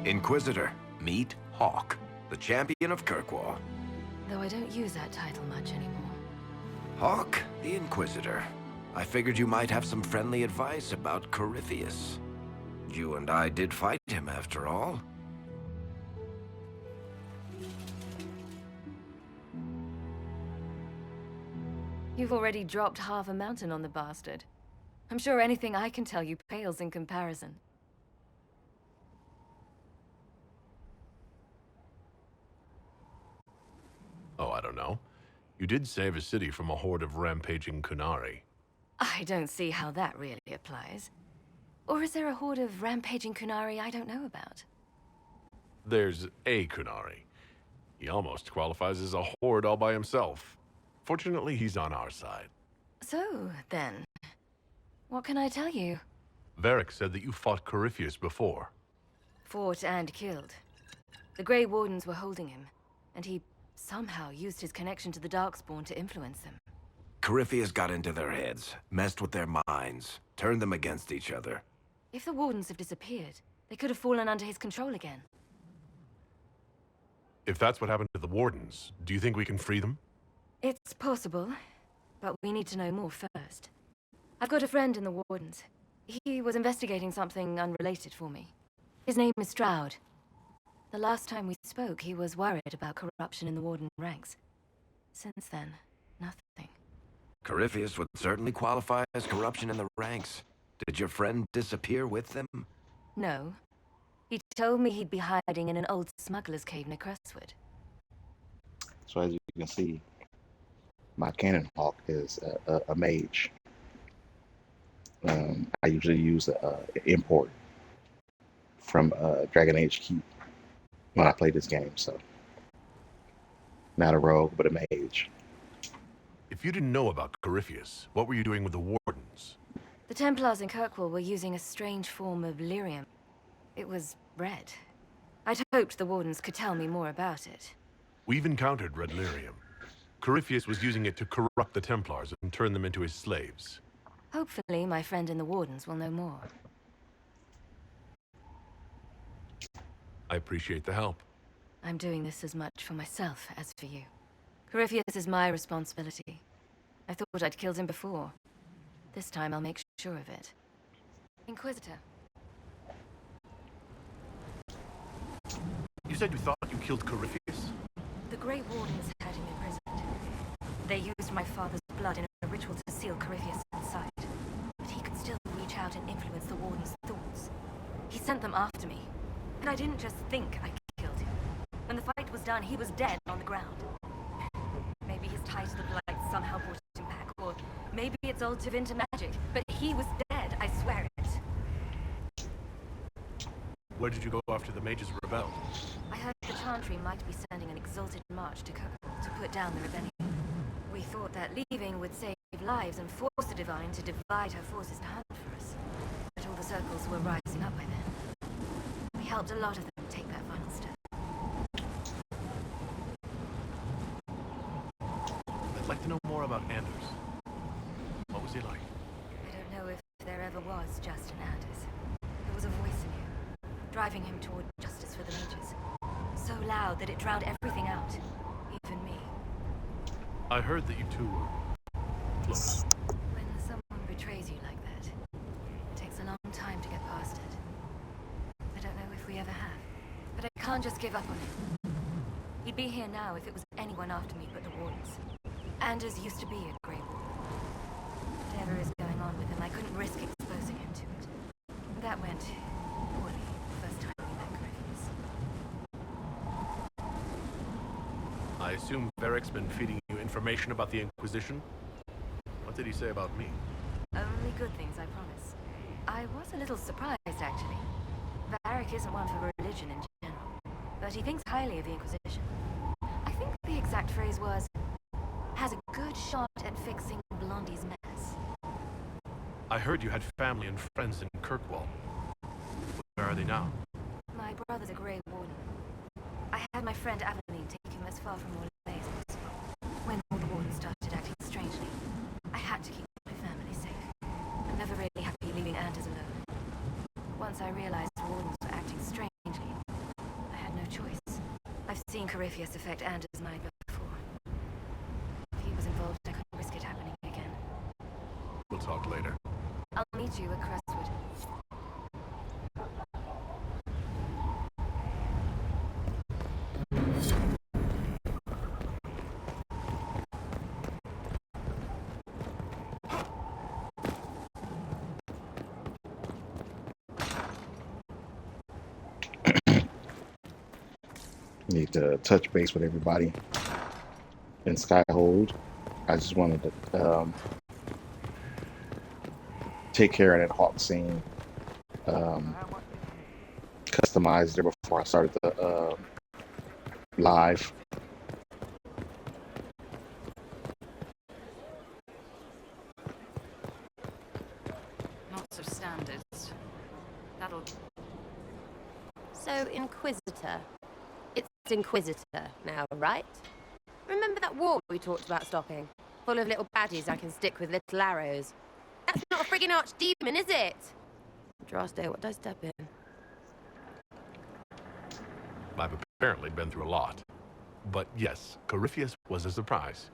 Inquisitor, meet Hawk, the champion of Kirkwall. Though I don't use that title much anymore. Hawk, the Inquisitor. I figured you might have some friendly advice about Corypheus. You and I did fight him, after all. You've already dropped half a mountain on the bastard. I'm sure anything I can tell you pales in comparison. Oh, I don't know. You did save a city from a horde of rampaging Kunari. I don't see how that really applies. Or is there a horde of rampaging Kunari I don't know about? There's a Kunari. He almost qualifies as a horde all by himself. Fortunately, he's on our side. So, then, what can I tell you? Varric said that you fought Corypheus before. Fought and killed. The Grey Wardens were holding him, and he somehow used his connection to the Darkspawn to influence them. Corypheus got into their heads, messed with their minds, turned them against each other. If the Wardens have disappeared, they could have fallen under his control again. If that's what happened to the Wardens, do you think we can free them? It's possible, but we need to know more first. I've got a friend in the Wardens. He was investigating something unrelated for me. His name is Stroud. The last time we spoke, he was worried about corruption in the Warden ranks. Since then, nothing. Corypheus would certainly qualify as corruption in the ranks. Did your friend disappear with them? No. He told me he'd be hiding in an old smuggler's cave near Crestwood. So as you can see, my Cannon Hawk is a mage. I usually use import from Dragon Age Keep when I play this game, so not a rogue, but a mage. If you didn't know about Corypheus, what were you doing with the Wardens? The Templars in Kirkwall were using a strange form of lyrium. It was red. I'd hoped the Wardens could tell me more about it. We've encountered red lyrium. Corypheus was using it to corrupt the Templars and turn them into his slaves. Hopefully, my friend in the Wardens will know more. I appreciate the help. I'm doing this as much for myself as for you. Corypheus is my responsibility. I thought I'd killed him before. This time I'll make sure of it. Inquisitor. You said you thought you killed Corypheus? The Grey Wardens had him imprisoned. They used my father's blood in a ritual to seal Corypheus inside. But he could still reach out and influence the Warden's thoughts. He sent them after me. And I didn't just think I killed him. When the fight was done, he was dead on the ground. Maybe his tie to the blight somehow brought him back, or maybe it's old Tevinter magic, but he was dead, I swear it. Where did you go after the mages rebelled? I heard the Chantry might be sending an exalted march to Kirkwall to put down the rebellion. We thought that leaving would save lives and force the Divine to divide her forces to hunt for us. But all the circles were rising up by then. We helped a lot of them take that final step. I'd like to know more about Anders. What was he like? I don't know if there ever was just an Anders. There was a voice in him, driving him toward justice for the mages. So loud that it drowned everything out, even me. I heard that you two were close. When someone betrays you like that, it takes a long time to get past it. I don't know if we ever have, but I can't just give up on him. He'd be here now if it was anyone after me but the Wardens. Anders used to be a Grey Warden. Whatever is going on with him, I couldn't risk exposing him to it. That went poorly the first time we met Corypheus. I assume Varric's been feeding you information about the Inquisition? What did he say about me? Only good things, I promise. I was a little surprised, actually. Varric isn't one for religion in general, but he thinks highly of the Inquisition. I think the exact phrase was, has a good shot at fixing Blondie's mess. I heard you had family and friends in Kirkwall. Where are they now? My brother's a Grey Warden. I had my friend Aveline take him as far from Orlais as possible. When all the Wardens started acting strangely, I had to keep my family safe. I'm never really happy leaving Anders alone. Once I realized the Wardens were acting strangely, I've seen Corypheus affect Anders' mind before. If he was involved, I couldn't risk it happening again. We'll talk later. I'll meet you at Crestwood. Need to touch base with everybody in Skyhold. I just wanted to take care of that Hawk scene. Customized it before I started the live. Lots of standards. That'll... So, Inquisitor. It's Inquisitor now, right? Remember that war we talked about stopping? Full of little baddies I can stick with little arrows. That's not a friggin' archdemon, is it? Andraste, what did I step in? I've apparently been through a lot. But yes, Corypheus was a surprise.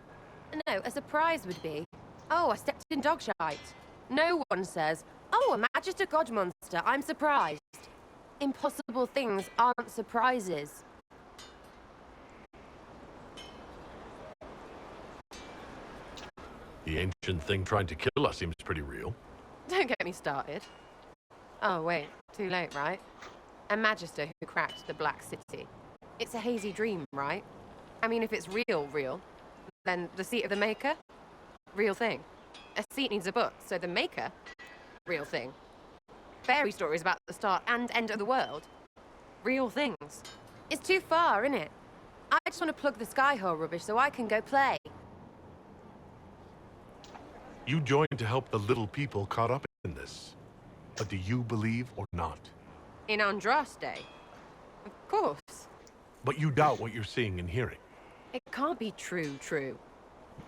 No, a surprise would be, oh, I stepped in dogshite. No one says, oh, a Magister God monster, I'm surprised. Impossible things aren't surprises. The ancient thing trying to kill us seems pretty real. Don't get me started. Oh, wait, too late, right? A Magister who cracked the Black City. It's a hazy dream, right? I mean, if it's real, then the seat of the Maker? Real thing. A seat needs a book, so the Maker? Real thing. Fairy stories about the start and end of the world? Real things. It's too far, innit? I just want to plug the Skyhole rubbish so I can go play. You joined to help the little people caught up in this. But do you believe or not? In Andraste? Of course. But you doubt what you're seeing and hearing. It can't be true.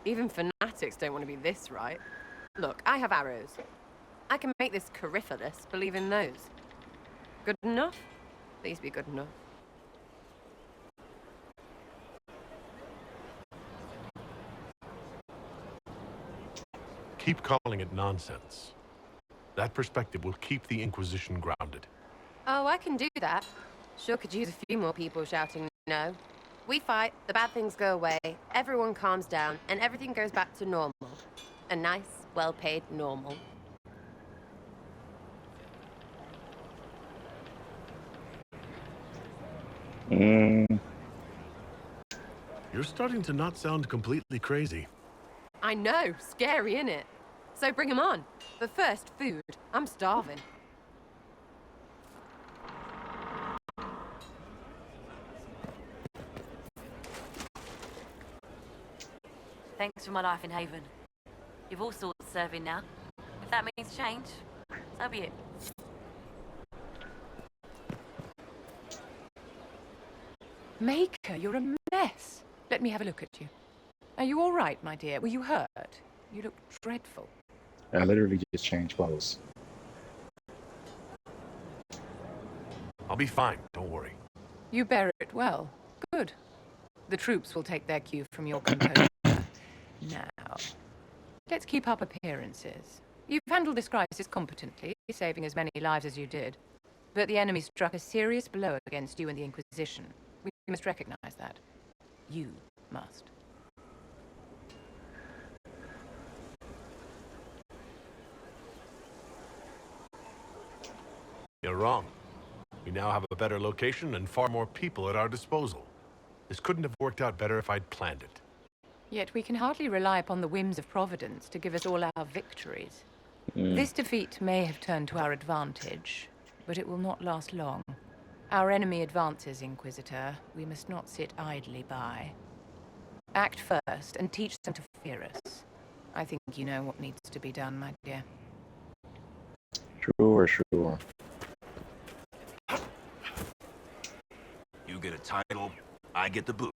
Even fanatics don't want to be this right. Look, I have arrows. I can make this Corypheus believe in those. Good enough? Please be good enough. Keep calling it nonsense. That perspective will keep the Inquisition grounded. Oh, I can do that. Sure could use a few more people shouting no. We fight, the bad things go away, everyone calms down, and everything goes back to normal. A nice, well-paid normal. You're starting to not sound completely crazy. I know, scary, innit? So bring 'em on. But first, food. I'm starving. Thanks for my life in Haven. You've all sorts serving now. If that means change, so be it. Maker, you're a mess. Let me have a look at you. Are you all right, my dear? Were you hurt? You look dreadful. I literally just changed clothes. I'll be fine, don't worry. You bear it well. Good. The troops will take their cue from your composure. Now, let's keep up appearances. You've handled this crisis competently, saving as many lives as you did. But the enemy struck a serious blow against you and the Inquisition. We must recognize that. You must. You're wrong. We now have a better location and far more people at our disposal. This couldn't have worked out better if I'd planned it. Yet we can hardly rely upon the whims of Providence to give us all our victories. This defeat may have turned to our advantage, but it will not last long. Our enemy advances, Inquisitor. We must not sit idly by. Act first and teach them to fear us. I think you know what needs to be done, my dear. Sure. You get a title, I get the boot.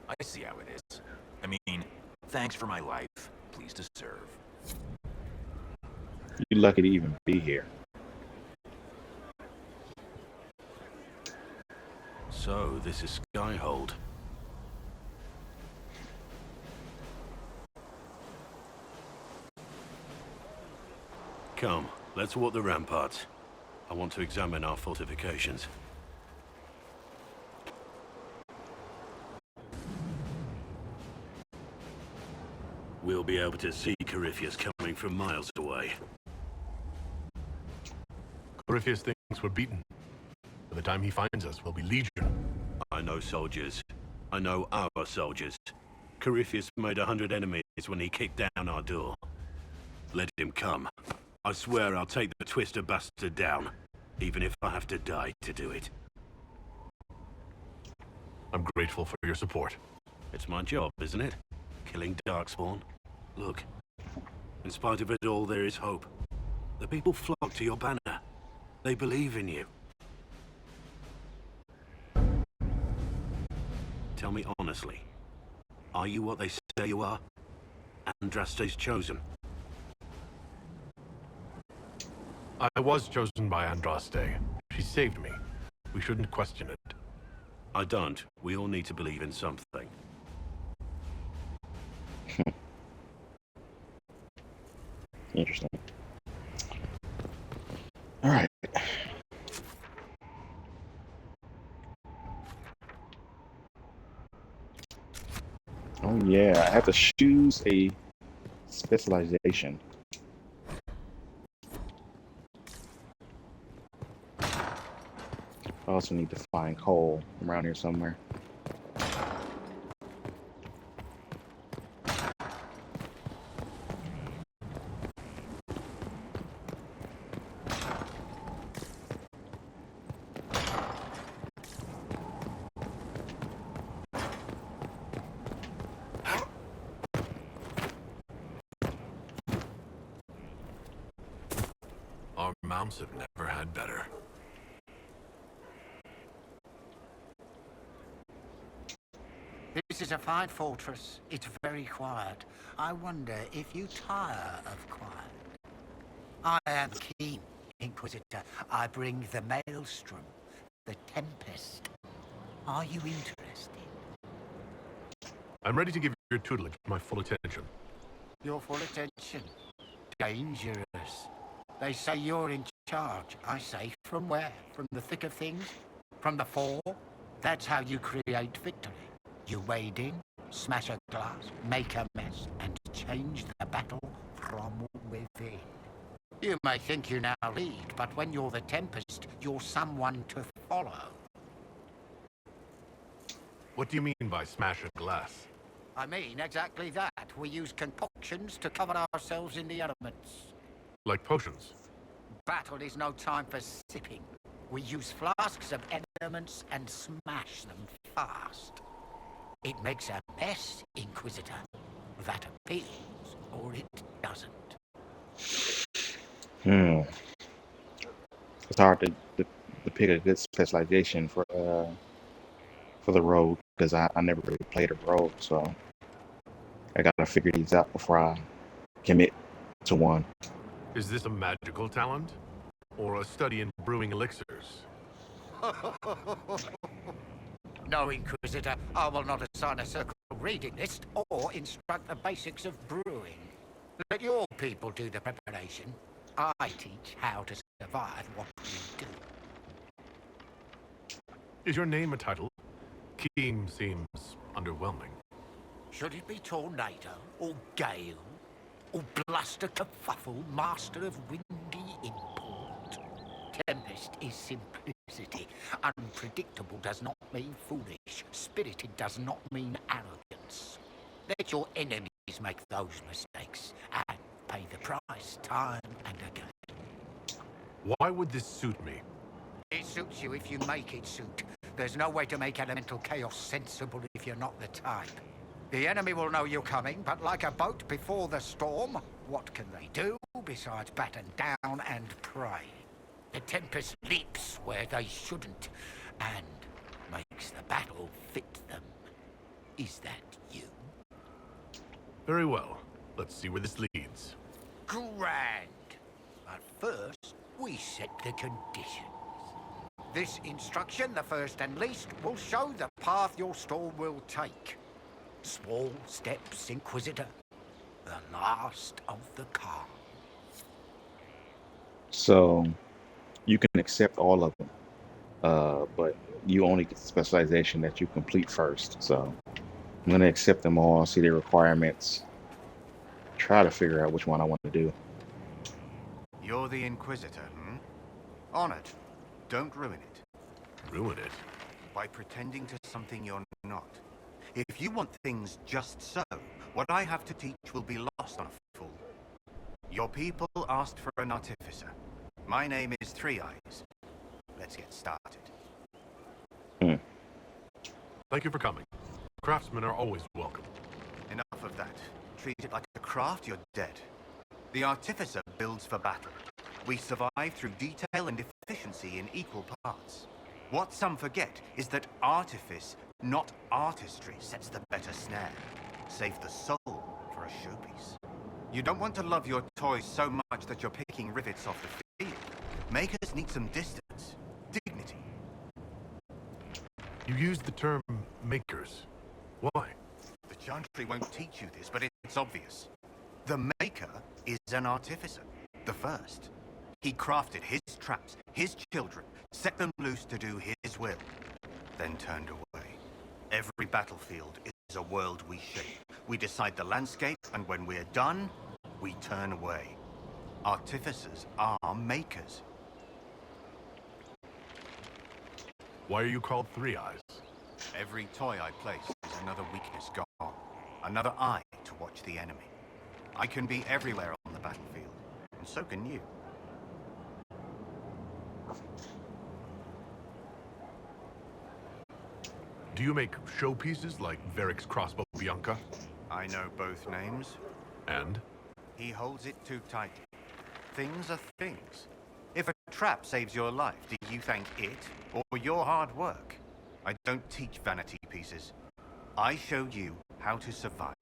I see how it is. I mean, thanks for my life. Pleased to serve. You're lucky to even be here. So, this is Skyhold. Come, let's walk the ramparts. I want to examine our fortifications. We'll be able to see Corypheus coming from miles away. Corypheus thinks we're beaten. By the time he finds us, we'll be legion. I know soldiers. I know our soldiers. Corypheus made 100 enemies when he kicked down our door. Let him come. I swear I'll take the twister bastard down, even if I have to die to do it. I'm grateful for your support. It's my job, isn't it? Killing Darkspawn. Look, in spite of it all, there is hope. The people flock to your banner. They believe in you. Tell me honestly, are you what they say you are? Andraste's chosen. I was chosen by Andraste. She saved me. We shouldn't question it. I don't. We all need to believe in something. Interesting. All right. Oh yeah, I have to choose a specialization. I also need to find coal around here somewhere. Our mounts have never had better. This is a fine fortress. It's very quiet. I wonder if you tire of quiet. I am keen, Inquisitor. I bring the Maelstrom, the Tempest. Are you interested? I'm ready to give your tutelage my full attention. Your full attention. Dangerous. They say you're in charge. I say, from where? From the thick of things? From the fore? That's how you create victory. You wade in, smash a glass, make a mess, and change the battle from within. You may think you now lead, but when you're the Tempest, you're someone to follow. What do you mean by smash a glass? I mean exactly that. We use concoctions to cover ourselves in the elements. Like potions? Battle is no time for sipping. We use flasks of elements and smash them fast. It makes a mess, Inquisitor. That appeals, or it doesn't. It's hard to pick a good specialization for the rogue because I never really played a rogue, so I gotta figure these out before I commit to one. Is this a magical talent? Or a study in brewing elixirs? No, Inquisitor, I will not assign a circle reading list or instruct the basics of brewing. Let your people do the preparation. I teach how to survive what we do. Is your name a title? Keem seems underwhelming. Should it be Tornado, or Gale, or Bluster Kerfuffle, Master of Windy Import? Tempest is simplicity. Unpredictable does not mean foolish. Spirited does not mean arrogance. Let your enemies make those mistakes and pay the price time and again. Why would this suit me? It suits you if you make it suit. There's no way to make elemental chaos sensible if you're not the type. The enemy will know you're coming, but like a boat before the storm, what can they do besides batten down and pray? The Tempest leaps where they shouldn't, and makes the battle fit them. Is that you? Very well. Let's see where this leads. Grand! But first, we set the conditions. This instruction, the first and least, will show the path your storm will take. Small steps, Inquisitor. The last of the calm. So you can accept all of them, but you only get the specialization that you complete first. So I'm gonna accept them all, see their requirements, try to figure out which one I want to do. You're the Inquisitor, hmm? On it. Don't ruin it. Ruin it? By pretending to something you're not. If you want things just so, what I have to teach will be lost on a fool. Your people asked for an artificer. My name is Three Eyes. Let's get started. Thank you for coming. Craftsmen are always welcome. Enough of that. Treat it like a craft, you're dead. The artificer builds for battle. We survive through detail and efficiency in equal parts. What some forget is that artifice, not artistry, sets the better snare. Save the soul for a showpiece. You don't want to love your toys so much that you're picking rivets off the field. Makers need some distance, dignity. You used the term makers. Why? The Chantry won't teach you this, but it's obvious. The Maker is an artificer, the first. He crafted his traps, his children, set them loose to do his will, then turned away. Every battlefield is a world we shape. We decide the landscape, and when we're done, we turn away. Artificers are makers. Why are you called Three Eyes? Every toy I place is another weakness gone, another eye to watch the enemy. I can be everywhere on the battlefield, and so can you. Do you make showpieces like Varric's crossbow Bianca? I know both names. And? He holds it too tightly. Things are things. If a trap saves your life, do you thank it or your hard work? I don't teach vanity pieces. I show you how to survive.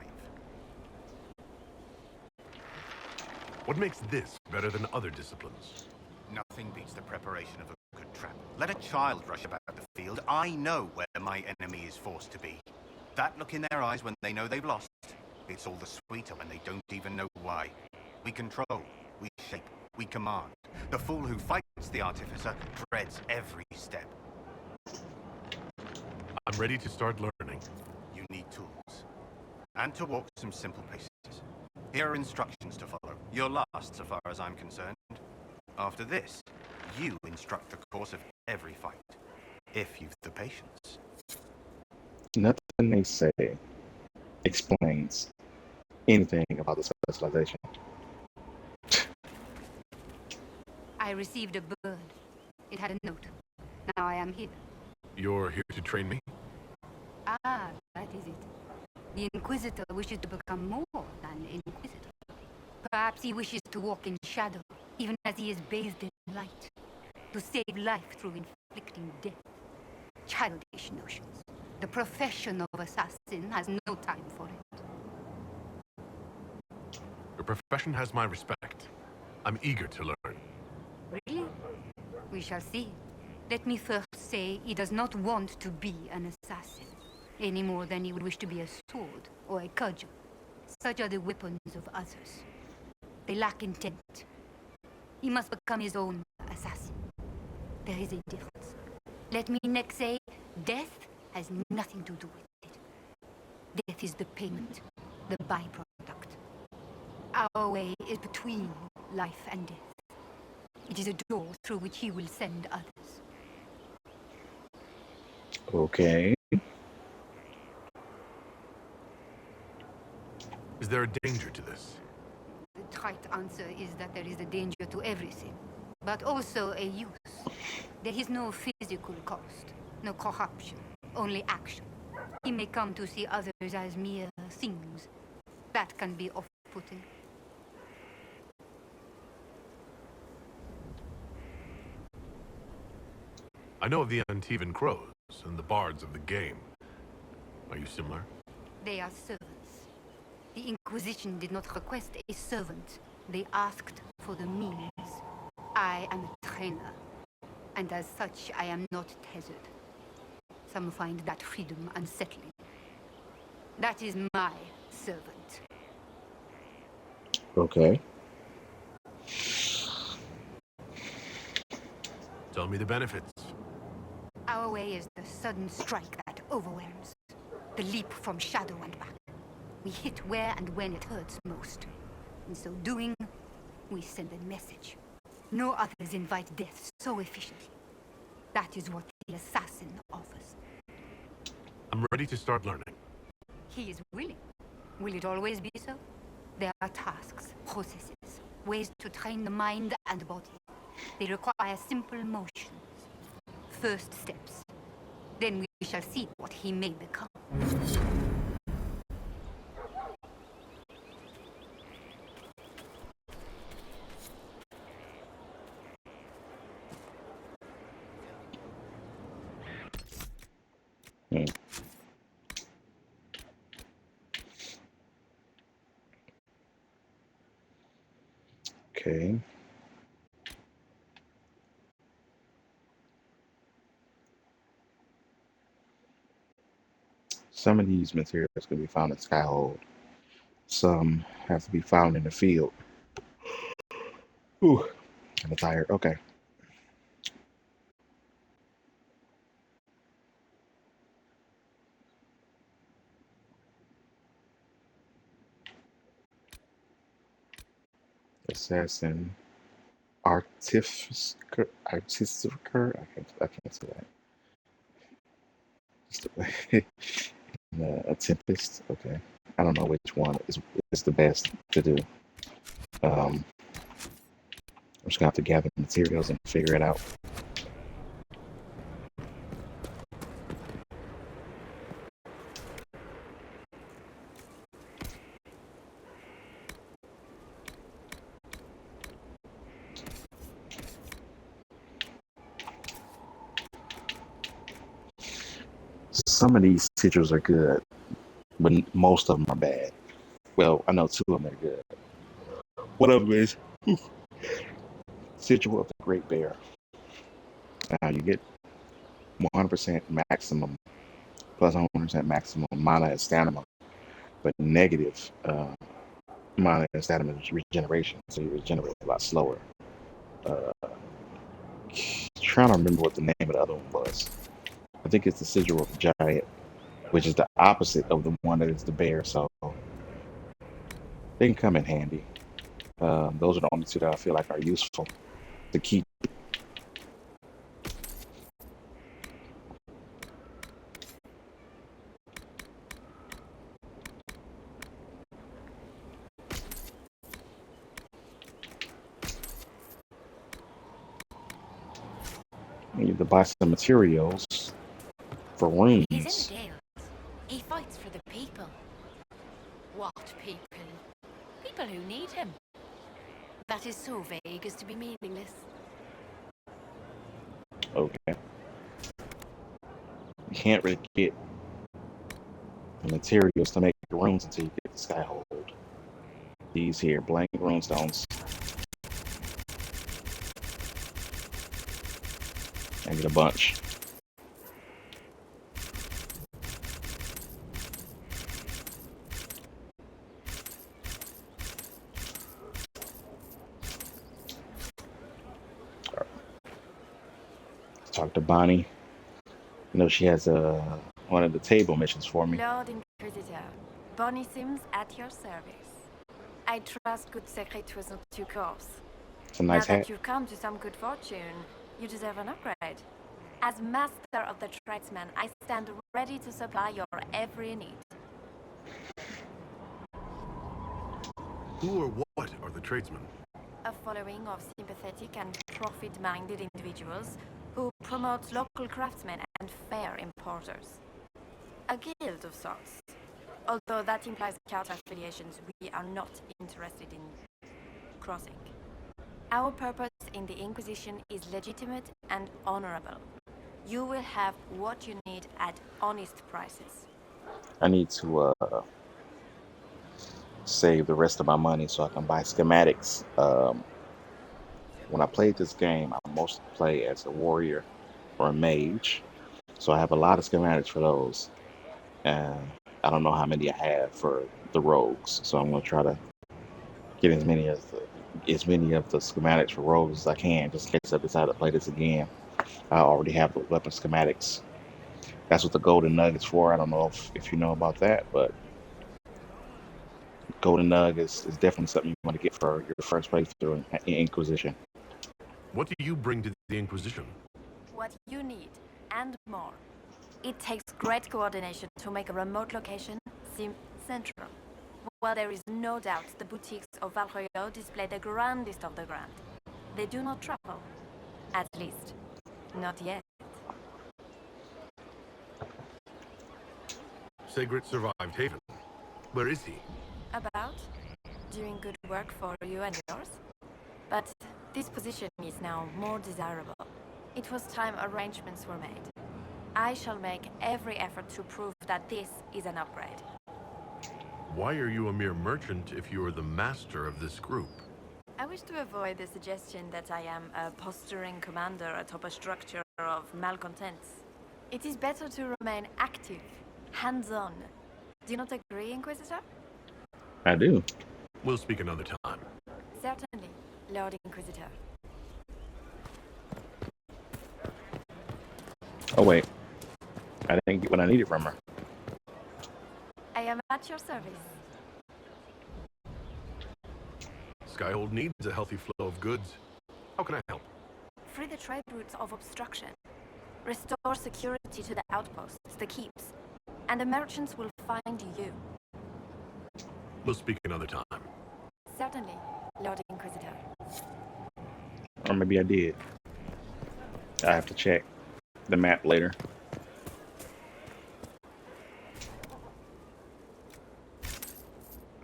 What makes this better than other disciplines? Nothing beats the preparation of a good trap. Let a child rush about the field. I know where my enemy is forced to be. That look in their eyes when they know they've lost, it's all the sweeter when they don't even know why. We control, we shape, we command. The fool who fights the artificer dreads every step. I'm ready to start learning. You need tools. And to walk some simple paces. Here are instructions to follow. You're last, so far as I'm concerned. After this, you instruct the course of every fight. If you've the patience. Nothing they say explains anything about the specialization. I received a bird. It had a note. Now I am here. You're here to train me? Ah, that is it. The Inquisitor wishes to become more than Inquisitor. Perhaps he wishes to walk in shadow, even as he is bathed in light. To save life through inflicting death. Childish notions. The profession of assassin has no time for it. Your profession has my respect. I'm eager to learn. Really? We shall see. Let me first say he does not want to be an assassin, any more than he would wish to be a sword or a cudgel. Such are the weapons of others. They lack intent. He must become his own assassin. There is a difference. Let me next say, death has nothing to do with it. Death is the payment, the byproduct. Our way is between life and death. It is a door through which he will send others. Okay. Is there a danger to this? The trite answer is that there is a danger to everything, but also a use. There is no physical cost, no corruption, only action. He may come to see others as mere things. That can be off-putting. I know of the Antivan crows and the bards of the game. Are you similar? They are servants. The Inquisition did not request a servant. They asked for the means. I am a trainer. and as such, I am not tethered. Some find that freedom unsettling. That is my servant. Okay. Tell me the benefits. Our way is the sudden strike that overwhelms. The leap from shadow and back. We hit where and when it hurts most. In so doing, we send a message. No others invite death so efficiently. That is what the assassin offers. I'm ready to start learning. He is willing. Will it always be so? There are tasks, processes, ways to train the mind and body. They require simple motions. First steps. Then we shall see what he may become. Okay. Some of these materials can be found in Skyhold. Some have to be found in the field. Ooh, I'm tired. Okay. Assassin, artificer. I can't say that. Just a tempest. Okay. I don't know which one is the best to do. I'm just gonna have to gather materials and figure it out. Some of these sigils are good, but most of them are bad. Well, I know two of them are good. One of them is Sigil of the Great Bear. Now you get 100% maximum, plus 100% maximum mana and stamina, but negative mana and stamina regeneration, so you regenerate a lot slower. Trying to remember what the name of the other one was. I think it's the Sigil of the Giant, which is the opposite of the one that is the bear, so they can come in handy. Those are the only two that I feel like are useful to keep. You need to buy some materials for runes. He's in the Dales. He fights for the people. What people? People who need him. That is so vague as to be meaningless. Okay. You can't really get the materials to make the runes until you get the Skyhold. These here, blank runestones. I get a bunch. Talk to Bonnie. You know, she has one of the table missions for me. Lord Inquisitor, Bonnie Sims at your service. I trust good secret wasn't too coarse. It's a nice now hat. that you've come to some good fortune, you deserve an upgrade. As master of the tradesman, I stand ready to supply your every need. Who or what are the tradesmen? A following of sympathetic and profit-minded individuals who promote local craftsmen and fair importers. A guild of sorts. Although that implies counter-affiliations we are not interested in crossing. Our purpose in the Inquisition is legitimate and honorable. You will have what you need at honest prices. I need to save the rest of my money so I can buy schematics. When I played this game, I mostly play as a warrior or a mage. So I have a lot of schematics for those. And I don't know how many I have for the rogues. So I'm gonna try to get as many of the schematics for rogues as I can, just in case I decide to play this again. I already have the weapon schematics. That's what the golden nugget's for. I don't know if you know about that, but golden nug is definitely something you want to get for your first playthrough in Inquisition. What do you bring to the Inquisition? What you need, and more. It takes great coordination to make a remote location seem central. While there is no doubt the boutiques of Valroyo display the grandest of the grand, they do not travel. At least, not yet. Sigrid survived Haven. Where is he? About? Doing good work for you and yours? But this position is now more desirable. It was time arrangements were made. I shall make every effort to prove that this is an upgrade. Why are you a mere merchant if you are the master of this group? I wish to avoid the suggestion that I am a posturing commander atop a structure of malcontents. It is better to remain active, hands-on. Do you not agree, Inquisitor? I do. We'll speak another time. Certainly, Lord Inquisitor. Oh wait, I didn't get what I needed from her. I am at your service. Skyhold needs a healthy flow of goods. How can I help? Free the trade routes of obstruction. Restore security to the outposts, the keeps. And the merchants will find you. We'll speak another time. Certainly, Lord Inquisitor. Or maybe I did. I have to check the map later.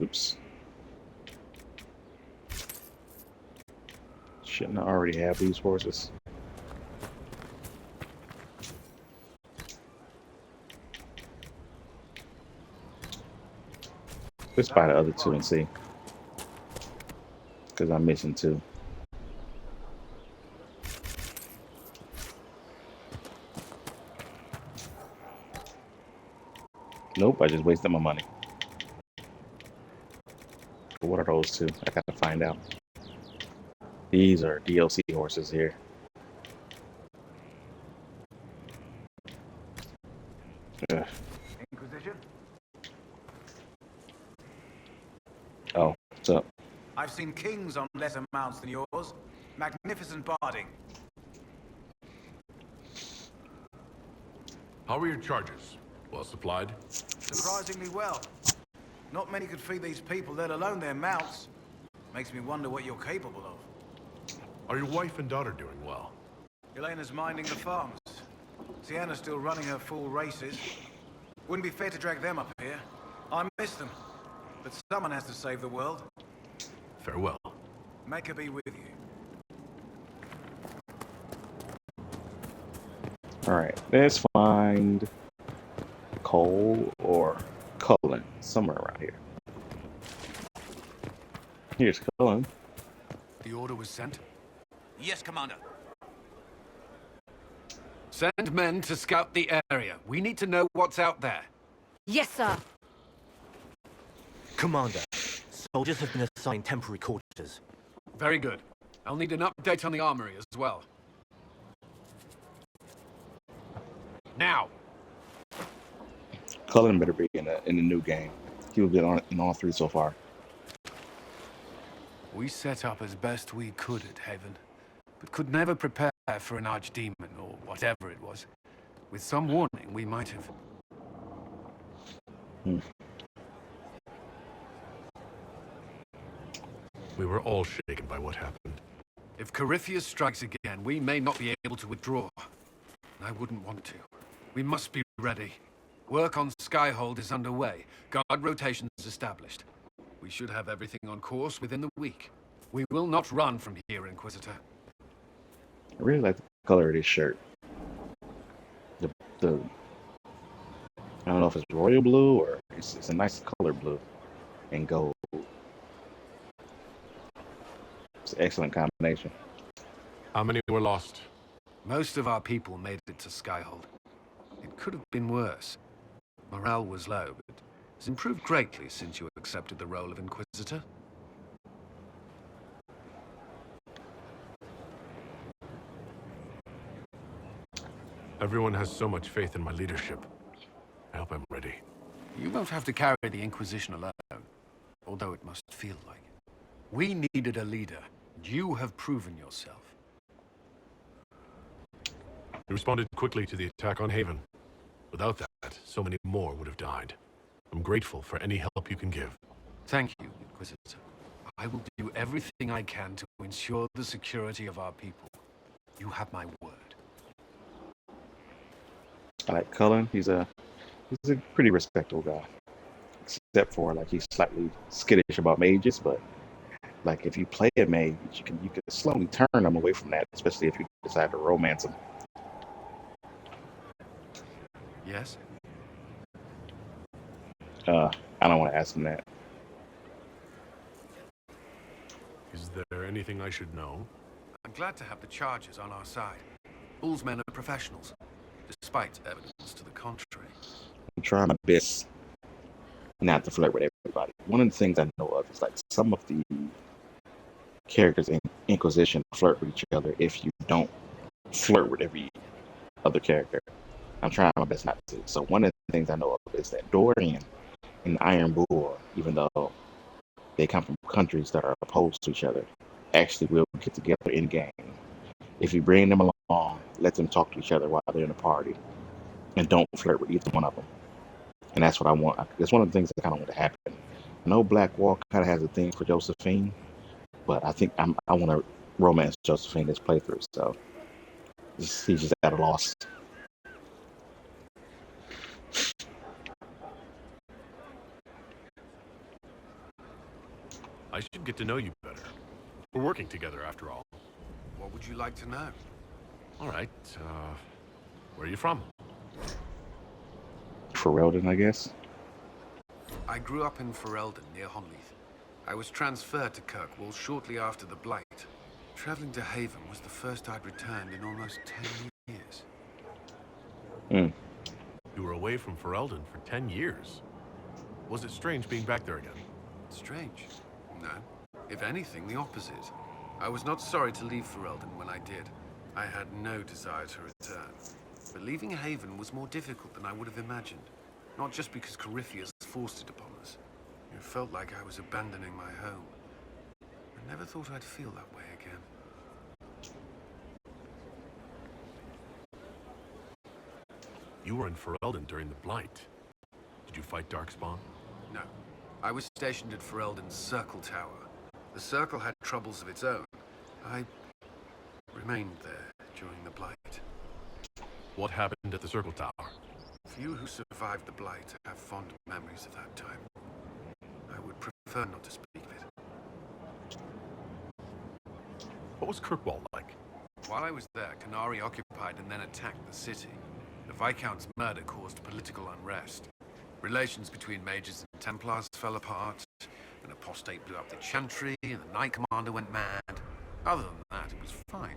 Oops. Shouldn't I already have these horses? Let's buy the other two and see. Because I'm missing two. Nope, I just wasted my money. But what are those two? I gotta find out. These are DLC horses here. Ugh. Inquisition? Oh, what's up? I've seen kings on lesser mounts than yours. Magnificent barding. How are your charges? Well supplied? Surprisingly well. Not many could feed these people, let alone their mounts. Makes me wonder what you're capable of. Are your wife and daughter doing well? Elena's minding the farms. Sienna's still running her full races. Wouldn't be fair to drag them up here. I miss them. But someone has to save the world. Farewell. May her be with you. Alright, let's find Cole or Cullen somewhere around here. Here's Cullen. The order was sent? Yes, Commander. Send men to scout the area. We need to know what's out there. Yes, sir. Commander, soldiers have been assigned temporary quarters. Very good. I'll need an update on the armory as well. Now! Cullen better be in the new game. He was good in all three so far. We set up as best we could at Haven, but could never prepare for an archdemon or whatever it was. With some warning, we might have. We were all shaken by what happened. If Corypheus strikes again, we may not be able to withdraw. I wouldn't want to. We must be ready. Work on Skyhold is underway. Guard rotations established. We should have everything on course within the week. We will not run from here, Inquisitor. I really like the color of this shirt. The I don't know if it's royal blue or it's a nice color blue and gold. It's an excellent combination. How many were lost? Most of our people made it to Skyhold. It could have been worse. Morale was low, but it's improved greatly since you accepted the role of Inquisitor. Everyone has so much faith in my leadership. I hope I'm ready. You won't have to carry the Inquisition alone, although it must feel like it. We needed a leader, and you have proven yourself. You responded quickly to the attack on Haven. Without that, so many more would have died. I'm grateful for any help you can give. Thank you, Inquisitor. I will do everything I can to ensure the security of our people. You have my word. I like Cullen. He's a pretty respectable guy, except for like he's slightly skittish about mages. But like if you play a mage, you can slowly turn them away from that, especially if you decide to romance them. Yes? I don't want to ask him that. Is there anything I should know? I'm glad to have the charges on our side. Bull's men are professionals, despite evidence to the contrary. I'm trying my best not to flirt with everybody. One of the things I know of is like some of the characters in Inquisition flirt with each other if you don't flirt with every other character. I'm trying my best not to. So one of the things I know of is that Dorian and Iron Bull, even though they come from countries that are opposed to each other, actually will get together in game. If you bring them along, let them talk to each other while they're in a party, and don't flirt with either one of them. And that's what I want. That's one of the things that kind of want to happen. I know Blackwall kind of has a thing for Josephine, but I think I want to romance Josephine this playthrough, so he's just at a loss. I should get to know you better. We're working together after all. What would you like to know? All right, where are you from? Ferelden, I guess. I grew up in Ferelden, near Honleith. I was transferred to Kirkwall shortly after the Blight. Traveling to Haven was the first I'd returned in almost 10 years. You were away from Ferelden for 10 years. Was it strange being back there again? Strange? No. If anything, the opposite. I was not sorry to leave Ferelden when I did. I had no desire to return. But leaving Haven was more difficult than I would have imagined. Not just because Corypheus forced it upon us. It felt like I was abandoning my home. I never thought I'd feel that way again. You were in Ferelden during the Blight. Did you fight Darkspawn? No. I was stationed at Ferelden's Circle Tower. The Circle had troubles of its own. I remained there during the Blight. What happened at the Circle Tower? Few who survived the Blight have fond memories of that time. I would prefer not to speak of it. What was Kirkwall like? While I was there, Canary occupied and then attacked the city. The Viscount's murder caused political unrest. Relations between mages and Templars fell apart. An apostate blew up the Chantry, and the Knight Commander went mad. Other than that, it was fine.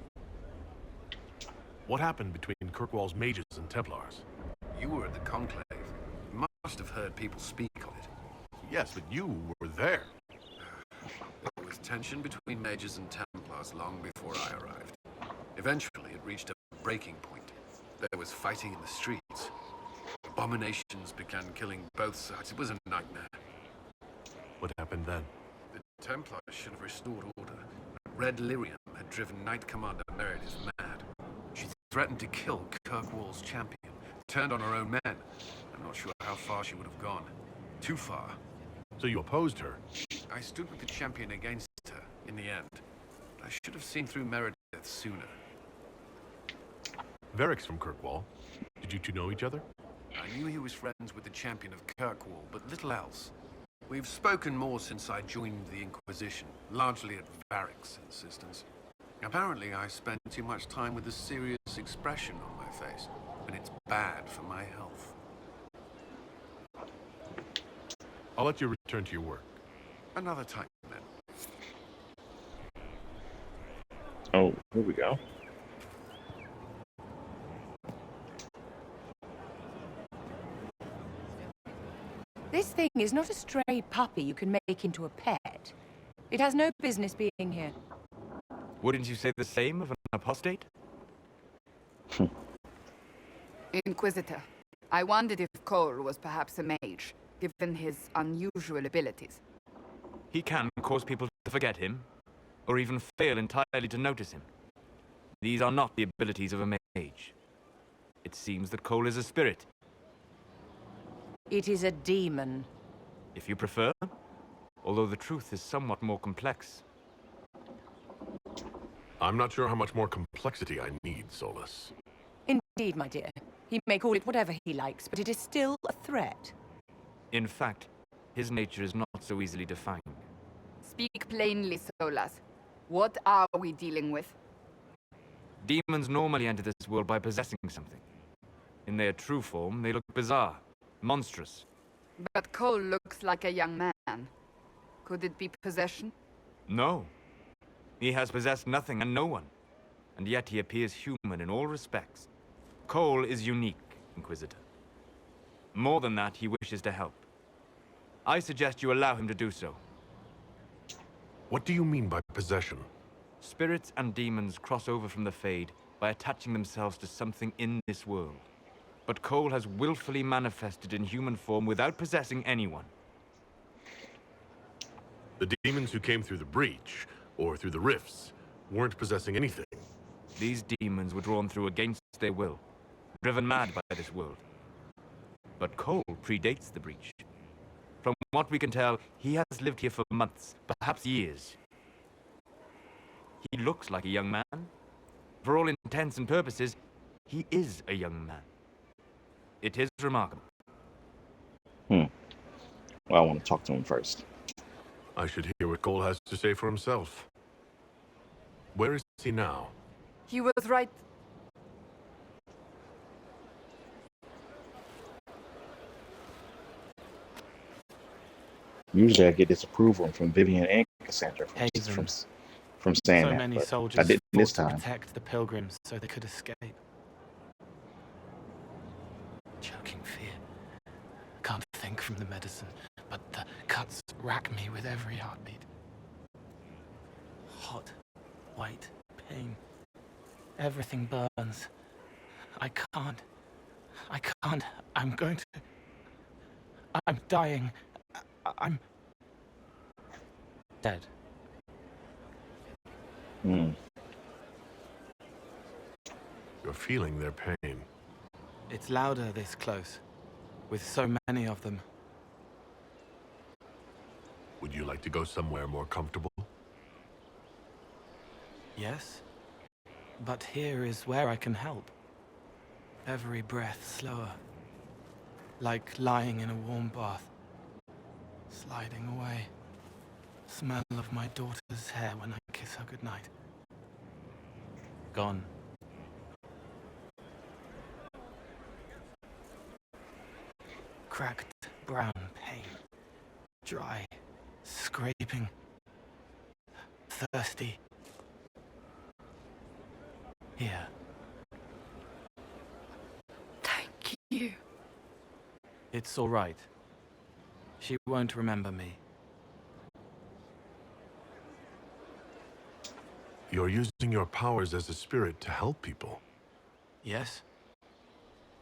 What happened between Kirkwall's mages and Templars? You were at the Conclave. You must have heard people speak of it. Yes, but you were there. There was tension between mages and Templars long before I arrived. Eventually, it reached a breaking point. There was fighting in the streets. Abominations began killing both sides. It was a nightmare. What happened then? The Templars should have restored order. Red Lyrium had driven Knight Commander Meredith mad. She threatened to kill Kirkwall's champion. Turned on her own men. I'm not sure how far she would have gone. Too far. So you opposed her? I stood with the champion against her, in the end. I should have seen through Meredith sooner. Varric's from Kirkwall. Did you two know each other? I knew he was friends with the champion of Kirkwall, but little else. We've spoken more since I joined the Inquisition, largely at Varric's insistence. Apparently, I spent too much time with a serious expression on my face, and it's bad for my health. I'll let you return to your work. Another time, then. Oh, Here we go. This thing is not a stray puppy you can make into a pet. It has no business being here. Wouldn't you say the same of an apostate? Inquisitor, I wondered if Cole was perhaps a mage, given his unusual abilities. He can cause people to forget him, or even fail entirely to notice him. These are not the abilities of a mage. It seems that Cole is a spirit. It is a demon. If you prefer, although the truth is somewhat more complex. I'm not sure how much more complexity I need, Solus. Indeed, my dear. He may call it whatever he likes, but it is still a threat. In fact, his nature is not so easily defined. Speak plainly, Solas. What are we dealing with? Demons normally enter this world by possessing something. In their true form, they look bizarre, monstrous. But Cole looks like a young man. Could it be possession? No. He has possessed nothing and no one. And yet he appears human in all respects. Cole is unique, Inquisitor. More than that, he wishes to help. I suggest you allow him to do so. What do you mean by possession? Spirits and demons cross over from the Fade by attaching themselves to something in this world. But Cole has willfully manifested in human form without possessing anyone. The demons who came through the breach, or through the rifts, weren't possessing anything. These demons were drawn through against their will, driven mad by this world. But Cole predates the breach. From what we can tell, he has lived here for months, perhaps years. He looks like a young man. For all intents and purposes, he is a young man. It is remarkable. Well, I want to talk to him first. I should hear what Cole has to say for himself. Where is he now? He was right. Usually I get disapproval from Vivian and Cassandra from saying so that, many but soldiers I didn't this fought to time. protect the pilgrims so they could escape. Choking fear. Can't think from the medicine, but the cuts rack me with every heartbeat. Hot, white pain. Everything burns. I can't. I'm going to... I'm dying. I'm... dead. You're feeling their pain. It's louder this close, with so many of them. Would you like to go somewhere more comfortable? Yes, but here is where I can help. Every breath slower, like lying in a warm bath, sliding away. Smell of my daughter's hair when I kiss her goodnight. Gone. Cracked brown pain, dry, scraping, thirsty. Here. Thank you. It's all right. She won't remember me. You're using your powers as a spirit to help people. Yes?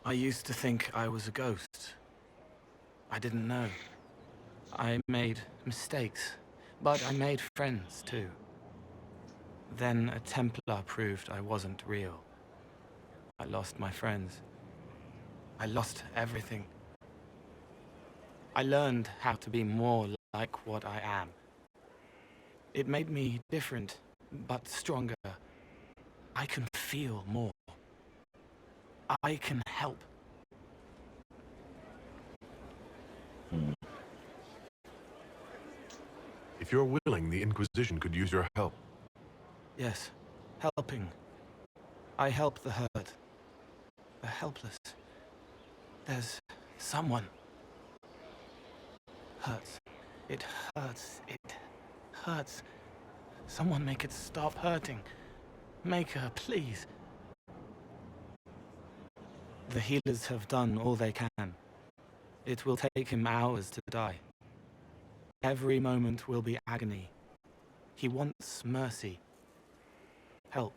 I used to think I was a ghost. I didn't know. I made mistakes, but I made friends too. Then a Templar proved I wasn't real. I lost my friends. I lost everything. I learned how to be more like what I am. It made me different, but stronger. I can feel more. I can help. If you're willing, the Inquisition could use your help. Yes, helping. I help the hurt, the helpless. There's someone. Hurts. It hurts. It hurts. Someone make it stop hurting. Maker, please. The healers have done all they can. It will take him hours to die. Every moment will be agony. He wants mercy. Help.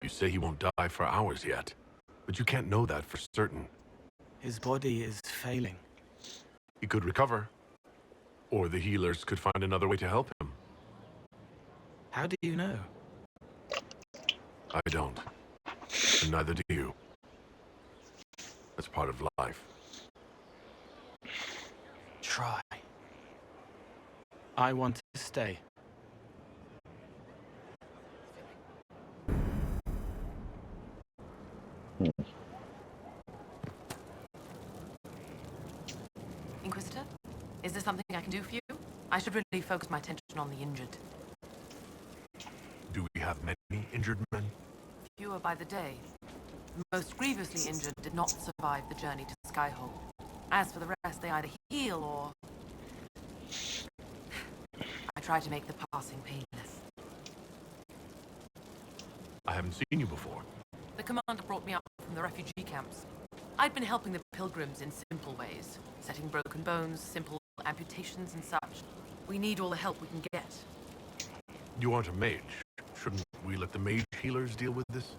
You say he won't die for hours yet, but you can't know that for certain. His body is failing. He could recover, or the healers could find another way to help him. How do you know? I don't, and neither do you. That's part of life. Try. I want to stay. Inquisitor, is there something I can do for you? I should really focus my attention on the injured. Do we have many injured men? Fewer by the day. The most grievously injured did not survive the journey to Skyhold. As for the rest, they either heal or... I try to make the passing painless. I haven't seen you before. The commander brought me up from the refugee camps. I'd been helping the pilgrims in simple ways, setting broken bones, simple amputations and such. We need all the help we can get. You aren't a mage. Shouldn't we let the mage healers deal with this?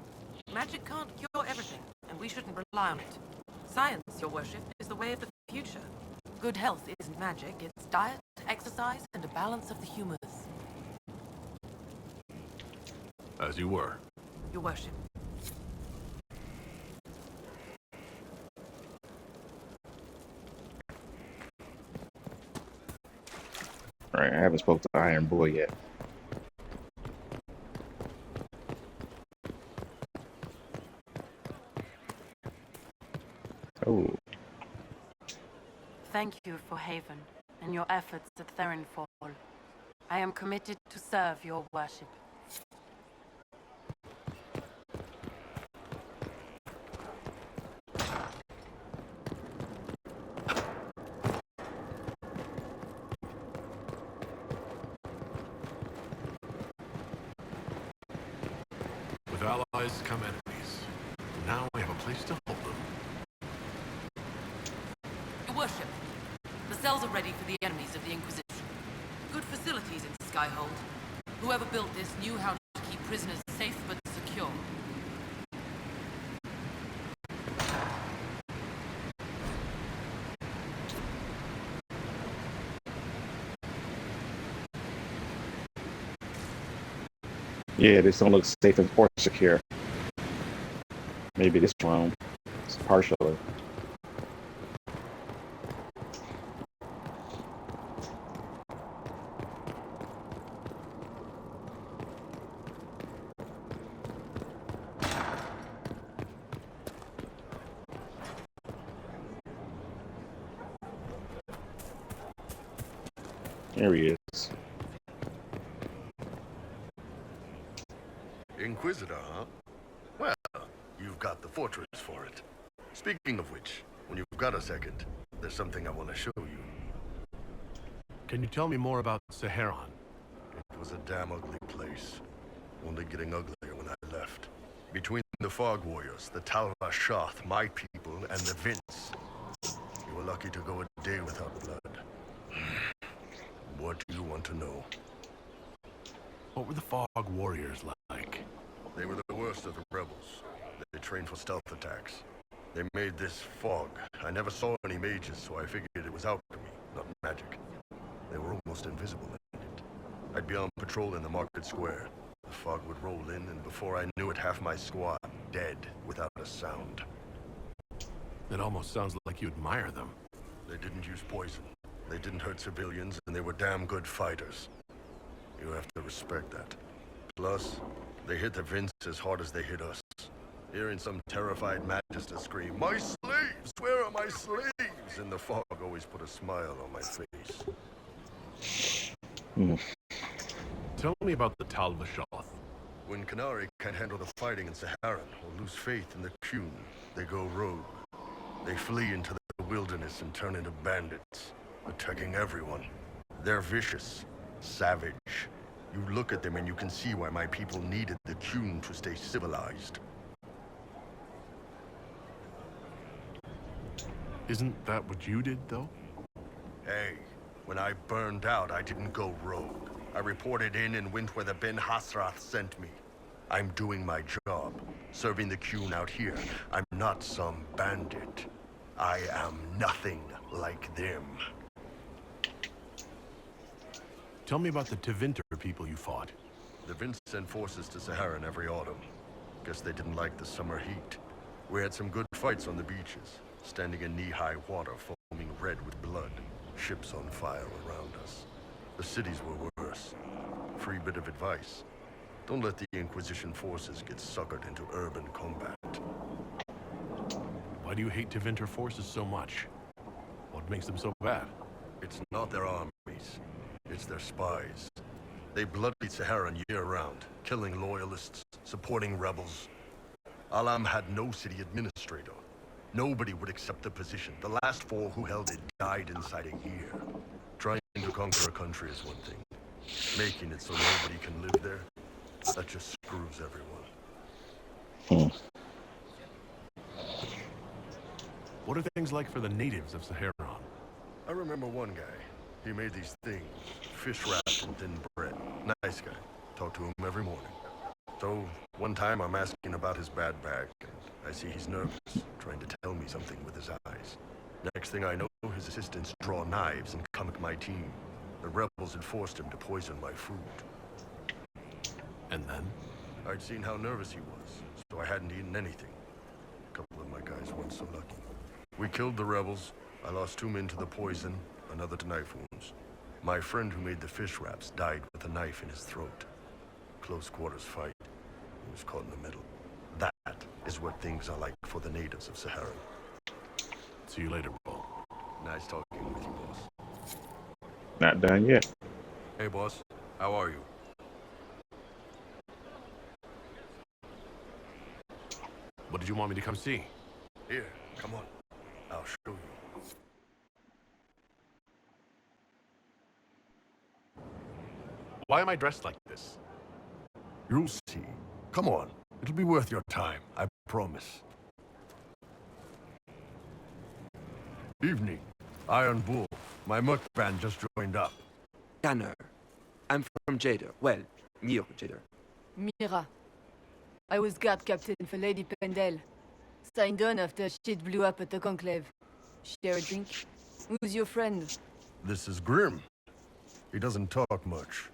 Magic can't cure everything, and we shouldn't rely on it. Science, your worship, is the way of the future. Good health isn't magic, it's diet, exercise, and a balance of the humors. As you were. Your worship. Alright, I haven't spoke to Iron Boy yet. Oh. Thank you for Haven and your efforts at Therenfall. I am committed to serve your worship. With allies come enemies. Now we have a place to hold them. Your worship, the cells are ready for the enemies of the Inquisition. Good facilities in Skyhold. Whoever built this knew how to keep prisoners safe but secure. Yeah, this don't look safe or secure. Maybe this room is partially. There he is. Inquisitor, huh? Well, you've got the fortress for it. Speaking of which, when you've got a second, there's something I want to show you. Can you tell me more about Saharan? It was a damn ugly place. Only getting uglier when I left. Between the Fog Warriors, the Talva Shoth, my people, and the Vince. You were lucky to go a day without blood. What do you want to know? What were the Fog Warriors like? They were the worst of the rebels. They trained for stealth attacks. They made this fog. I never saw any mages, so I figured it was alchemy, not magic. They were almost invisible in it. I'd be on patrol in the market square. The fog would roll in, and before I knew it, half my squad dead without a sound. It almost sounds like you admire them. They didn't use poison. They didn't hurt civilians, and they were damn good fighters. You have to respect that. Plus, they hit the Vince as hard as they hit us. Hearing some terrified Magister scream, "My slaves! Where are my slaves?" And the fog always put a smile on my face. Tell me about the Talva Shoth. When Canary can't handle the fighting in Saharan or lose faith in the Qun, they go rogue. They flee into the wilderness and turn into bandits, attacking everyone. They're vicious, savage. You look at them and you can see why my people needed the Qun to stay civilized. Isn't that what you did, though? Hey, when I burned out, I didn't go rogue. I reported in and went where the Ben Hasrath sent me. I'm doing my job, serving the Qun out here. I'm not some bandit. I am nothing like them. Tell me about the Tevinter people you fought. The Vince sent forces to Saharan every autumn. Guess they didn't like the summer heat. We had some good fights on the beaches, standing in knee-high water foaming red with blood. Ships on fire around us. The cities were worse. Free bit of advice. Don't let the Inquisition forces get suckered into urban combat. Why do you hate Tevinter forces so much? What makes them so bad? It's not their armies. It's their spies. They bloodied Saharan year-round, killing loyalists, supporting rebels. Alam had no city administrator. Nobody would accept the position. The last 4 who held it died inside a year. Trying to conquer a country is one thing. Making it so nobody can live there, that just screws everyone. What are things like for the natives of Saharan? I remember one guy. He made these things, fish wrapped in thin bread. Nice guy. Talk to him every morning. So, one time I'm asking about his bad back, and I see he's nervous, trying to tell me something with his eyes. Next thing I know, his assistants draw knives and come at my team. The rebels had forced him to poison my food. And then? I'd seen how nervous he was, so I hadn't eaten anything. A couple of my guys weren't so lucky. We killed the rebels. I lost 2 men to the poison, another to knife wounds. My friend who made the fish wraps died with a knife in his throat. Close quarters fight. He was caught in the middle. That is what things are like for the natives of Sahara. See you later, Paul. Nice talking with you, boss. Not done yet. Hey, boss. How are you? What did you want me to come see? Here, come on. I'll show you. Why am I dressed like this? You'll see. Come on. It'll be worth your time, I promise. Evening. Iron Bull. My muck band just joined up. Tanner. I'm from Jader. Well, near Jader. Mira. I was guard captain for Lady Pendel. Signed on after shit blew up at the Conclave. Share a drink? Who's your friend? This is Grim. He doesn't talk much.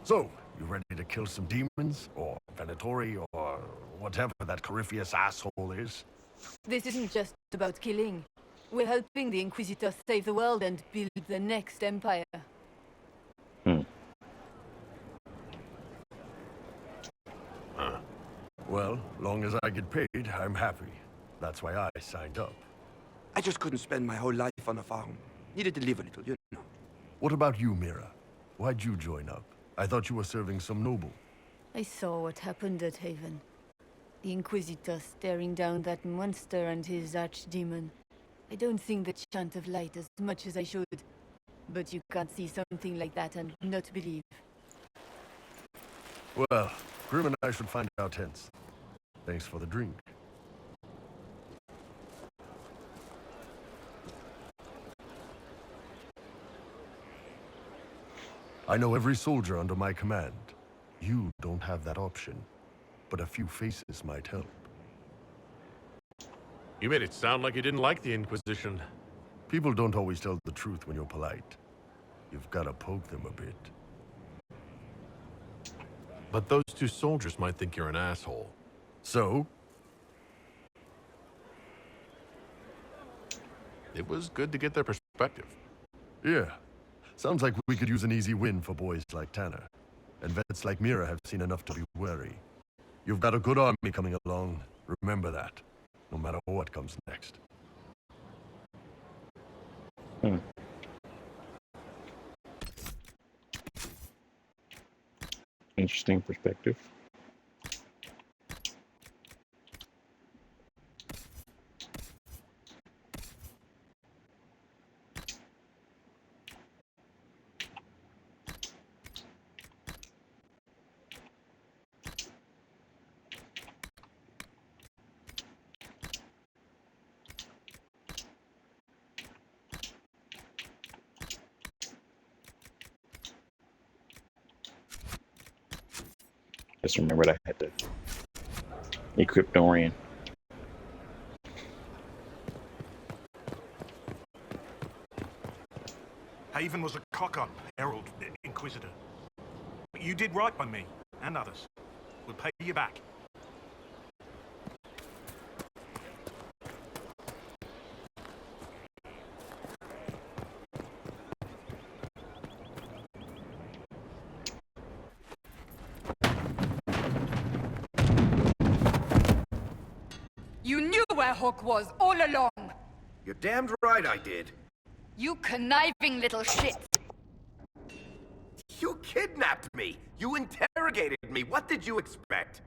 So, you ready to kill some demons? Or Venatori? Or whatever that Corypheus asshole is? This isn't just about killing. We're helping the Inquisitor save the world and build the next empire. Well, long as I get paid, I'm happy. That's why I signed up. I just couldn't spend my whole life on a farm. Needed to live a little, you know. What about you, Mira? Why'd you join up? I thought you were serving some noble. I saw what happened at Haven. The Inquisitor staring down that monster and his archdemon. I don't think the chant of light as much as I should. But you can't see something like that and not believe. Well, Grim and I should find out hence. Thanks for the drink. I know every soldier under my command. You don't have that option, but a few faces might help. You made it sound like you didn't like the Inquisition. People don't always tell the truth when you're polite. You've got to poke them a bit. But those 2 soldiers might think you're an asshole. So? It was good to get their perspective. Yeah. Sounds like we could use an easy win for boys like Tanner. And vets like Mira have seen enough to be wary. You've got a good army coming along. Remember that. No matter what comes next. Interesting perspective. Just remembered I had to equip Dorian. Haven was a cock-up, Herald, Inquisitor. But you did right by me, and others. We'll pay you back. You knew where Hawk was all along! You're damned right I did. You conniving little shit! You kidnapped me! You interrogated me! What did you expect?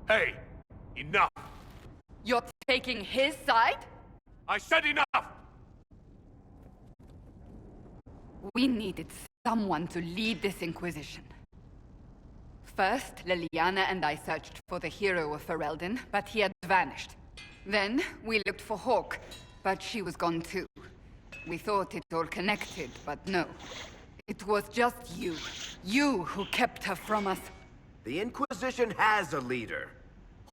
Hey! Enough! You're taking his side? I said enough! We needed someone to lead this Inquisition. First, Liliana and I searched for the hero of Ferelden, but he had vanished. Then, we looked for Hawk, but she was gone too. We thought it all connected, but no. It was just you. You who kept her from us. The Inquisition has a leader.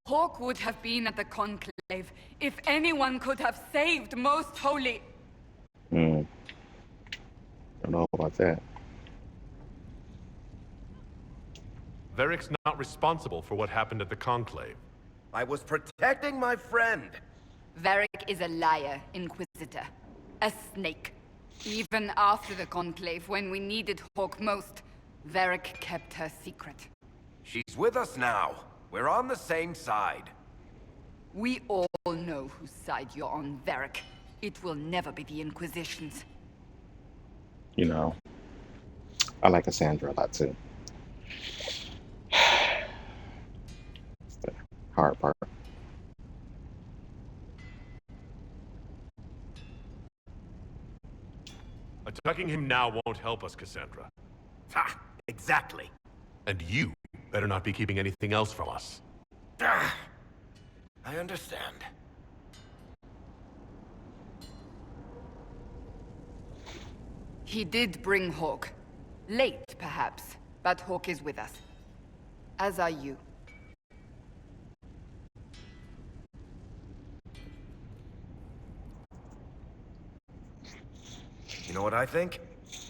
Hawk would have been at the Conclave if anyone could have saved Most Holy. Don't know about that. Varric's not responsible for what happened at the Conclave. I was protecting my friend. Varric is a liar, Inquisitor. A snake. Even after the Conclave, when we needed Hawk most, Varric kept her secret. She's with us now. We're on the same side. We all know whose side you're on, Varric. It will never be the Inquisition's. You know, I like Cassandra a lot too. It's the hard part. Attacking him now won't help us, Cassandra. Ha! Exactly. And you better not be keeping anything else from us. I understand. He did bring Hawk. Late, perhaps, but Hawk is with us. As are you. You know what I think?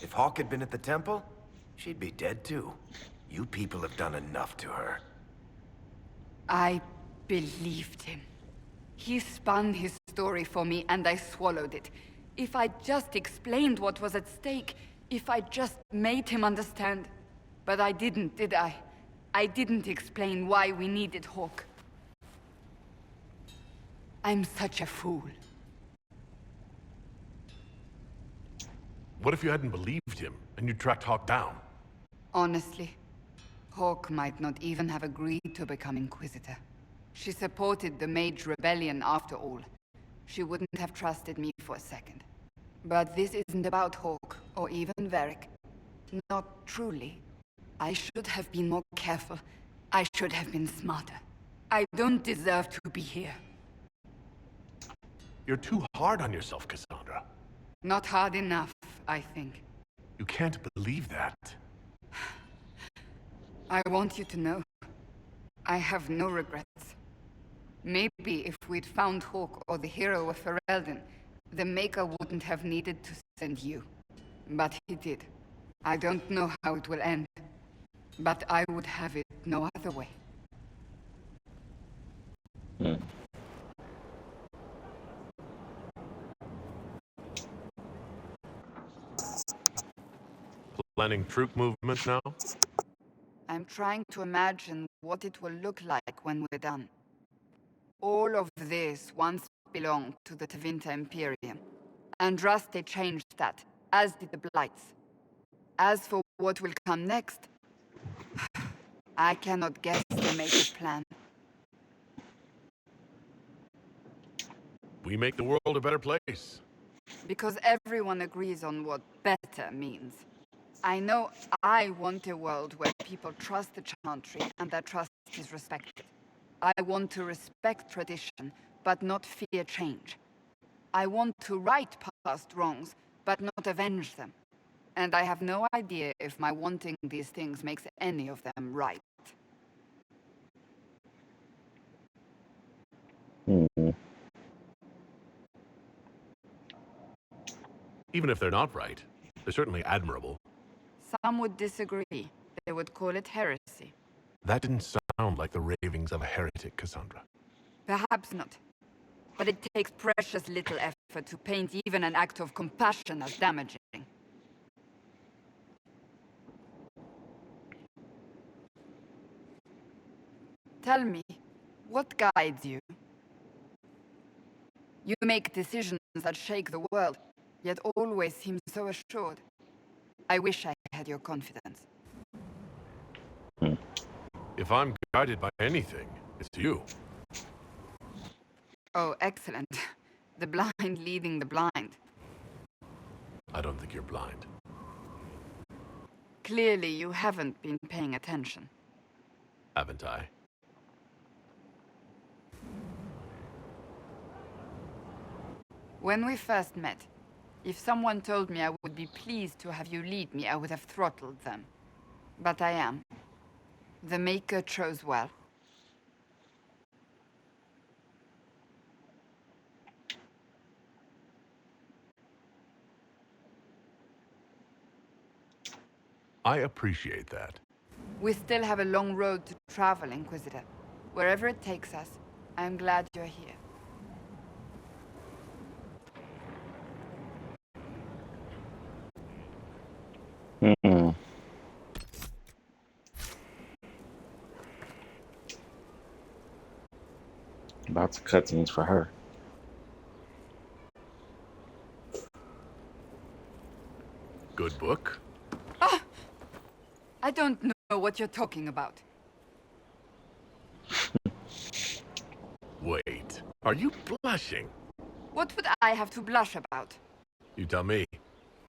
If Hawk had been at the temple, she'd be dead too. You people have done enough to her. I believed him. He spun his story for me and I swallowed it. If I just explained what was at stake, if I just made him understand. But I didn't, did I? I didn't explain why we needed Hawk. I'm such a fool. What if you hadn't believed him and you tracked Hawk down? Honestly, Hawk might not even have agreed to become Inquisitor. She supported the Mage Rebellion after all. She wouldn't have trusted me for a second. But this isn't about Hawk, or even Varric. Not truly. I should have been more careful. I should have been smarter. I don't deserve to be here. You're too hard on yourself, Cassandra. Not hard enough, I think. You can't believe that. I want you to know, I have no regrets. Maybe if we'd found Hawk or the hero of Ferelden, the Maker wouldn't have needed to send you. But he did. I don't know how it will end, but I would have it no other way. Planning troop movement now? I'm trying to imagine what it will look like when we're done. All of this once belonged to the Tevinter Imperium. Andraste changed that, as did the Blights. As for what will come next, I cannot guess the Maker's plan. We make the world a better place. Because everyone agrees on what better means. I know I want a world where people trust the Chantry and that trust is respected. I want to respect tradition, but not fear change. I want to right past wrongs, but not avenge them. And I have no idea if my wanting these things makes any of them right. Even if they're not right, they're certainly admirable. Some would disagree. They would call it heresy. That didn't sound like the ravings of a heretic, Cassandra. Perhaps not. But it takes precious little effort to paint even an act of compassion as damaging. Tell me, what guides you? You make decisions that shake the world, yet always seem so assured. I wish I had your confidence. If I'm guided by anything, it's you. Oh, excellent. The blind leading the blind. I don't think you're blind. Clearly, you haven't been paying attention. Haven't I? When we first met, if someone told me I would be pleased to have you lead me, I would have throttled them. But I am. The Maker chose well. I appreciate that. We still have a long road to travel, Inquisitor. Wherever it takes us, I'm glad you're here. Lots of cutscenes for her. Good book? I don't know what you're talking about. Wait, are you blushing? What would I have to blush about? You tell me.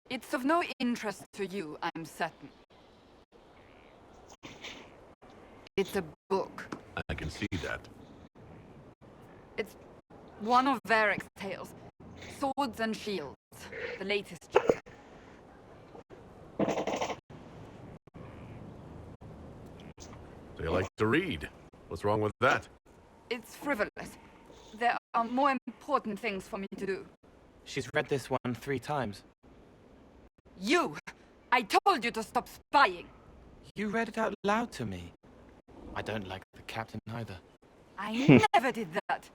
It's of no interest to you, I'm certain. It's a book. I can see that. It's one of Varric's tales. Swords and Shields. The latest chapter. So you like to read. What's wrong with that? It's frivolous. There are more important things for me to do. She's read this one 3 times. You! I told you to stop spying! You read it out loud to me. I don't like the captain either. I never did that.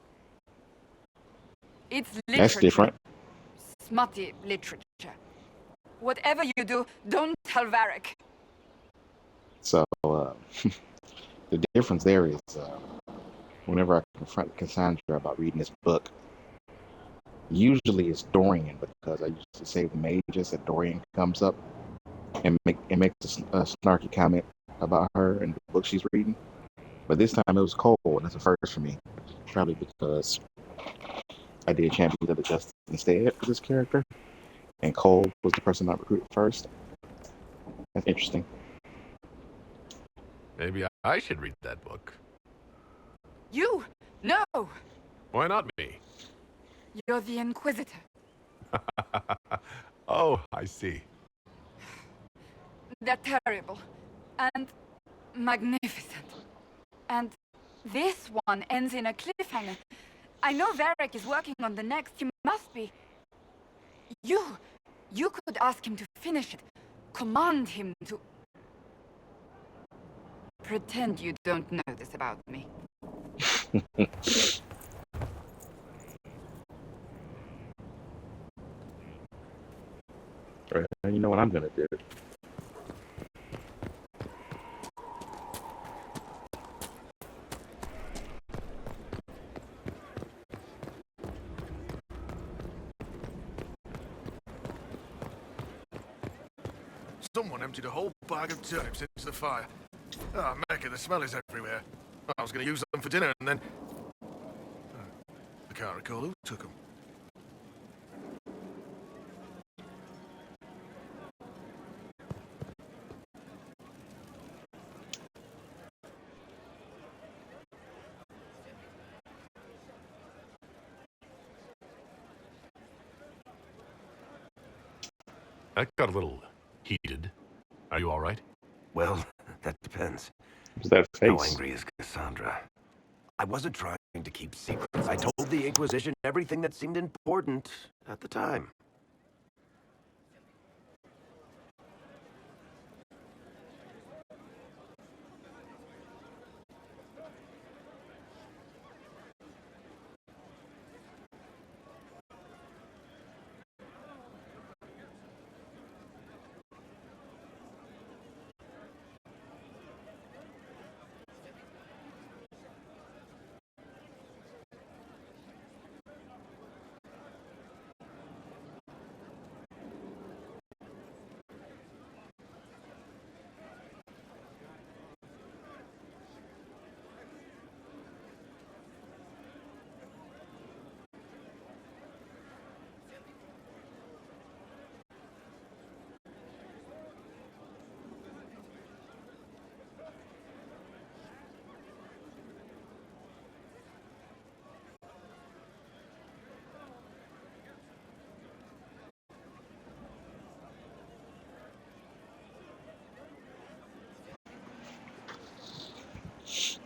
It's literature. That's different. Smutty literature. Whatever you do, don't tell Varric. So, the difference there is, whenever I confront Cassandra about reading this book, usually it's Dorian, because I used to save the mages that Dorian comes up and makes a snarky comment about her and the book she's reading. But this time it was Cole, and that's a first for me. Probably because I did Champions of the Justice instead for this character, and Cole was the person I recruited first. That's interesting. Maybe I should read that book. You? No! Why not me? You're the Inquisitor. Oh, I see. They're terrible. And magnificent. And this one ends in a cliffhanger. I know Varric is working on the next. He must be. You could ask him to finish it. Command him to... Pretend you don't know this about me. Right, you know what I'm gonna do. Someone emptied a whole bag of turnips into the fire. Ah, Mecca, the smell is everywhere. I was going to use them for dinner and then... I can't recall who took them. That got a little Heated. Are you all right? Well, that depends. What's that How face? angry is Cassandra? I wasn't trying to keep secrets. I told the Inquisition everything that seemed important at the time.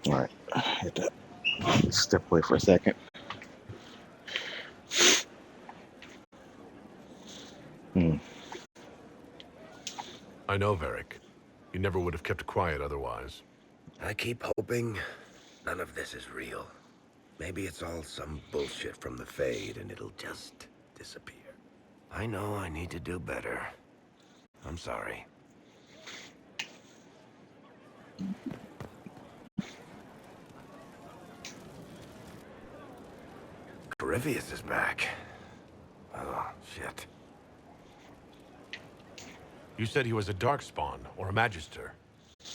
All right, I had to step away for a second. I know, Varric. You never would have kept quiet otherwise. I keep hoping none of this is real. Maybe it's all some bullshit from the Fade and it'll just disappear. I know I need to do better. I'm sorry. Corypheus is back. Oh, shit. You said he was a Darkspawn, or a Magister.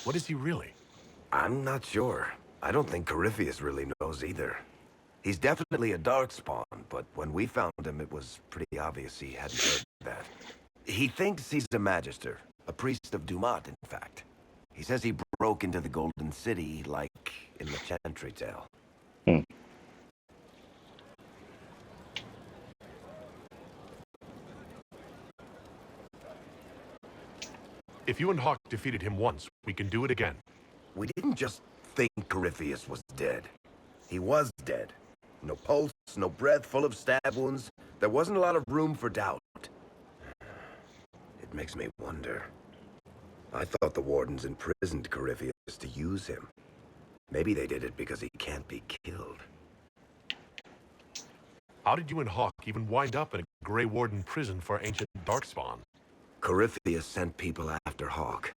What is he really? I'm not sure. I don't think Corypheus really knows either. He's definitely a Darkspawn, but when we found him, it was pretty obvious he hadn't heard that. He thinks he's a Magister, a priest of Dumat, in fact. He says he broke into the Golden City, like in the Chantry Tale. If you and Hawk defeated him once, we can do it again. We didn't just think Corypheus was dead. He was dead. No pulse, no breath, full of stab wounds. There wasn't a lot of room for doubt. It makes me wonder. I thought the Wardens imprisoned Corypheus to use him. Maybe they did it because he can't be killed. How did you and Hawk even wind up in a Grey Warden prison for ancient Darkspawn? Corypheus sent people after Hawk.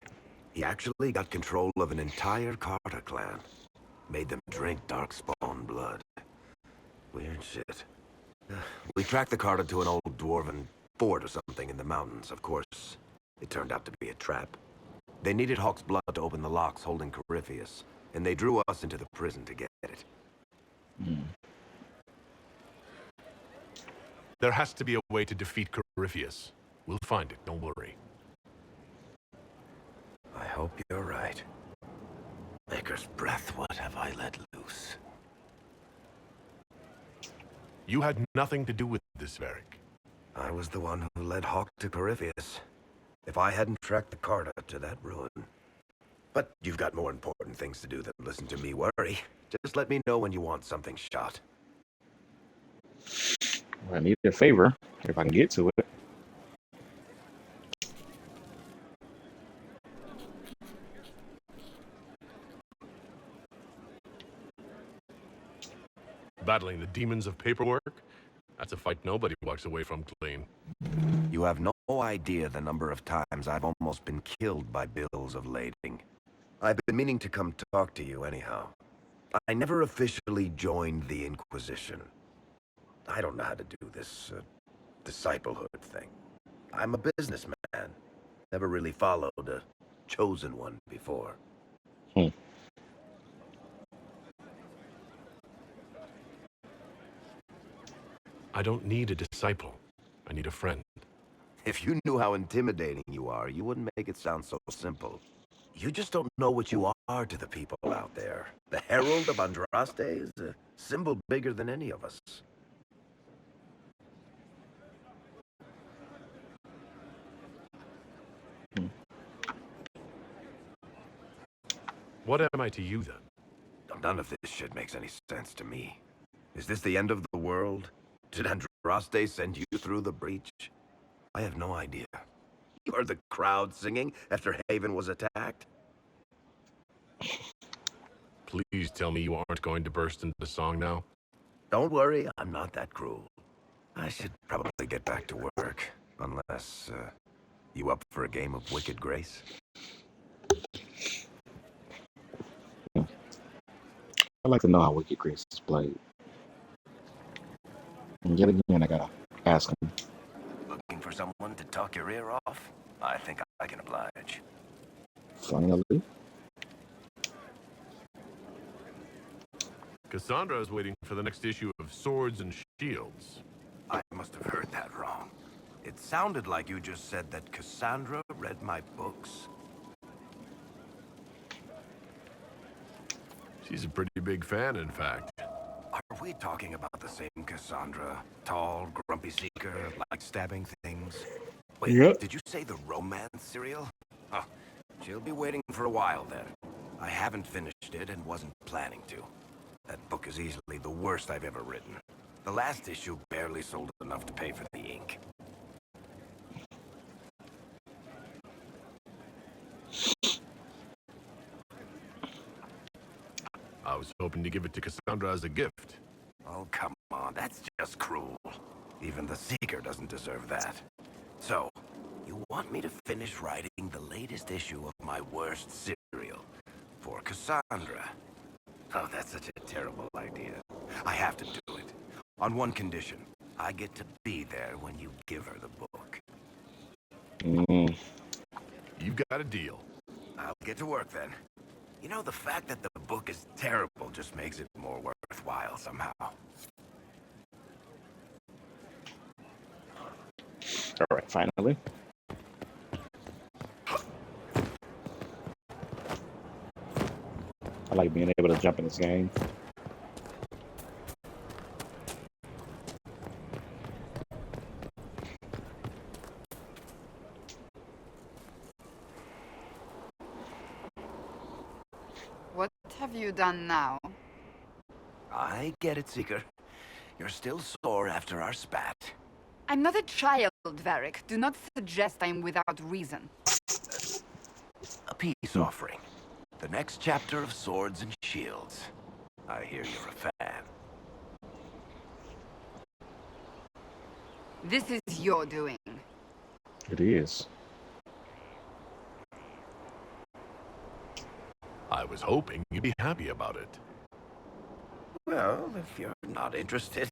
He actually got control of an entire Carter clan. Made them drink Darkspawn blood. Weird shit. We tracked the Carter to an old dwarven fort or something in the mountains, of course. It turned out to be a trap. They needed Hawk's blood to open the locks holding Corypheus, and they drew us into the prison to get it. There has to be a way to defeat Corypheus. We'll find it, don't worry. I hope you're right. Maker's breath, what have I let loose? You had nothing to do with this, Varric. I was the one who led Hawk to Corypheus. If I hadn't tracked the Carter to that ruin. But you've got more important things to do than listen to me worry. Just let me know when you want something shot. Well, I need a favor, if I can get to it. Battling the demons of paperwork? That's a fight nobody walks away from clean. You have no idea the number of times I've almost been killed by bills of lading. I've been meaning to come talk to you anyhow. I never officially joined the Inquisition. I don't know how to do this disciplehood thing. I'm a businessman. Never really followed a chosen one before. I don't need a disciple. I need a friend. If you knew how intimidating you are, you wouldn't make it sound so simple. You just don't know what you are to the people out there. The Herald of Andraste is a symbol bigger than any of us. What am I to you, then? None of this shit makes any sense to me. Is this the end of the world? Did Andraste send you through the breach? I have no idea. You heard the crowd singing after Haven was attacked? Please tell me you aren't going to burst into song now. Don't worry, I'm not that cruel. I should probably get back to work. Unless, you up for a game of Wicked Grace? I'd like to know how Wicked Grace is played. And yet again, I gotta ask him. Looking for someone to talk your ear off? I think I can oblige. Finally. Cassandra is waiting for the next issue of Swords and Shields. I must have heard that wrong. It sounded like you just said that Cassandra read my books. She's a pretty big fan, in fact. Are we talking about the same Cassandra? Tall, grumpy seeker, like stabbing things? Wait, Yep. Did you say the romance serial? Huh. She'll be waiting for a while then. I haven't finished it and wasn't planning to. That book is easily the worst I've ever written. The last issue barely sold enough to pay for the ink. I was hoping to give it to Cassandra as a gift. Oh, come on, that's just cruel. Even the Seeker doesn't deserve that. So, you want me to finish writing the latest issue of my worst serial for Cassandra? Oh, that's such a terrible idea. I have to do it. On one condition. I get to be there when you give her the book. You've got a deal. I'll get to work then. You know, the fact that the book is terrible just makes it more worthwhile somehow. Alright, finally. I like being able to jump in this game. What have you done now? I get it, Seeker. You're still sore after our spat. I'm not a child, Varric. Do not suggest I'm without reason. A peace offering. The next chapter of Swords and Shields. I hear you're a fan. This is your doing. It is. I was hoping you'd be happy about it. Well, if you're not interested,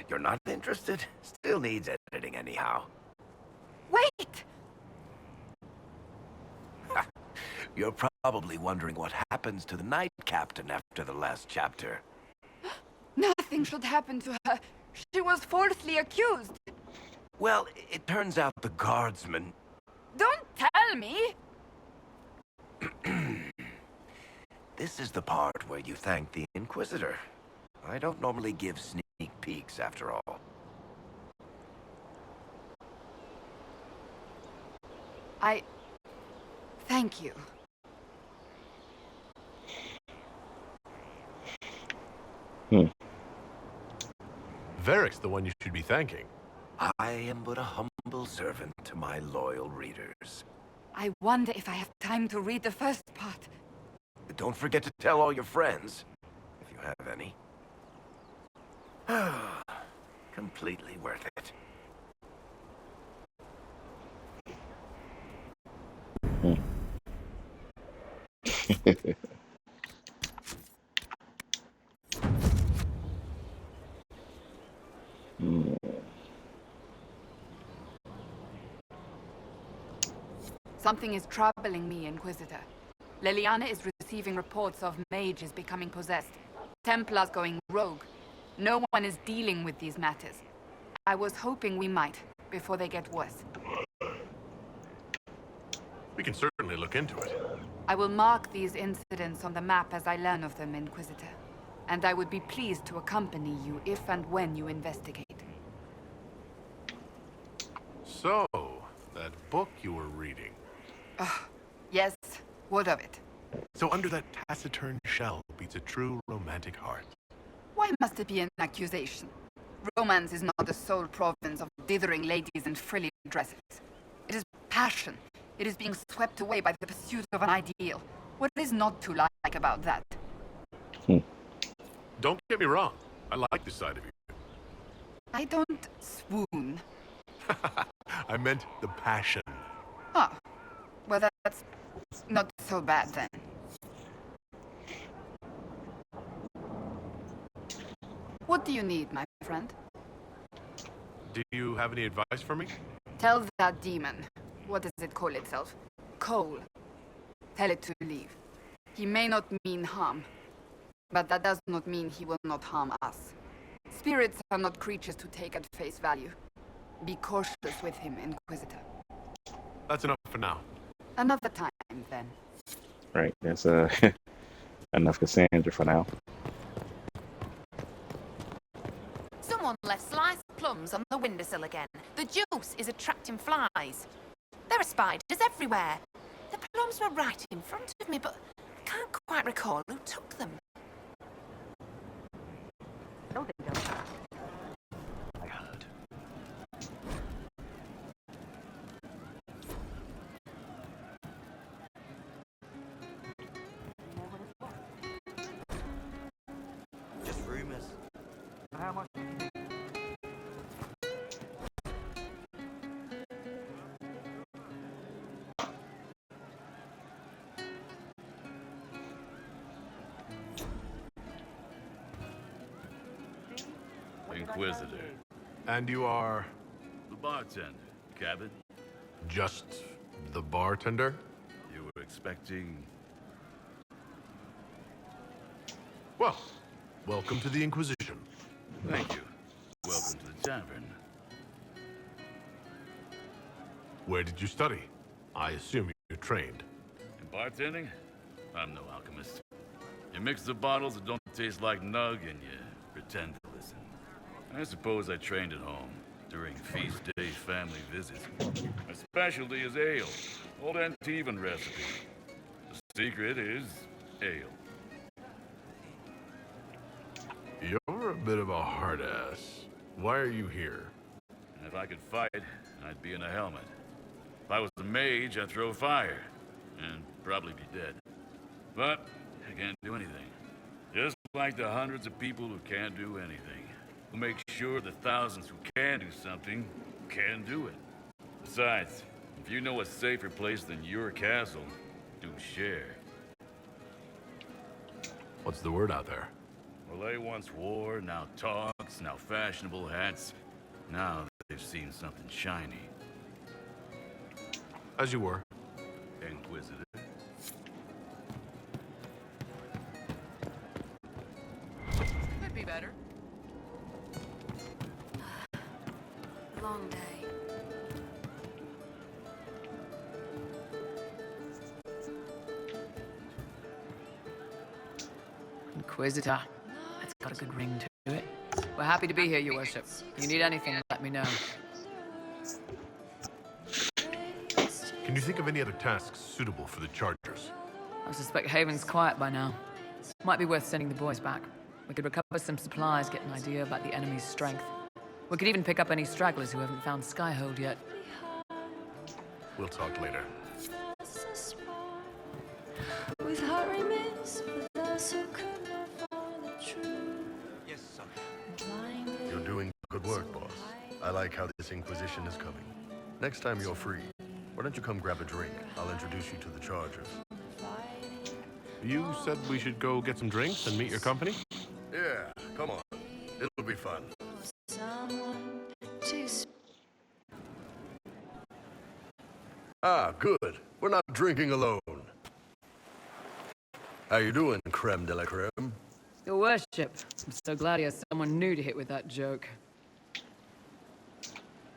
you're not interested. Still needs editing anyhow. Wait! You're probably wondering what happens to the Night Captain after the last chapter. Nothing should happen to her. She was falsely accused. Well, it turns out the guardsman... Don't tell me! This is the part where you thank the Inquisitor. I don't normally give sneak peeks, after all. Thank you. Varric's the one you should be thanking. I am but a humble servant to my loyal readers. I wonder if I have time to read the first part. Don't forget to tell all your friends, if you have any. Completely worth it. Something is troubling me, Inquisitor. Leliana is receiving reports of mages becoming possessed, Templars going rogue. No one is dealing with these matters. I was hoping we might, before they get worse. We can certainly look into it. I will mark these incidents on the map as I learn of them, Inquisitor. And I would be pleased to accompany you if and when you investigate. So, that book you were reading. Yes, what of it? So under that taciturn shell beats a true romantic heart. Why must it be an accusation? Romance is not the sole province of dithering ladies in frilly dresses. It is passion. It is being swept away by the pursuit of an ideal. What is not to like about that? Don't get me wrong. I like this side of you. I don't swoon. I meant the passion. Oh. Well, that's not so bad then. What do you need, my friend? Do you have any advice for me? Tell that demon. What does it call itself? Cole. Tell it to leave. He may not mean harm, but that does not mean he will not harm us. Spirits are not creatures to take at face value. Be cautious with him, Inquisitor. That's enough for now. Another time, then. Right, that's enough Cassandra for now. Someone left sliced plums on the windowsill again. The juice is attracting flies. There are spiders everywhere. The plums were right in front of me, but I can't quite recall who took them. I heard. Just rumors. How much? Inquisitor. And you are? The bartender, Cabot. Just the bartender? You were expecting... Well, welcome to the Inquisition. Thank you. Welcome to the tavern. Where did you study? I assume you're trained. In bartending, I'm no alchemist. You mix the bottles that don't taste like nug and you pretend to listen. I suppose I trained at home during feast day family visits. My specialty is ale, old Antivan recipe. The secret is ale. You're a bit of a hard ass. Why are you here? And if I could fight, I'd be in a helmet. If I was a mage, I'd throw fire, and probably be dead. But I can't do anything. Just like the hundreds of people who can't do anything. Who make sure the thousands who can do something can do it. Besides, if you know a safer place than your castle, do share. What's the word out there? Well, they once wore, now talks, now fashionable hats. Now they've seen something shiny. As you were. Inquisitor. Could be better. Long day. Inquisitor. That's got a good ring to it. We're happy to be here, Your Worship. If you need anything, let me know. Can you think of any other tasks suitable for the Chargers? I suspect Haven's quiet by now. Might be worth sending the boys back. We could recover some supplies, get an idea about the enemy's strength. We could even pick up any stragglers who haven't found Skyhold yet. We'll talk later. With heart remains for those who could not find the truth. Yes, son. You're doing good work, boss. I like how this Inquisition is coming. Next time you're free, why don't you come grab a drink? I'll introduce you to the Chargers. You said we should go get some drinks and meet your company? Yeah, come on. It'll be fun. Ah, good. We're not drinking alone. How you doing, creme de la creme? Your Worship, I'm so glad he has someone new to hit with that joke.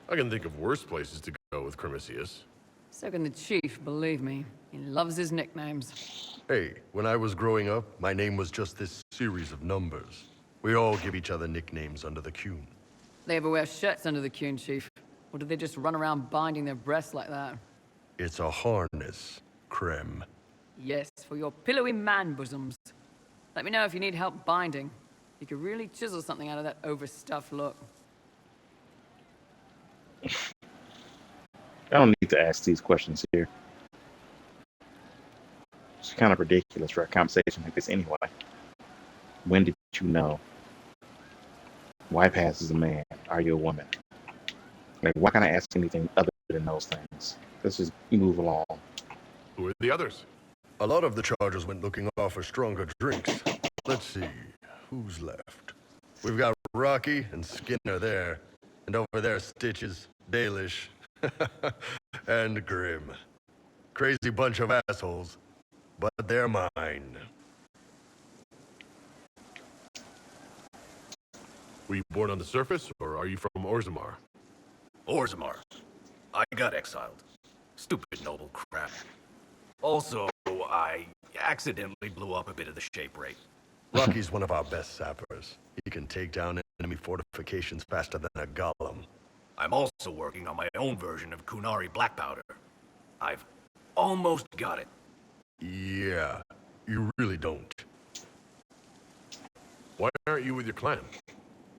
I can think of worse places to go with Cremisius. So can the Chief, believe me. He loves his nicknames. Hey, when I was growing up, my name was just this series of numbers. We all give each other nicknames under the Qun. They ever wear shirts under the Qun, Chief? Or do they just run around binding their breasts like that? It's a harness, creme. Yes, for your pillowy man bosoms. Let me know if you need help binding. You could really chisel something out of that overstuffed look. I don't need to ask these questions here. It's kind of ridiculous for a conversation like this anyway. When did you know? Why pass as a man? Are you a woman? Like, why can't I ask anything other than those things? Let's just move along. Who are the others? A lot of the chargers went looking off for stronger drinks. Let's see, who's left? We've got Rocky and Skinner there. And over there, Stitches, Dalish, and Grim. Crazy bunch of assholes, but they're mine. Were you born on the surface, or are you from Orzammar? Orzammar. I got exiled. Stupid noble crap. Also, I accidentally blew up a bit of the shape rate. Rocky's one of our best sappers. He can take down enemy fortifications faster than a golem. I'm also working on my own version of Kunari black powder. I've almost got it. Yeah, you really don't. Why aren't you with your clan?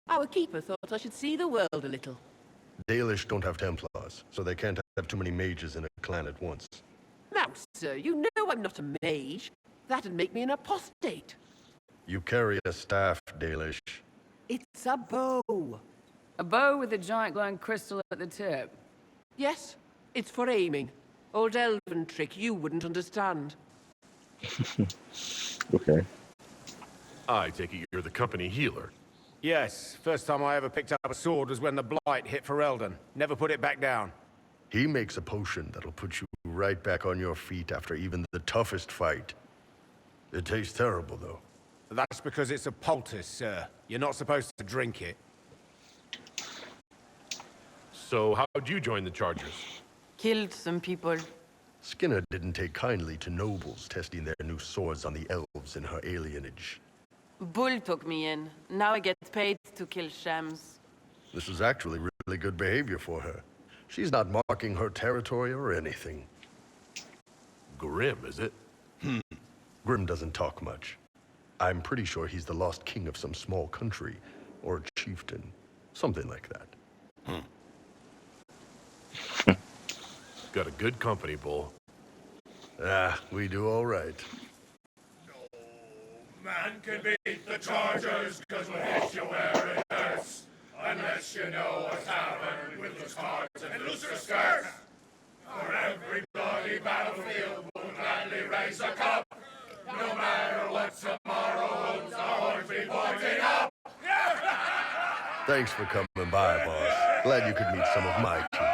Our keeper thought I should see the world a little. Dalish don't have Templars, so they can't have too many mages in a clan at once. Now, sir, you know I'm not a mage. That'd make me an apostate. You carry a staff, Dalish. It's a bow. A bow with a giant glowing crystal at the tip. Yes, it's for aiming. Old elven trick you wouldn't understand. Okay. I take it you're the company healer. Yes, first time I ever picked up a sword was when the Blight hit Ferelden. Never put it back down. He makes a potion that'll put you right back on your feet after even the toughest fight. It tastes terrible, though. That's because it's a poultice, sir. You're not supposed to drink it. So how'd you join the Chargers? Killed some people. Skinner didn't take kindly to nobles testing their new swords on the elves in her alienage. Bull took me in. Now I get paid to kill shams. This is actually really good behavior for her. She's not marking her territory or anything. Grim, is it? Grim doesn't talk much. I'm pretty sure he's the lost king of some small country, or chieftain. Something like that. Got a good company, Bull. We do all right. Man can beat the Chargers, cause we'll hit you where it hurts. Unless you know what's happened with those cards and looser skirts. For every bloody battlefield, we'll gladly raise a cup. No matter what tomorrow holds, our horns be pointing up. Thanks for coming by, boss. Glad you could meet some of my team.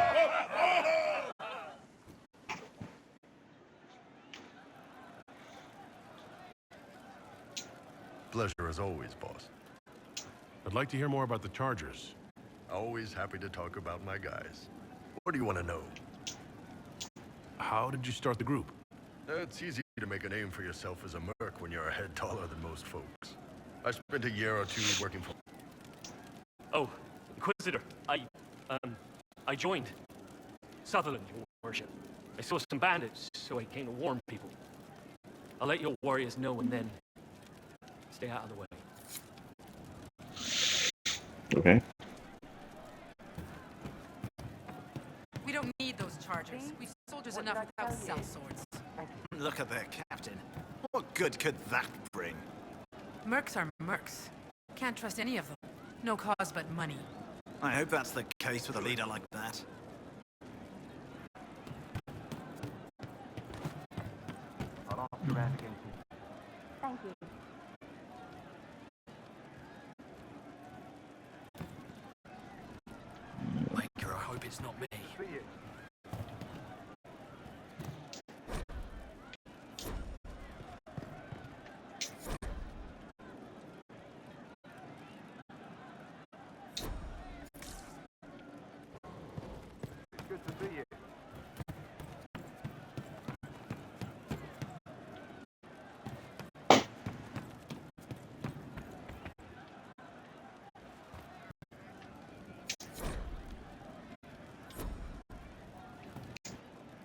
Pleasure as always, boss. I'd like to hear more about the Chargers. Always happy to talk about my guys. What do you want to know? How did you start the group? It's easy to make a name for yourself as a merc when you're a head taller than most folks. I spent a year or two working for... Oh, Inquisitor, I joined. Sutherland, your worship. I saw some bandits, so I came to warn people. I'll let your warriors know and then stay out of the way. Okay. We don't need those chargers. We've soldiers enough without cell swords. Look at their captain. What good could that bring? Mercs are mercs. Can't trust any of them. No cause but money. I hope that's the case with a leader like that. Thank you. Wanker, I hope it's not me. Good to see you.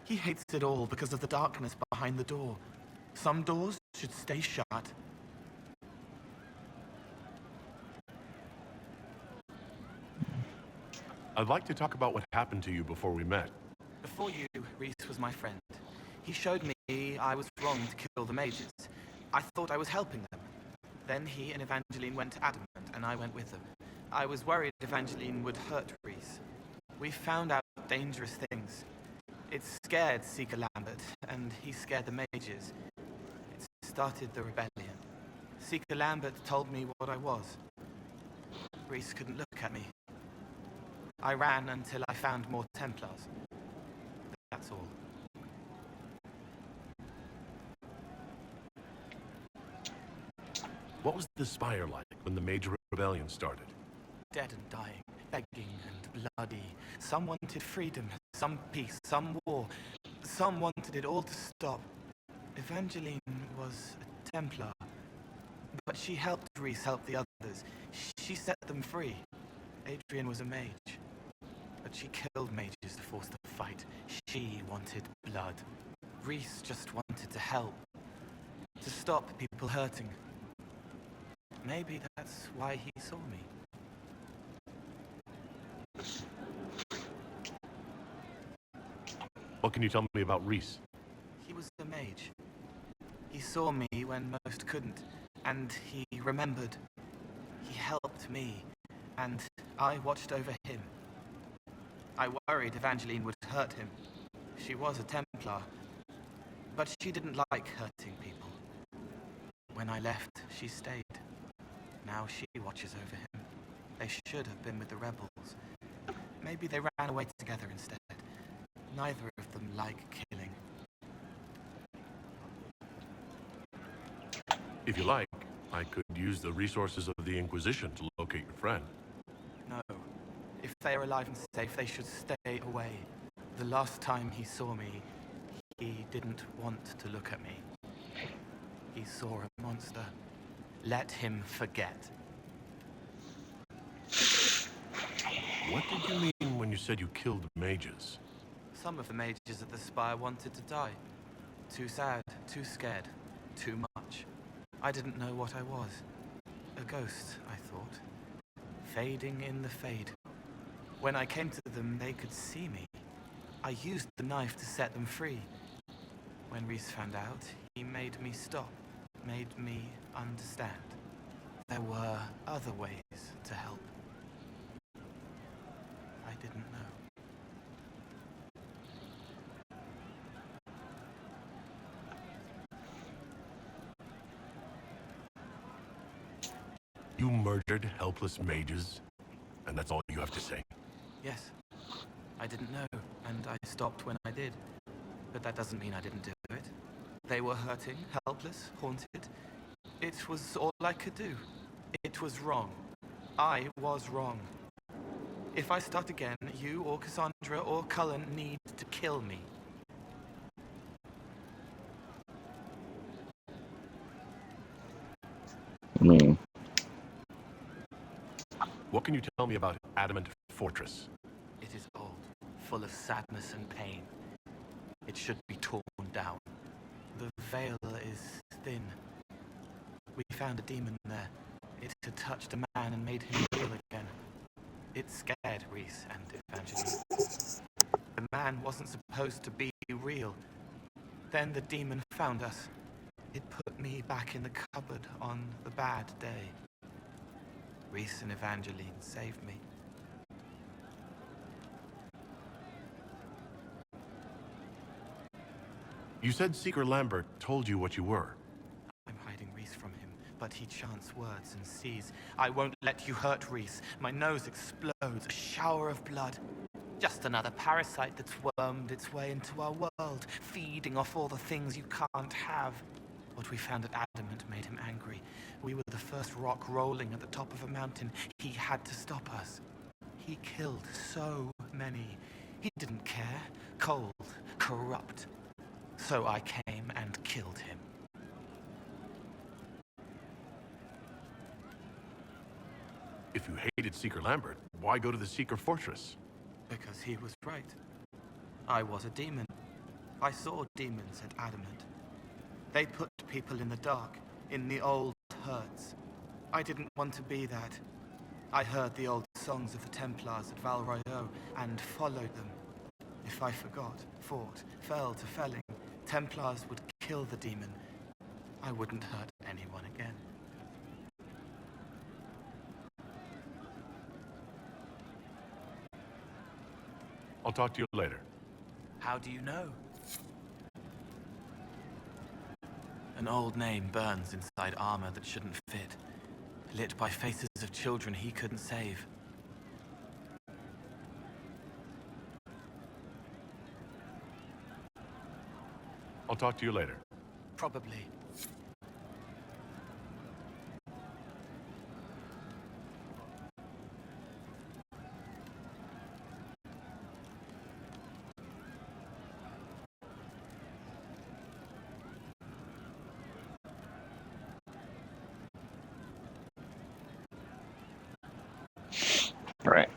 He hates it all because of the darkness behind the door. Some doors should stay shut. I'd like to talk about what happened to you before we met. Before you, Reese was my friend. He showed me I was wrong to kill the mages. I thought I was helping them. Then he and Evangeline went to Adamant, and I went with them. I was worried Evangeline would hurt Reese. We found out dangerous things. It scared Seeker Lambert, and he scared the mages. It started the rebellion. Seeker Lambert told me what I was. Reese couldn't look at me. I ran until I found more Templars. That's all. What was the Spire like when the Mage Rebellion started? Dead and dying, begging and bloody. Some wanted freedom, some peace, some war. Some wanted it all to stop. Evangeline was a Templar, but she helped Reese help the others. She set them free. Adrian was a mage, but she killed mages to force the fight. She wanted blood. Reese just wanted to help, to stop people hurting. Maybe that's why he saw me. What can you tell me about Reese? He was a mage. He saw me when most couldn't, and he remembered. He helped me, and I watched over him. I worried Evangeline would hurt him. She was a Templar, but she didn't like hurting people. When I left, she stayed. Now she watches over him. They should have been with the rebels. Maybe they ran away together instead. Neither of them like killing. If you like, I could use the resources of the Inquisition to locate your friend. No. If they are alive and safe, they should stay away. The last time he saw me, he didn't want to look at me. He saw a monster. Let him forget. What did you mean when you said you killed mages? Some of the mages at the Spire wanted to die. Too sad, too scared, too much. I didn't know what I was. A ghost, I thought. Fading in the fade. When I came to them, they could see me. I used the knife to set them free. When Reese found out, he made me stop, made me understand. There were other ways to help. I didn't know. You murdered helpless mages, and that's all you have to say? Yes. I didn't know, and I stopped when I did. But that doesn't mean I didn't do it. They were hurting, helpless, haunted. It was all I could do. It was wrong. I was wrong. If I start again, you or Cassandra or Cullen need to kill me. I mean, what can you tell me about Adamant Fortress? It is old, full of sadness and pain. It should be torn down. The veil is thin. We found a demon there. It had touched a man and made him real again. It scared Reese and Evangeline. The man wasn't supposed to be real. Then the demon found us. It put me back in the cupboard on the bad day. Reese and Evangeline saved me. You said Seeker Lambert told you what you were. I'm hiding Reese from him, but he chants words and sees. I won't let you hurt Reese. My nose explodes, a shower of blood. Just another parasite that's wormed its way into our world, feeding off all the things you can't have. What we found at Adamant made him angry. We were the first rock rolling at the top of a mountain. He had to stop us. He killed so many. He didn't care. Cold, corrupt. So I came and killed him. If you hated Seeker Lambert, why go to the Seeker Fortress? Because he was right. I was a demon. I saw demons at Adamant. They put people in the dark, in the old hurts. I didn't want to be that. I heard the old songs of the Templars at Val Royeaux and followed them. If I forgot, fought, fell to felling, Templars would kill the demon. I wouldn't hurt anyone again. I'll talk to you later. How do you know? An old name burns inside armor that shouldn't fit, lit by faces of children he couldn't save. I'll talk to you later. Probably. Right.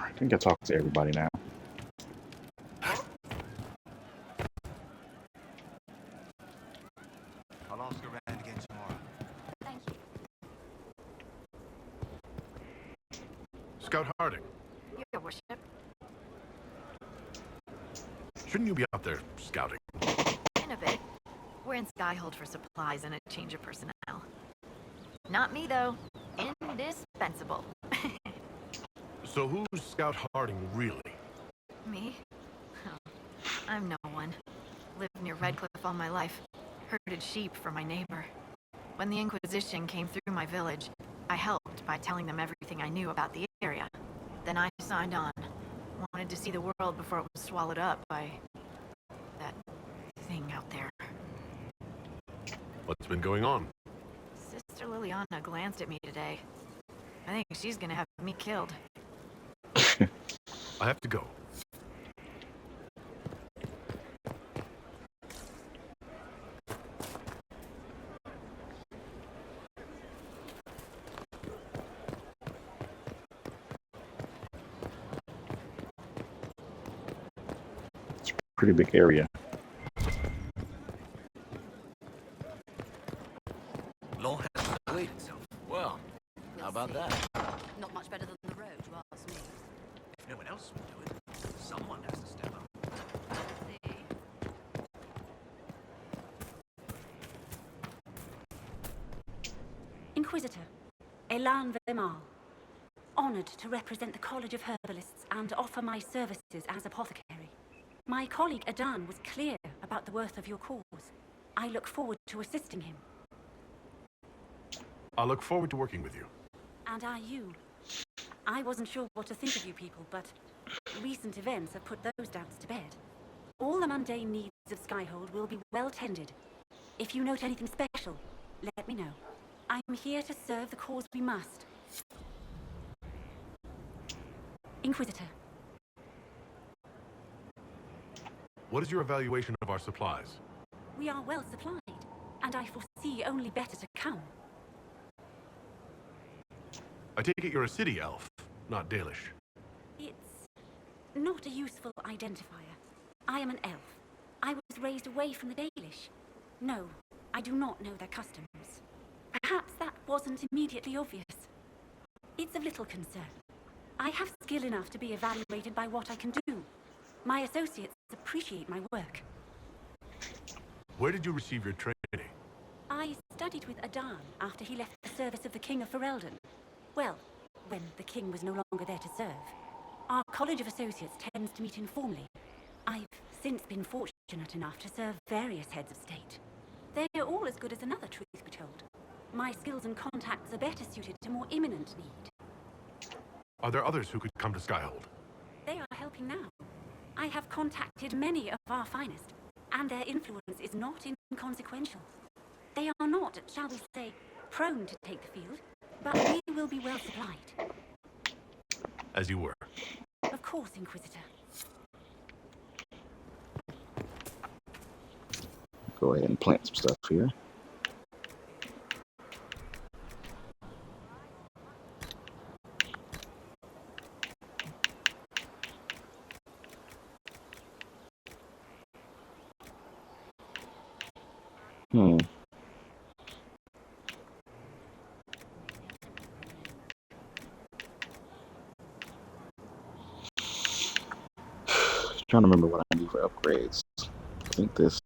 I think I talked to everybody now. I'll ask around again tomorrow. Thank you. Scout Harding, Your worship. shouldn't you be out there scouting? In a bit. We're in Skyhold for supplies and a change of personnel. Not me, though. Indispensable. So who's Scout Harding really? Me? Oh, I'm no one. Lived near Redcliffe all my life. Herded sheep for my neighbor. When the Inquisition came through my village, I helped by telling them everything I knew about the area. Then I signed on. Wanted to see the world before it was swallowed up by that thing out there. What's been going on? Sister Liliana glanced at me today. I think she's gonna have me killed. I have to go. It's a pretty big area. Law has played itself. Well, how about that? Not much better than the road, you ask me. If no one else will do it, someone has to step up. Inquisitor, Elan Vemal. Honored to represent the College of Herbalists and offer my services as apothecary. My colleague Adan was clear about the worth of your cause. I look forward to assisting him. I look forward to working with you. And are you? I wasn't sure what to think of you people, but recent events have put those doubts to bed. All the mundane needs of Skyhold will be well tended. If you note anything special, let me know. I'm here to serve the cause we must. Inquisitor. What is your evaluation of our supplies? We are well supplied, and I foresee only better to come. I take it you're a city elf, not Dalish. It's not a useful identifier. I am an elf. I was raised away from the Dalish. No, I do not know their customs. Perhaps that wasn't immediately obvious. It's of little concern. I have skill enough to be evaluated by what I can do. My associates appreciate my work. Where did you receive your training? I studied with Adan after he left the service of the King of Ferelden. Well, when the King was no longer there to serve. Our College of Associates tends to meet informally. I've since been fortunate enough to serve various heads of state. They're all as good as another, truth be told. My skills and contacts are better suited to more imminent need. Are there others who could come to Skyhold? They are helping now. I have contacted many of our finest. and their influence is not inconsequential. They are not, shall we say, prone to take the field, but we will be well supplied. As you were. Of course, Inquisitor. Go ahead and plant some stuff here. Trying to remember what I need for upgrades. I think this.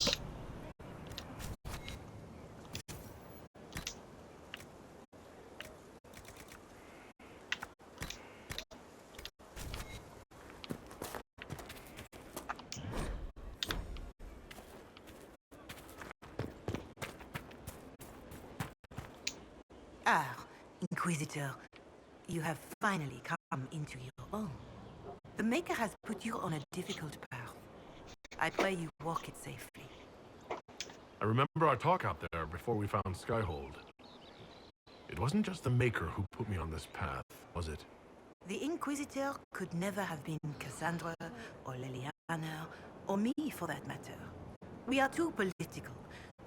Ah, Inquisitor, you have finally come into your own. The Maker has put you on a difficult path. I pray you walk it safely. I remember our talk out there before we found Skyhold. It wasn't just the Maker who put me on this path, was it? The Inquisitor could never have been Cassandra, or Leliana, or me for that matter. We are too political,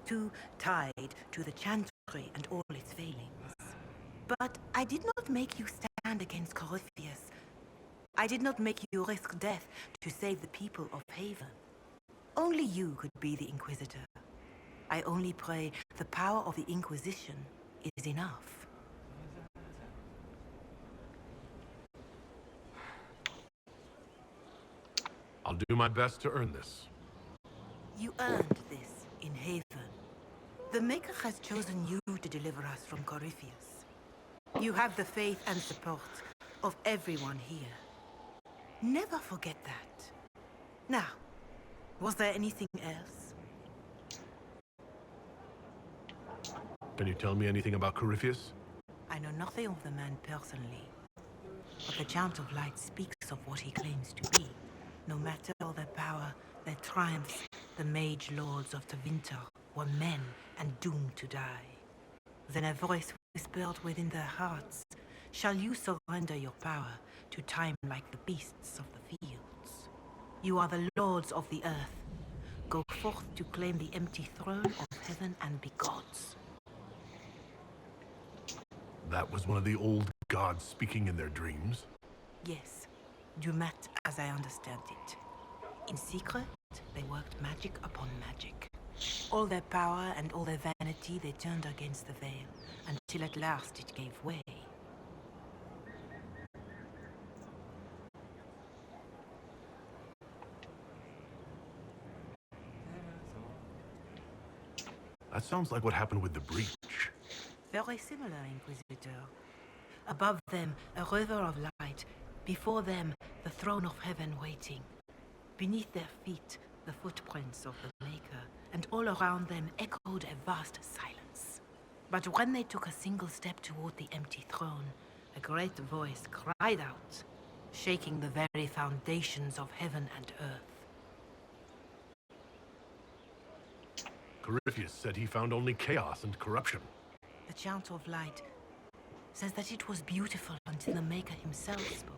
too tied to the Chantry and all its failings. But I did not make you stand against Corypheus. I did not make you risk death to save the people of Haven. Only you could be the Inquisitor. I only pray the power of the Inquisition is enough. I'll do my best to earn this. You earned this in Haven. The Maker has chosen you to deliver us from Corypheus. You have the faith and support of everyone here. Never forget that. Now, was there anything else? Can you tell me anything about Corypheus? I know nothing of the man personally. But the Chant of Light speaks of what he claims to be. No matter all their power, their triumphs, the mage lords of Tevinter were men and doomed to die. Then a voice whispered within their hearts, "Shall you surrender your power to time like the beasts of the fields? You are the lords of the earth. Go forth to claim the empty throne of heaven and be gods." That was one of the old gods speaking in their dreams? Yes, Dumat as I understand it. In secret, they worked magic upon magic. All their power and all their vanity they turned against the veil, until at last it gave way. That sounds like what happened with the breach. Very similar, Inquisitor. Above them, a river of light. Before them, the throne of heaven waiting. Beneath their feet, the footprints of the Maker, and all around them echoed a vast silence. But when they took a single step toward the empty throne, a great voice cried out, shaking the very foundations of heaven and earth. Corypheus said he found only chaos and corruption. The Chant of Light says that it was beautiful until the Maker himself spoke.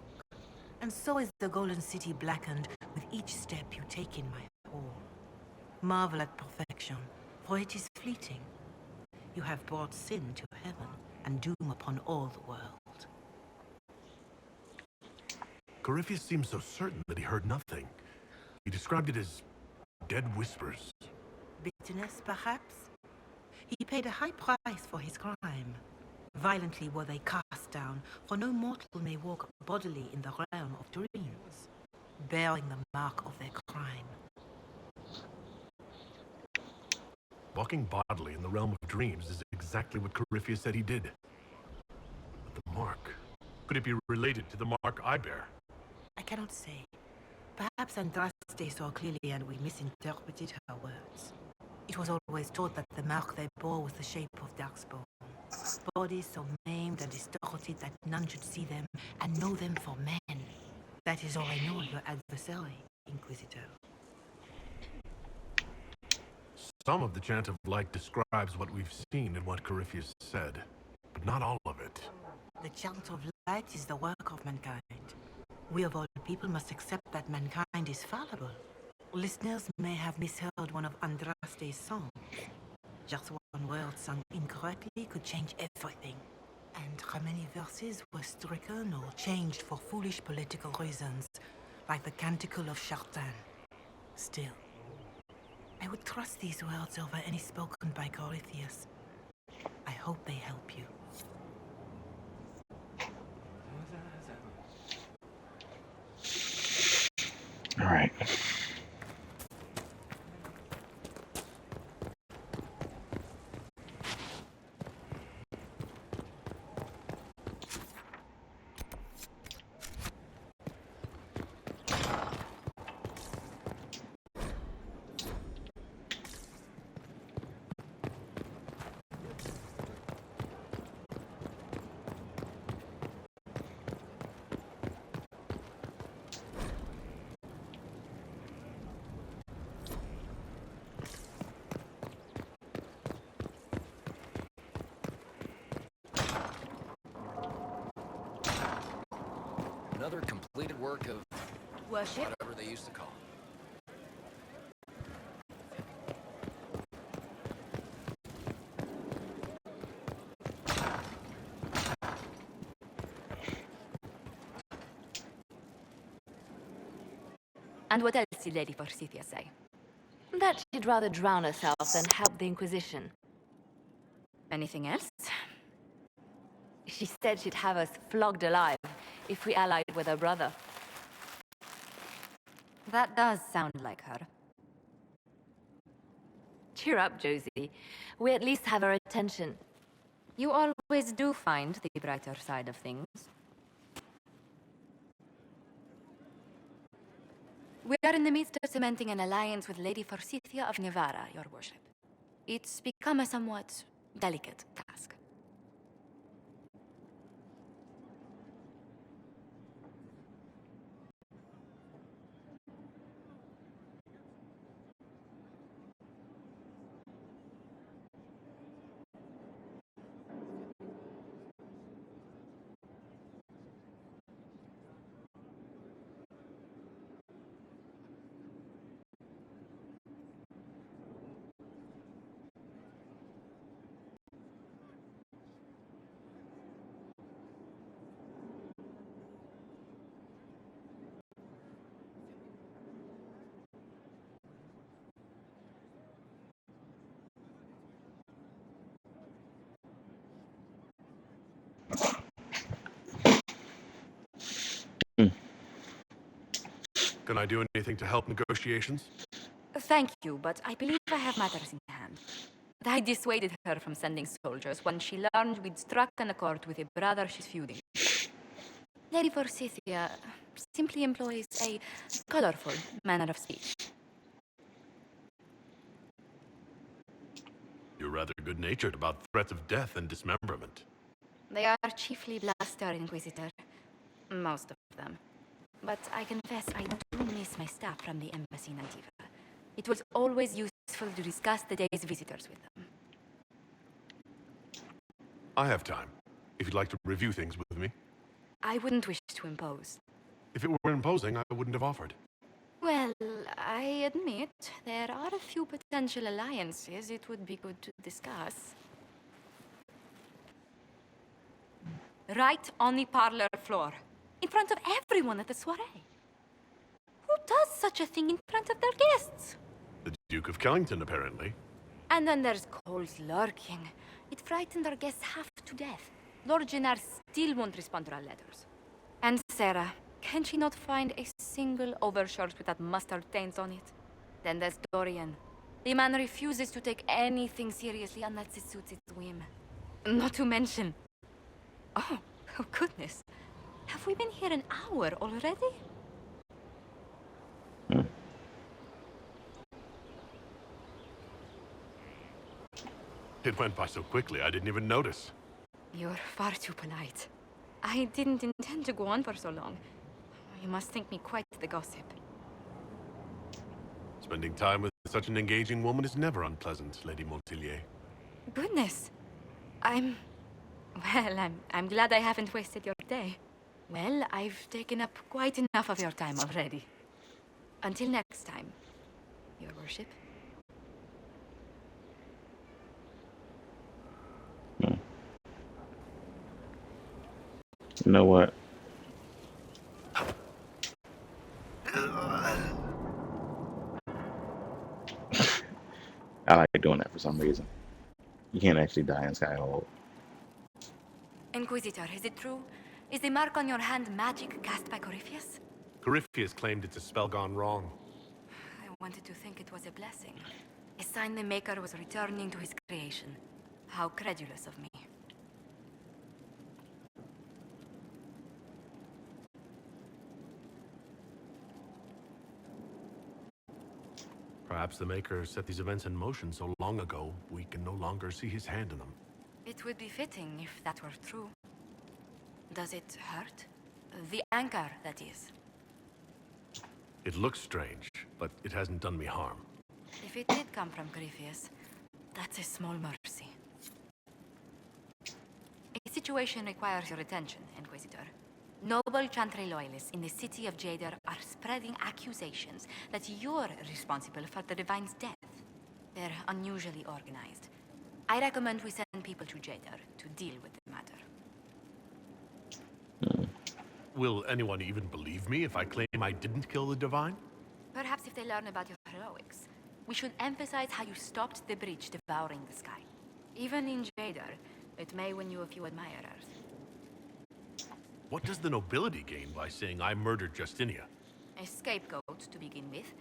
And so is the Golden City blackened with each step you take in my hall. Marvel at perfection, for it is fleeting. You have brought sin to heaven and doom upon all the world. Corypheus seemed so certain that he heard nothing. He described it as dead whispers. Bitterness, perhaps? He paid a high price for his crime. Violently were they cast down, for no mortal may walk bodily in the realm of dreams, bearing the mark of their crime. Walking bodily in the realm of dreams is exactly what Corypheus said he did. But the mark, could it be related to the mark I bear? I cannot say. Perhaps Andraste saw clearly and we misinterpreted her words. It was always taught that the mark they bore was the shape of Darkspawn. Bodies so maimed and distorted that none should see them and know them for men. That is all I know of your adversary, Inquisitor. Some of the chant of light describes what we've seen and what Corypheus said, but not all of it. The chant of light is the work of mankind. We of all people must accept that mankind is fallible. Listeners may have misheard one of Andraste's songs. Just one word sung incorrectly could change everything. And how many verses were stricken or changed for foolish political reasons, like the Canticle of Chartan. Still, I would trust these words over any spoken by Corypheus. I hope they help you. All right. Another completed work of worship, whatever they used to call And what else did Lady Forsythia say? That she'd rather drown herself than help the Inquisition. Anything else? She said she'd have us flogged alive if we allied with her brother. That does sound like her. Cheer up, Josie. We at least have her attention. You always do find the brighter side of things. We are in the midst of cementing an alliance with Lady Forsythia of Navarra, your worship. It's become a somewhat delicate task. Can I do anything to help negotiations? Thank you, but I believe I have matters in hand. I dissuaded her from sending soldiers when she learned we'd struck an accord with a brother she's feuding. Lady Forsythia simply employs a colorful manner of speech. You're rather good-natured about threats of death and dismemberment. They are chiefly bluster, Inquisitor. Most of them. But I confess I do miss my staff from the embassy in Antiva. It was always useful to discuss the day's visitors with them. I have time, if you'd like to review things with me. I wouldn't wish to impose. If it were imposing, I wouldn't have offered. Well, I admit there are a few potential alliances it would be good to discuss. Right on the parlor floor, in front of everyone at the soiree. Who does such a thing in front of their guests? The Duke of Kellington, apparently. And then there's Cole's lurking. It frightened our guests half to death. Lord Gennard still won't respond to our letters. And Sarah, can she not find a single overshirt with that mustard taint on it? Then there's Dorian. The man refuses to take anything seriously unless it suits his whim. Not to mention... Oh goodness. Have we been here an hour already? It went by so quickly, I didn't even notice. You're far too polite. I didn't intend to go on for so long. You must think me quite the gossip. Spending time with Such an engaging woman is never unpleasant, Lady Montilyet. Goodness. Well, I'm glad I haven't wasted your day. Well, I've taken up quite enough of your time already. Until next time, Your Worship. You know what? I like doing that for some reason. You can't actually die in Skyhold. Inquisitor, is it true? Is the mark on your hand magic cast by Corypheus? Corypheus claimed it's a spell gone wrong. I wanted to think it was a blessing. A sign the Maker was returning to his creation. How credulous of me. Perhaps the Maker set these events in motion so long ago, we can no longer see his hand in them. It would be fitting if that were true. Does it hurt? The anchor, that is. It looks strange, but it hasn't done me harm. If it did come from Corypheus, that's a small mercy. A situation requires your attention, Inquisitor. Noble Chantry loyalists in the city of Jadar are spreading accusations that you're responsible for the Divine's death. They're unusually organized. I recommend we send people to Jadar to deal with the matter. Will anyone even believe me if I claim I didn't kill the Divine? Perhaps if they learn about your heroics. We should emphasize how you stopped the breach devouring the sky. Even in Jadar, it may win you a few admirers. What does the nobility gain by saying I murdered Justinia? A scapegoat to begin with,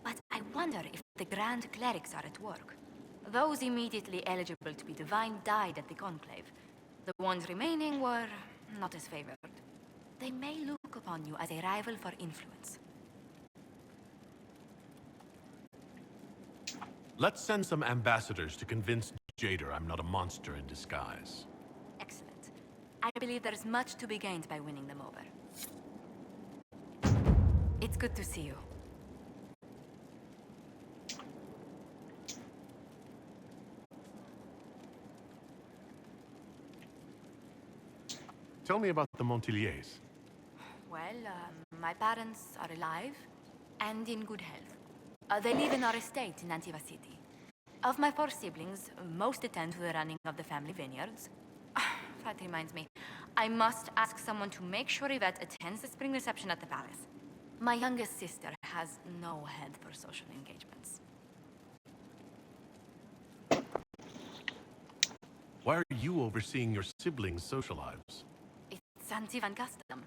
but I wonder if the Grand Clerics are at work. Those immediately eligible to be divine died at the Conclave. The ones remaining were not as favored. They may look upon you as a rival for influence. Let's send some ambassadors to convince Jadar I'm not a monster in disguise. Excellent. I believe there's much to be gained by winning them over. It's good to see you. Tell me about the Montilyets. Well, my parents are alive and in good health. They live in our estate in Antiva City. Of my 4 siblings, most attend to the running of the family vineyards. That reminds me, I must ask someone to make sure Yvette attends the spring reception at the palace. My youngest sister has no head for social engagements. Why are you overseeing your siblings' social lives? It's Antivan custom.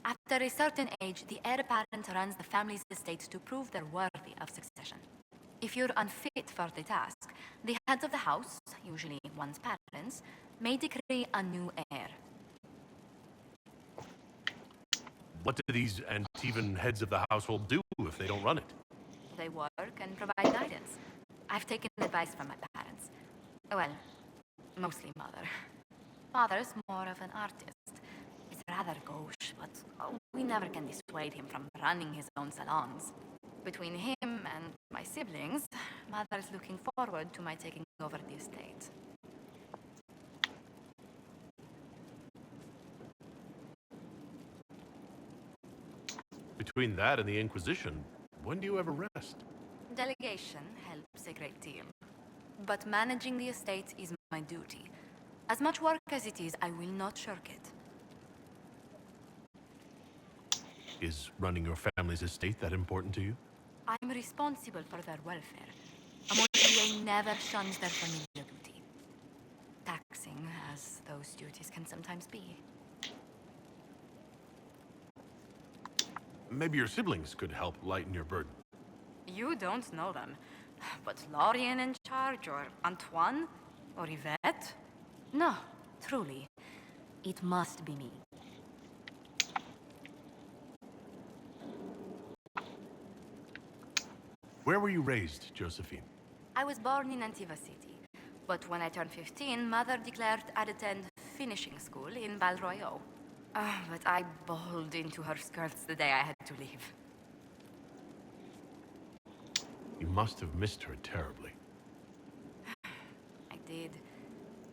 After a certain age, the heir apparent runs the family's estate to prove they're worthy of succession. If you're unfit for the task, the heads of the house, usually one's parents, may decree a new heir. What do these Antivan heads of the household do if they don't run it? They work and provide guidance. I've taken advice from my parents. Well, mostly mother. Father's more of an artist. He's rather gauche, but we never can dissuade him from running his own salons. Between him and my siblings, mother's looking forward to my taking over the estate. Between that and the Inquisition, when do you ever rest? Delegation helps a great deal. But managing the estate is my duty. As much work as it is, I will not shirk it. Is running your family's estate that important to you? I'm responsible for their welfare. A Montilyet never shuns their familial duty. Taxing as those duties can sometimes be. Maybe your siblings could help lighten your burden. You don't know them. But Lorien in charge, or Antoine, or Yvette? No, truly. It must be me. Where were you raised, Josephine? I was born in Antiva City. But when I turned 15, Mother declared I'd attend finishing school in Balroyo. But I bawled into her skirts the day I had to leave. You must have missed her terribly. I did.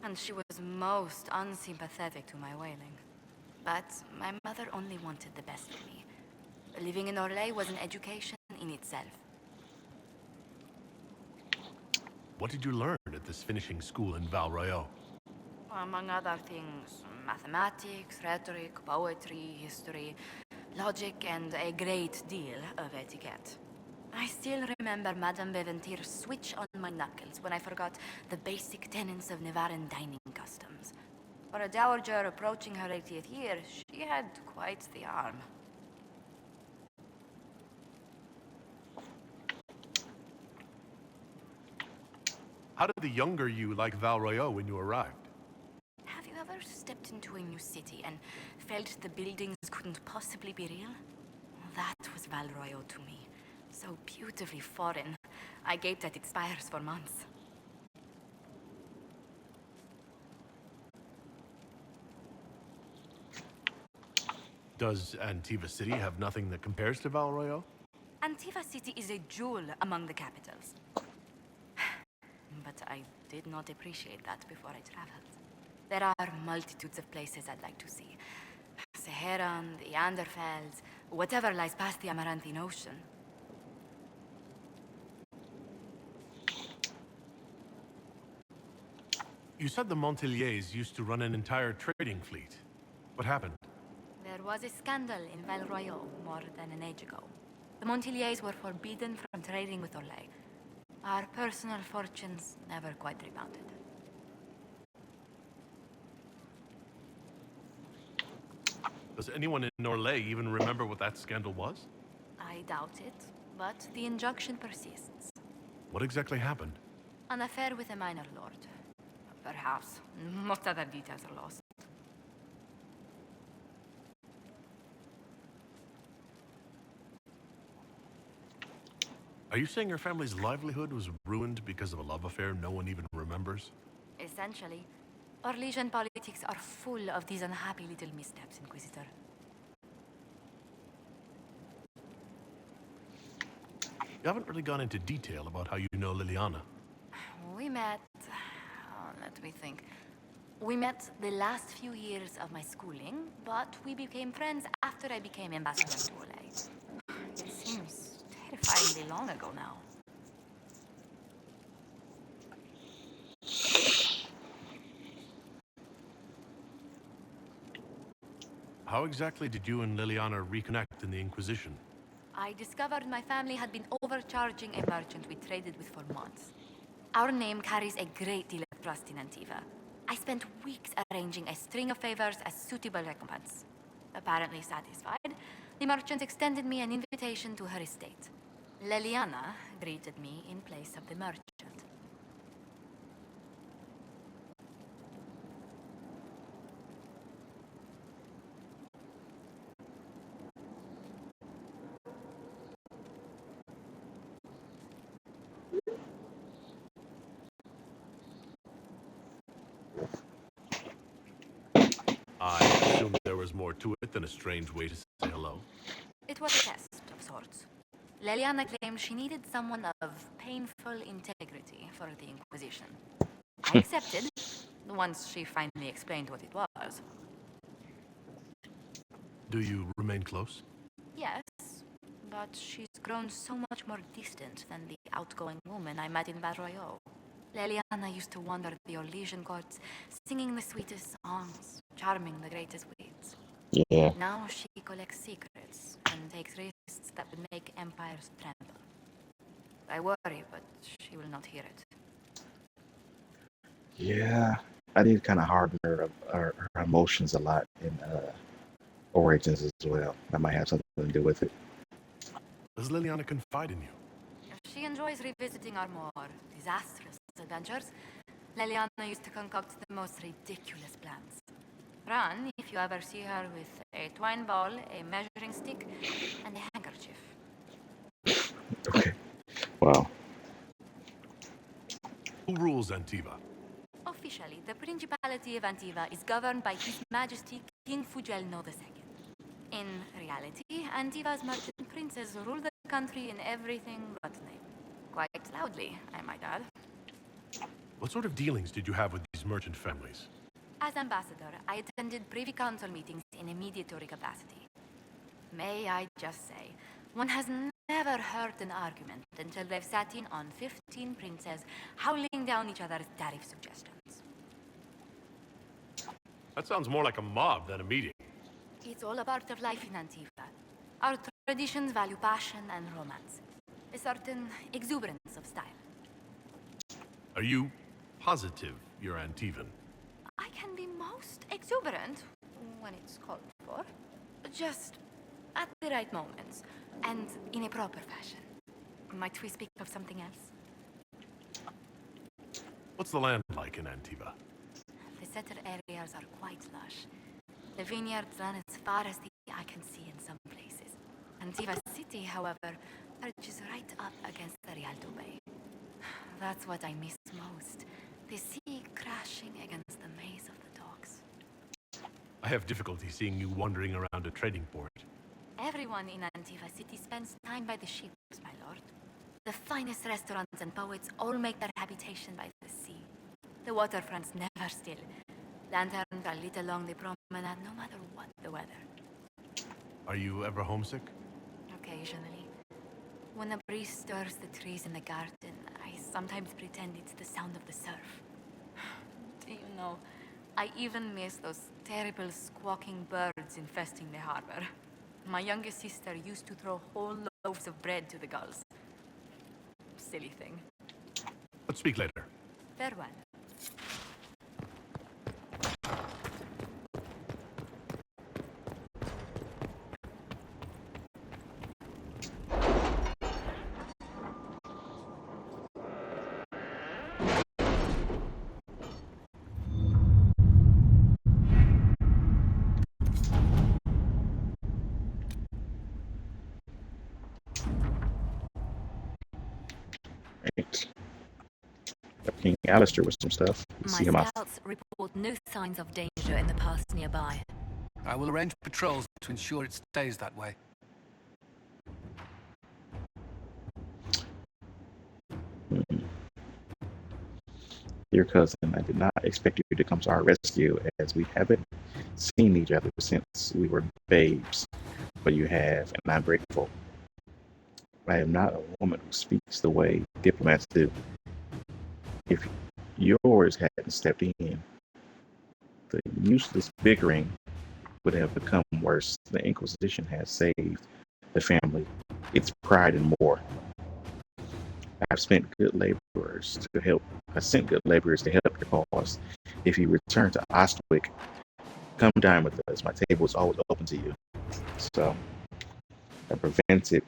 And she was most unsympathetic to my wailing. But my mother only wanted the best for me. Living in Orlais was an education in itself. What did you learn at this finishing school in Val Royeaux? Among other things, mathematics, rhetoric, poetry, history, logic, and a great deal of etiquette. I still remember Madame Beventir's switch on my knuckles when I forgot the basic tenets of Nevaran dining customs. For a dowager approaching her 80th year, she had quite the arm. How did the younger you like Val Royeaux when you arrived? Have you ever stepped into a new city and felt the buildings couldn't possibly be real? That was Val Royeaux to me. So beautifully foreign. I gaped at its spires for months. Does Antiva City have nothing that compares to Val Royeaux? Antiva City is a jewel among the capitals. But I did not appreciate that before I traveled. There are multitudes of places I'd like to see. Saharan, the Anderfelds, whatever lies past the Amaranthine Ocean. You said the Montiliers used to run an entire trading fleet. What happened? There was a scandal in Val Royeaux more than an age ago. The Montiliers were forbidden from trading with Orlais. Our personal fortunes never quite rebounded. Does anyone in Orlais even remember what that scandal was? I doubt it, but the injunction persists. What exactly happened? An affair with a minor lord. Perhaps. Most other details are lost. Are you saying your family's livelihood was ruined because of a love affair no one even remembers? Essentially, Orlesian politics are full of these unhappy little missteps, Inquisitor. You haven't really gone into detail about how you know Liliana. We met... let me think. We met the last few years of my schooling, but we became friends after I became ambassador to Orlais. It seems terrifyingly long ago now. How exactly did you and Liliana reconnect in the Inquisition? I discovered my family had been overcharging a merchant we traded with for months. Our name carries a great deal of trust in Antiva. I spent weeks arranging a string of favors as suitable recompense. Apparently satisfied, the merchant extended me an invitation to her estate. Liliana greeted me in place of the merchant. I assume there was more to it than a strange way to say hello. It was a test of sorts. Liliana claimed she needed someone of painful integrity for the Inquisition. I accepted, once she finally explained what it was. Do you remain close? Yes, but she's grown so much more distant than the outgoing woman I met in Val Royeaux. Liliana used to wander the Orlesian courts, singing the sweetest songs, charming the greatest wits. Yeah. Now she collects secrets and takes risks that would make empires tremble. I worry, but she will not hear it. Yeah. I did kind of harden her emotions a lot in Origins as well. That might have something to do with it. Does Liliana confide in you? She enjoys revisiting our more disastrous adventures. Liliana used to concoct the most ridiculous plans. Run if you ever see her with a twine ball, a measuring stick, and a handkerchief. Okay. Wow. Who rules Antiva? Officially, the Principality of Antiva is governed by His Majesty King Fugelno II. In reality, Antiva's merchant princes rule the country in everything but name. Quite Loudly, I might add. What sort of dealings did you have with these merchant families? As ambassador, I attended Privy Council meetings in a mediatory capacity. May I just say, one has never heard an argument until they've sat in on 15 princes howling down each other's tariff suggestions. That sounds more like a mob than a meeting. It's all a part of life in Antifa. Our traditions value passion and romance. A certain exuberance of style. Are you positive you're Antivan? I can be most exuberant when it's called for. Just at the right moments, and in a proper fashion. Might we speak of something else? What's the land like in Antiva? The settled areas are quite lush. The vineyards run as far as the eye can see in some places. Antiva City, however, perches right up against the Rialto Bay. That's what I miss most. The sea crashing against the maze of the docks. I have difficulty seeing you wandering around a trading port. Everyone in Antiva City spends time by the ships, my lord. The finest restaurants and poets all make their habitation by the sea. The waterfront's never still. Lanterns are lit along the promenade no matter what the weather. Are you ever homesick? Occasionally. When a breeze stirs the trees in the garden, I sometimes pretend it's the sound of the surf. Do you know, I even miss those terrible squawking birds infesting the harbor. My youngest sister used to throw whole loaves of bread to the gulls. Silly thing. Let's speak later. Farewell. King Alistair with some stuff. See him My off. scouts report no signs of danger in the pass nearby. I will arrange patrols to ensure it stays that way. Dear cousin, I did not expect you to come to our rescue, as we haven't seen each other since we were babes. But you have, and I'm grateful. I am not a woman who speaks the way diplomats do. If yours hadn't stepped in, the useless bickering would have become worse. The Inquisition has saved the family, its pride and more. I sent good laborers to help your cause. If you return to Ostwick, come dine with us. My table is always open to you. So I prevented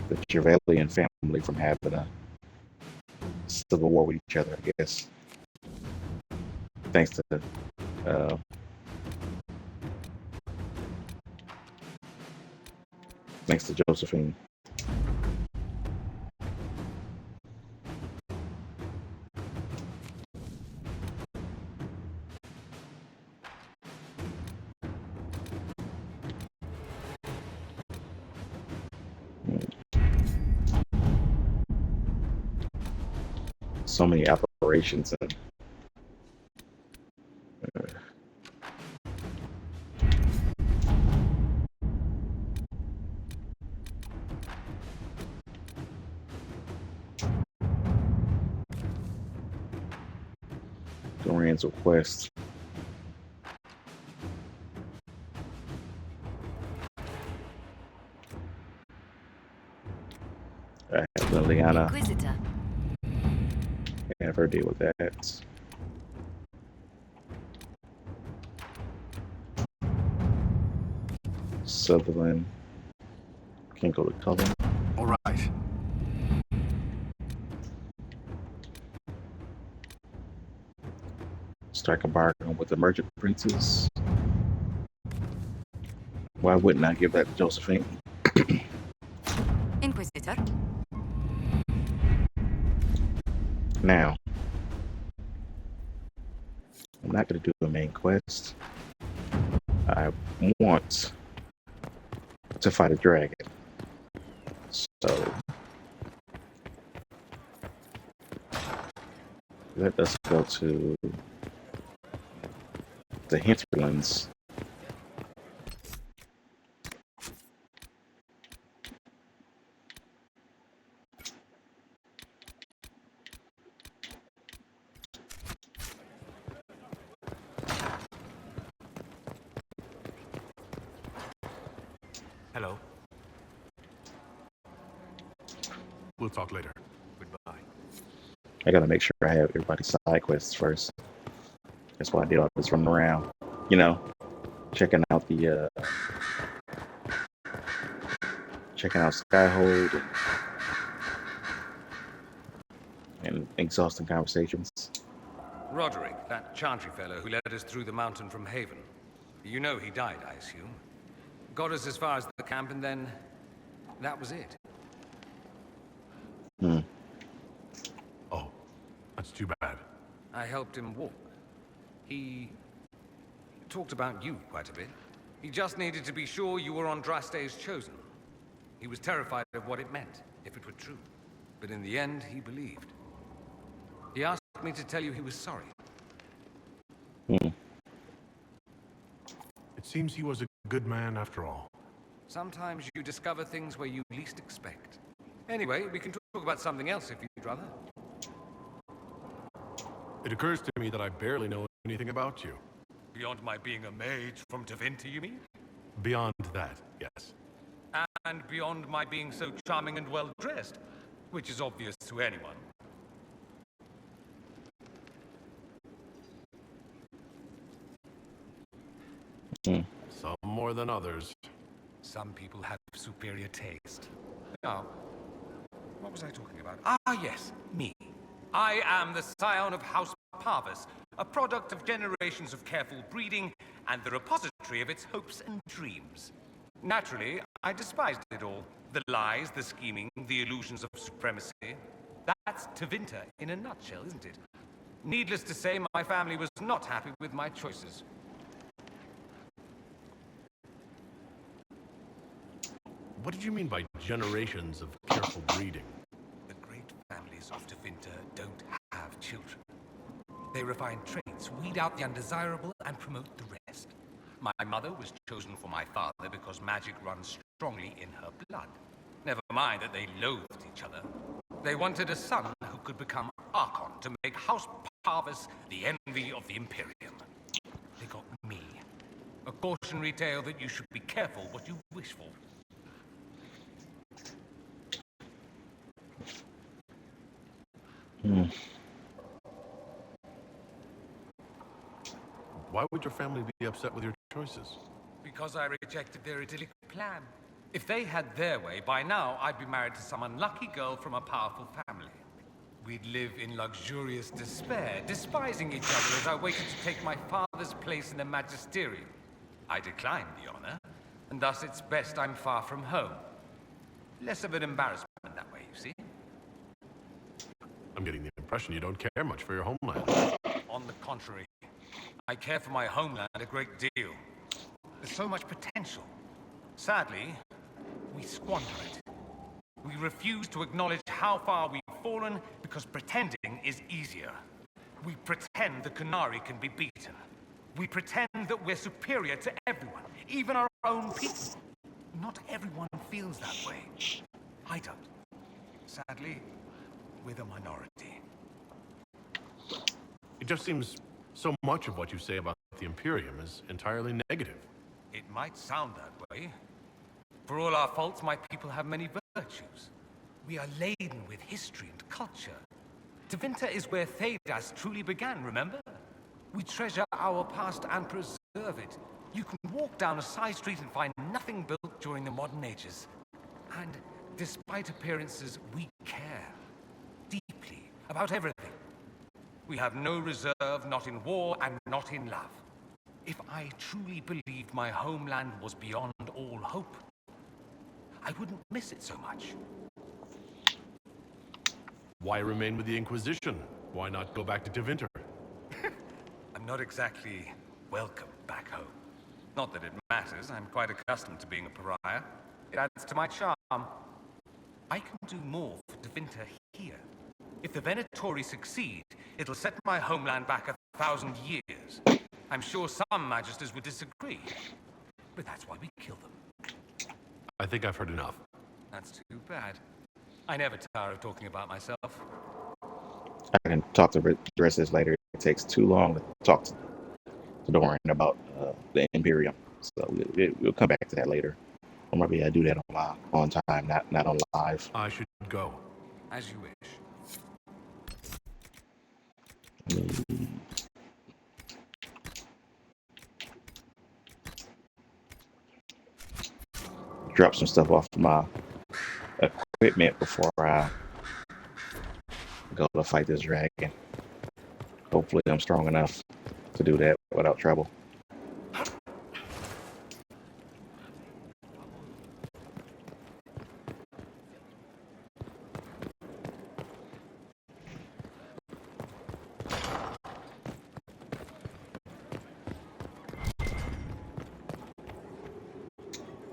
the Trevelyan family from having a civil war with each other, I guess. Thanks to Josephine. So many operations and Doran's request. I have Liliana. Inquisitor. Have her deal with that. Sutherland can't go to Cullen. All right. Strike a bargain with the merchant princes. Why wouldn't I give that to Josephine? Inquisitor. Now, I'm not going to do a main quest. I want to fight a dragon. So, Let us go to the hinterlands. Hello. We'll talk later. Goodbye. I gotta make sure I have everybody's side quests first. That's why I did all this running around. You know, checking out the checking out Skyhold and exhausting conversations. Roderick, that chantry fellow who led us through the mountain from Haven. You know he died, I assume. Got us as far as the camp, and then that was it. Oh, that's too bad. I helped him walk. He talked about you quite a bit. He just needed to be sure you were Andraste's chosen. He was terrified of what it meant, if it were true. But in the end, he believed. He asked me to tell you he was sorry. It seems he was a good man after all. Sometimes you discover things where you least expect. Anyway, we can talk about something else if you'd rather. It occurs to me that I barely know anything about you. Beyond my being a mage from Tevinter, you mean? Beyond that, yes. And beyond my being so charming and well-dressed, which is obvious to anyone. Some more than others. Some people have superior taste. Now, what was I talking about? Ah, yes, me. I am the scion of House Parvis, a product of generations of careful breeding and the repository of its hopes and dreams. Naturally, I despised it all. The lies, the scheming, the illusions of supremacy. That's Tevinter in a nutshell, isn't it? Needless to say, my family was not happy with my choices. What did you mean by generations of careful breeding? The great families of Tevinter don't have children. They refine traits, weed out the undesirable, and promote the rest. My mother was chosen for my father because magic runs strongly in her blood. Never mind that they loathed each other. They wanted a son who could become Archon to make House Parvis the envy of the Imperium. They got me. A cautionary tale that you should be careful what you wish for. Why would your family be upset with your choices? Because I rejected their idyllic plan. If they had their way, by now I'd be married to some unlucky girl from a powerful family. We'd live in luxurious despair, despising each other as I waited to take my father's place in the magisterium. I declined the honor, and thus it's best I'm far from home. Less of an embarrassment that way, you see? I'm getting the impression you don't care much for your homeland. On the contrary, I care for my homeland a great deal. There's so much potential. Sadly, we squander it. We refuse to acknowledge how far we've fallen because pretending is easier. We pretend the Qunari can be beaten. We pretend that we're superior to everyone, even our own people. Not everyone feels that way. I don't. Sadly, we're the minority. It just seems so much of what you say about the Imperium is entirely negative. It might sound that way. For all our faults, my people have many virtues. We are laden with history and culture. Tevinter is where Thedas truly began, remember? We treasure our past and preserve it. You can walk down a side street and find nothing built during the modern ages. And despite appearances, we care deeply about everything. We have no reserve, not in war and not in love. If I truly believed my homeland was beyond all hope, I wouldn't miss it so much. Why remain with the Inquisition? Why not go back to Tevinter? I'm not exactly welcome back home. Not that it matters, I'm quite accustomed to being a pariah. It adds to my charm. I can do more for Tevinter here. If the Venatori succeed, it'll set my homeland back 1,000 years. I'm sure some magisters would disagree, but that's why we kill them. I think I've heard enough. That's too bad. I never tire of talking about myself. I can talk to the rest of this later. It takes too long to talk to Dorian about the Imperium, so we'll come back to that later. Or maybe I do that on time, not on live. I should go. As you wish. Drop some stuff off my equipment before I go to fight this dragon. Hopefully I'm strong enough to do that without trouble.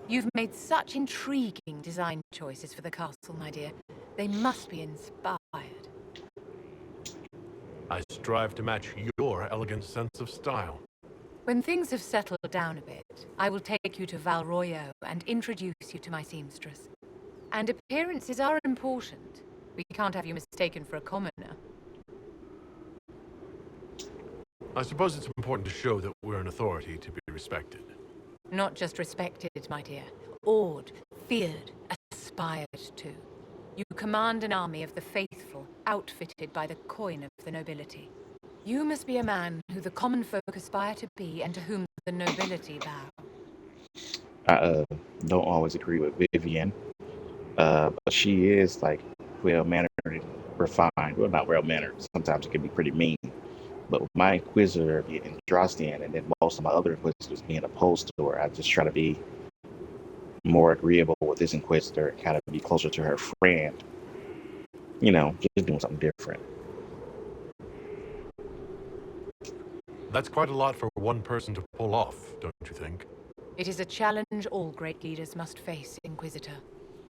You've made such intriguing design choices for the castle, my dear. They must be inspired. I strive to match your elegant sense of style. When things have settled down a bit, I will take you to Valroyo and introduce you to my seamstress. And appearances are important. We can't have you mistaken for a commoner. I suppose it's important to show that we're an authority to be respected. Not just respected, my dear. Awed, feared, aspired to. You command an army of the faithful, outfitted by the coin of the nobility. You must be a man who the common folk aspire to be and to whom the nobility bow. I don't always agree with Vivienne, but she is like well-mannered and refined. Well, not well-mannered. Sometimes it can be pretty mean. But with my Inquisitor being Drostian, and then most of my other Inquisitors being opposed to her, I just try to be more agreeable with this Inquisitor and kind of be closer to her friend. You know, just doing something different. That's quite a lot for one person to pull off, don't you think? It is a challenge all great leaders must face, Inquisitor.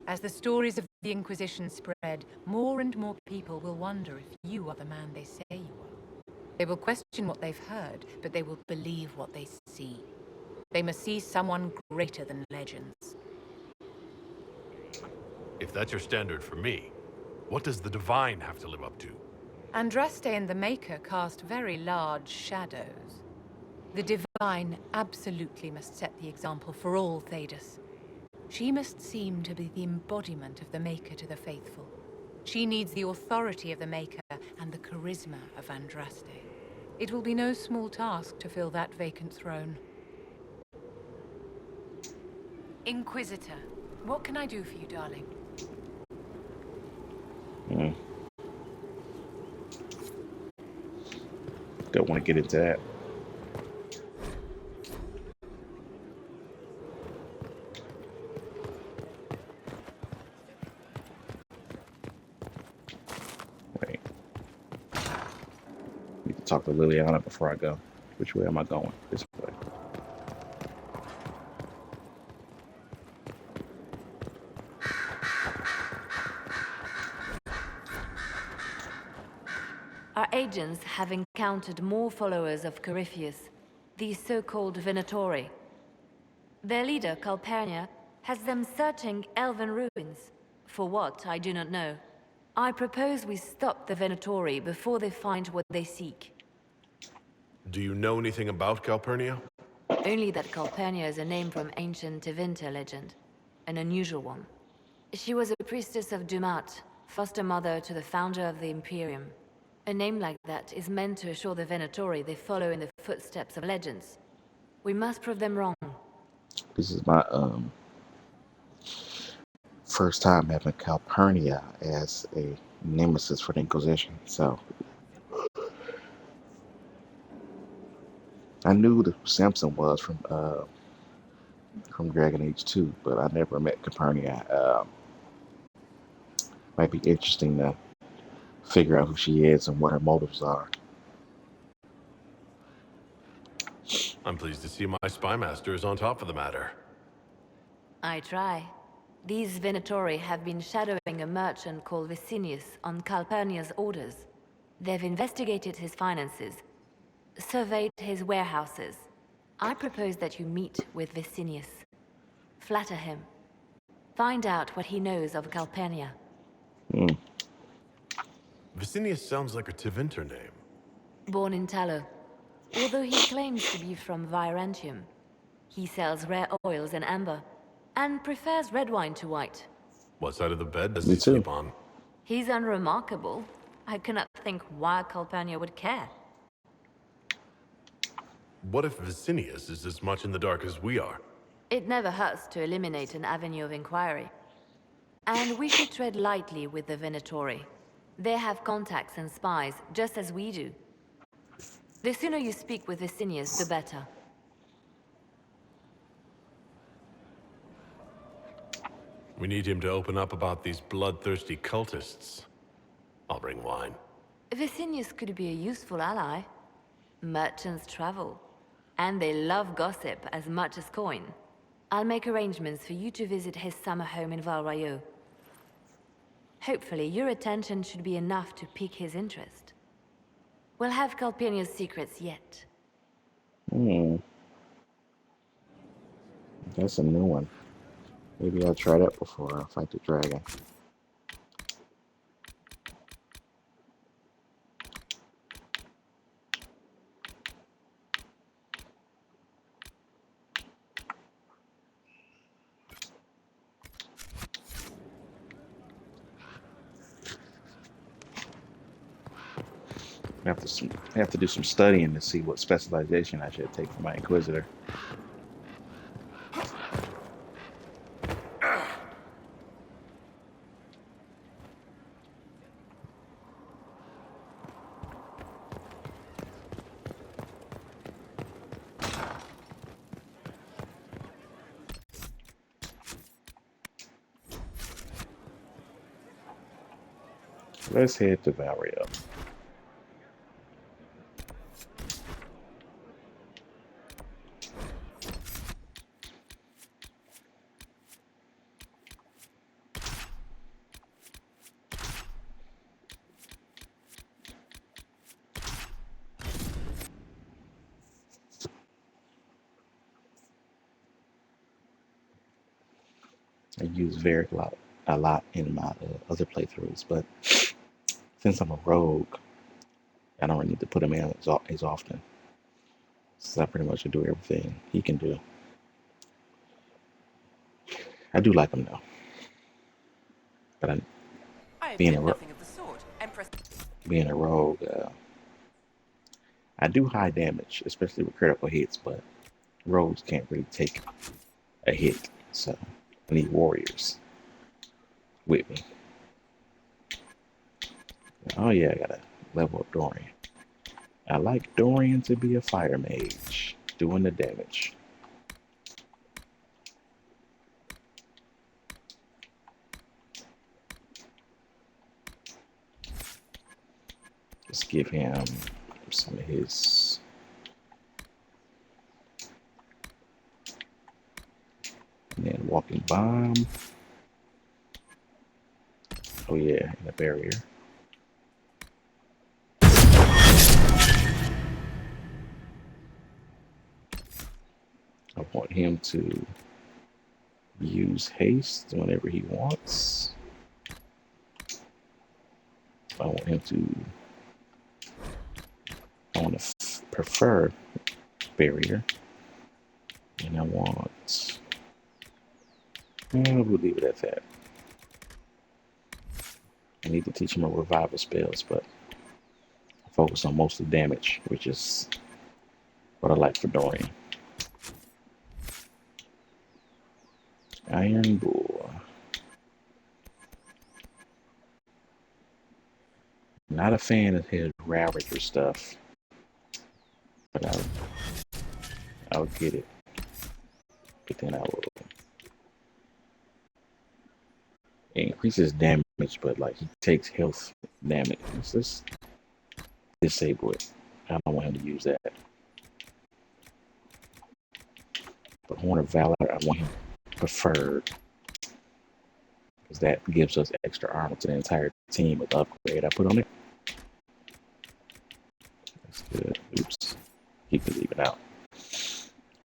As the stories of the Inquisition spread, more and more people will wonder if you are the man they say you are. They will question what they've heard, but they will believe what they see. They must see someone greater than legends. If that's your standard for me, what does the Divine have to live up to? Andraste and the Maker cast very large shadows. The Divine absolutely must set the example for all Thedas. She must seem to be the embodiment of the Maker to the faithful. She needs the authority of the Maker and the charisma of Andraste. It will be no small task to fill that vacant throne. Inquisitor, what can I do for you, darling? Don't want to get into that. Wait. Need to talk to Liliana before I go. Which way am I going? This way. Our agents have encountered more followers of Corypheus, the so-called Venatori. Their leader, Calpurnia, has them searching elven ruins. For what, I do not know. I propose we stop the Venatori before they find what they seek. Do you know anything about Calpurnia? Only that Calpurnia is a name from ancient Tevinter legend. An unusual one. She was a priestess of Dumat, foster mother to the founder of the Imperium. A name like that is meant to assure the Venatori they follow in the footsteps of legends. We must prove them wrong. This is my first time having Calpurnia as a nemesis for the Inquisition, so I knew who Samson was from Dragon Age 2, but I never met Calpurnia. Might be interesting to figure out who she is and what her motives are. I'm pleased to see my spy master is on top of the matter. I try. These Venatori have been shadowing a merchant called Vicinius on Calpurnia's orders. They've investigated his finances, surveyed his warehouses. I propose that you meet with Vicinius. Flatter him. Find out what he knows of Calpurnia. Vicinius sounds like a Tevinter name. Born in Tallow. Although he claims to be from Virantium, he sells rare oils and amber, and prefers red wine to white. What side of the bed does he sleep on? He's unremarkable. I cannot think why Calpurnia would care. What if Vicinius is as much in the dark as we are? It never hurts to eliminate an avenue of inquiry. And we should tread lightly with the Venatori. They have contacts and spies, just as we do. The sooner you speak with Vicinius, the better. We need him to open up about these bloodthirsty cultists. I'll bring wine. Vicinius could be a useful ally. Merchants travel, and they love gossip as much as coin. I'll make arrangements for you to visit his summer home in Val Royeaux. Hopefully, your attention should be enough to pique his interest. We'll have Calpurnia's secrets yet. That's a new one. Maybe I'll try that before I fight the dragon. I have to do some studying to see what specialization I should take for my Inquisitor. Let's head to Val Royeaux. I use Varric a lot in my other playthroughs, but since I'm a rogue, I don't really need to put him in as often. So I pretty much do everything he can do. I do like him though, but being a rogue, I do high damage, especially with critical hits, but rogues can't really take a hit, so I need warriors with me. Oh yeah, I gotta level up Dorian. I like Dorian to be a fire mage, doing the damage. Just give him some of his and then walking bomb. Oh yeah, and a barrier. I want him to use haste whenever he wants. I want him to. I want to prefer barrier, and I want. We'll leave it at that. I need to teach him a revival spells, but I focus on mostly damage, which is what I like for Dorian. Iron Bull. Not a fan of his Ravager stuff, but I'll get it. But then I will. It increases damage, but like he takes health damage. Let's just disable it. I don't want him to use that. But Horn of Valor, I want him preferred because that gives us extra armor to the entire team with the upgrade I put on it. That's good. Oops. Keep it even out.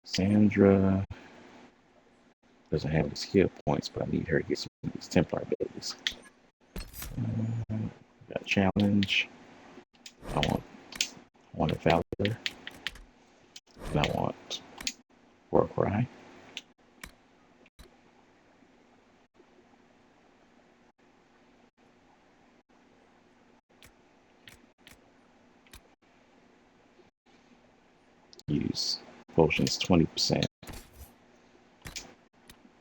Sandra doesn't have any skill points, but I need her to get some of these Templar abilities. Got challenge. I want a valor. And I want war cry. Use potions 20%,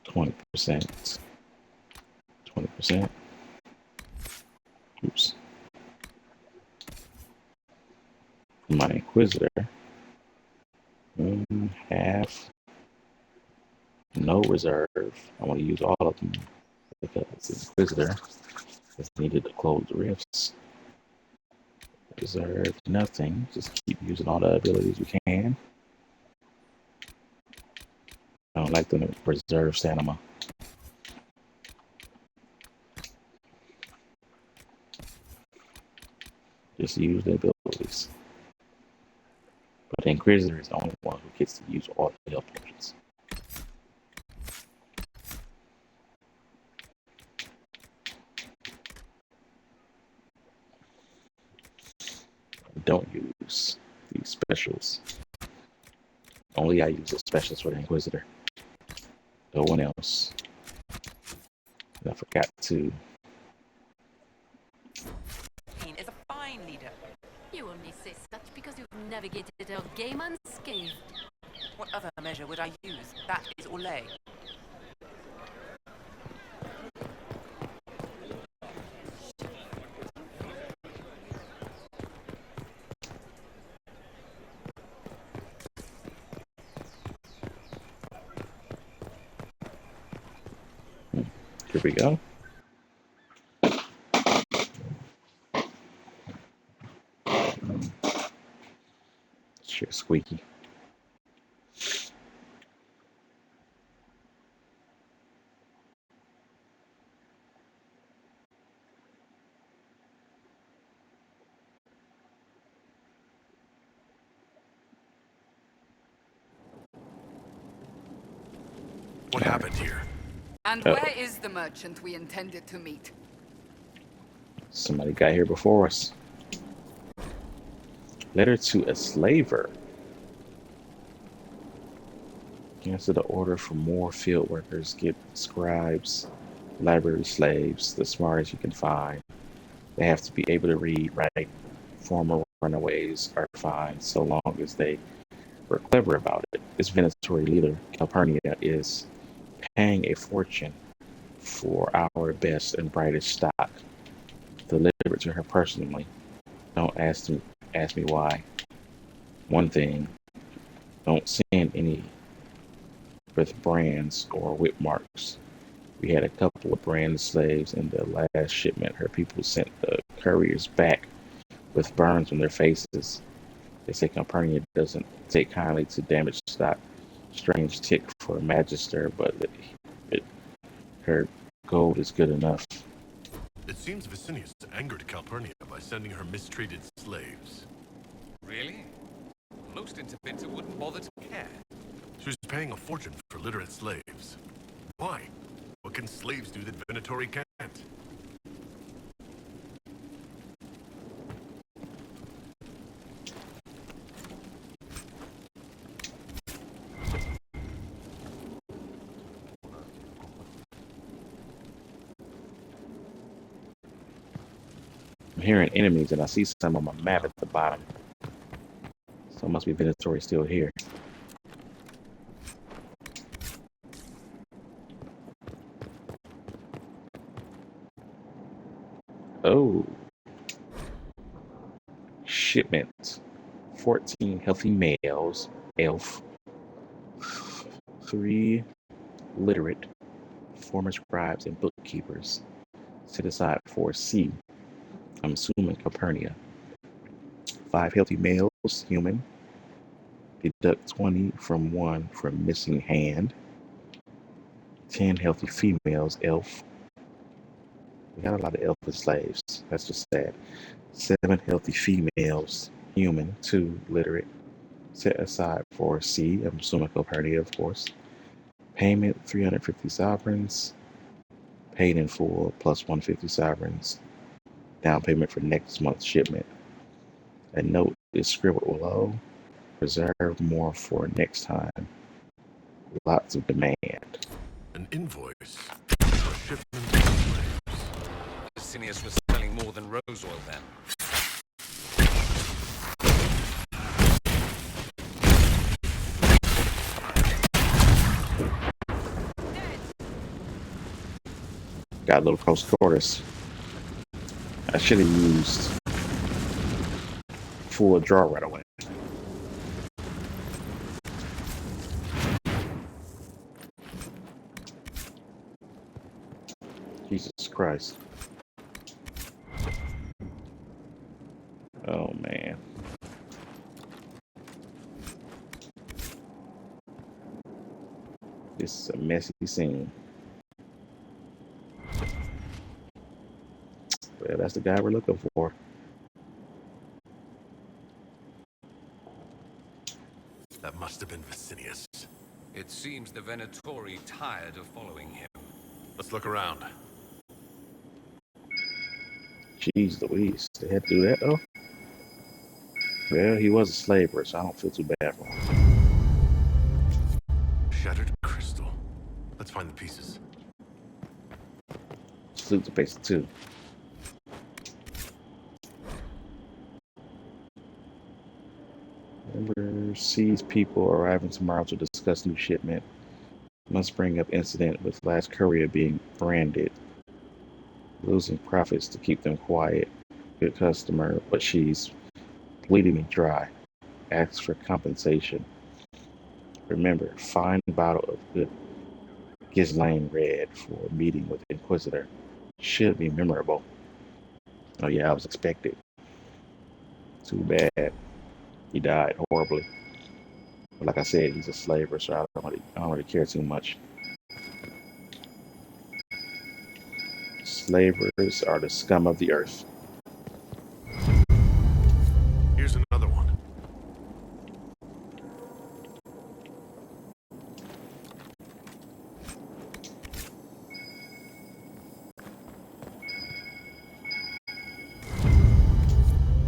20%, 20%. Oops. For my Inquisitor, half, no reserve. I want to use all of them because Inquisitor is needed to close the rifts. Reserve nothing. Just keep using all the abilities we can. I don't like the reserve stamina. Just use the abilities. But the Inquisitor is the only one who gets to use all the health potions. Don't use these specials. Only I use the specials for the Inquisitor. No one else. And I forgot to. Kane is a fine leader. You only say such because you've navigated our game unscathed. What other measure would I use? That is Olay. Here we go. Sure, squeaky. What happened here? And where is the merchant we intended to meet? Somebody got here before us. Letter to a slaver. Cancel the order for more field workers. Get scribes, library slaves, the smartest you can find. They have to be able to read, write. Former runaways are fine so long as they were clever about it. This Venatori leader, Calpurnia, is paying a fortune for our best and brightest stock. Deliver it to her personally. Don't ask me why. One thing, don't send any with brands or whip marks. We had a couple of brand slaves in the last shipment. Her people sent the couriers back with burns on their faces. They say Calpurnia doesn't take kindly to damaged stock. Strange tick for a magister, but her gold is good enough. It seems Vicinius angered Calpurnia by sending her mistreated slaves. Really? Most in Tevinter wouldn't bother to care. She was paying a fortune for literate slaves. Why? What can slaves do that Venatori can't? I'm hearing enemies and I see some on my map at the bottom. So it must be Venatori still here. Oh. Shipment. 14 healthy males. Elf. 3 literate. Former scribes and bookkeepers. Set aside for C. I'm assuming Calpurnia. 5 healthy males, human. Deduct 20 from 1 from missing hand. 10 healthy females, elf. We got a lot of elfish slaves. That's just sad. 7 healthy females, human, 2 literate. Set aside for C. I'm assuming Copernia, of course. Payment 350 sovereigns. Paid in full plus 150 sovereigns. Down payment for next month's shipment. A note is scribbled below. Reserve more for next time. Lots of demand. An invoice for a shipment of slaves. Sinius was selling more than rose oil then. Got a little close quarters. I should have used full draw right away. Jesus Christ. Oh man. This is a messy scene. Well, that's the guy we're looking for. That must have been Vicinius. It seems the Venatori tired of following him. Let's look around. Jeez Louise, they had to do that though? Well, he was a slaver, so I don't feel too bad for him. Shattered crystal. Let's find the pieces. Salute to base 2. Remember, sees people arriving tomorrow to discuss new shipment. Must bring up incident with last courier being branded. Losing profits to keep them quiet. Good customer, but she's bleeding me dry. Asks for compensation. Remember, fine bottle of good Ghislaine red for meeting with Inquisitor. Should be memorable. Oh yeah, I was expected. Too bad. He died horribly. But like I said, he's a slaver, so I don't really care too much. Slavers are the scum of the earth. Here's another one.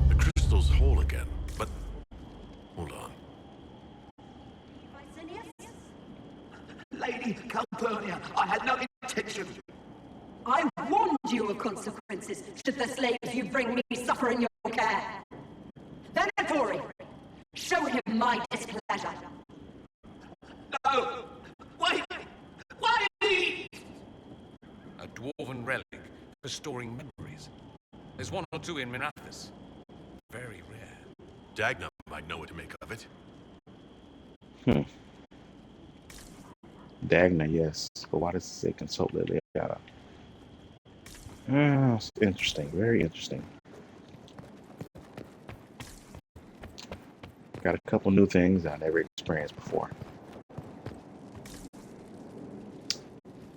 The crystal's whole again, but hold on. Lady Calpurnia, I had no intention. I warned you of consequences should the slaves you bring me suffer in your care. Venatori, show him my displeasure. No! Wait! Wait! A dwarven relic for storing memories. There's one or two in Minathis. Very rare. Dagna might know what to make of it. Dagna, yes. But why does it say consult Liliana? It's interesting. Very interesting. Got a couple new things I never experienced before.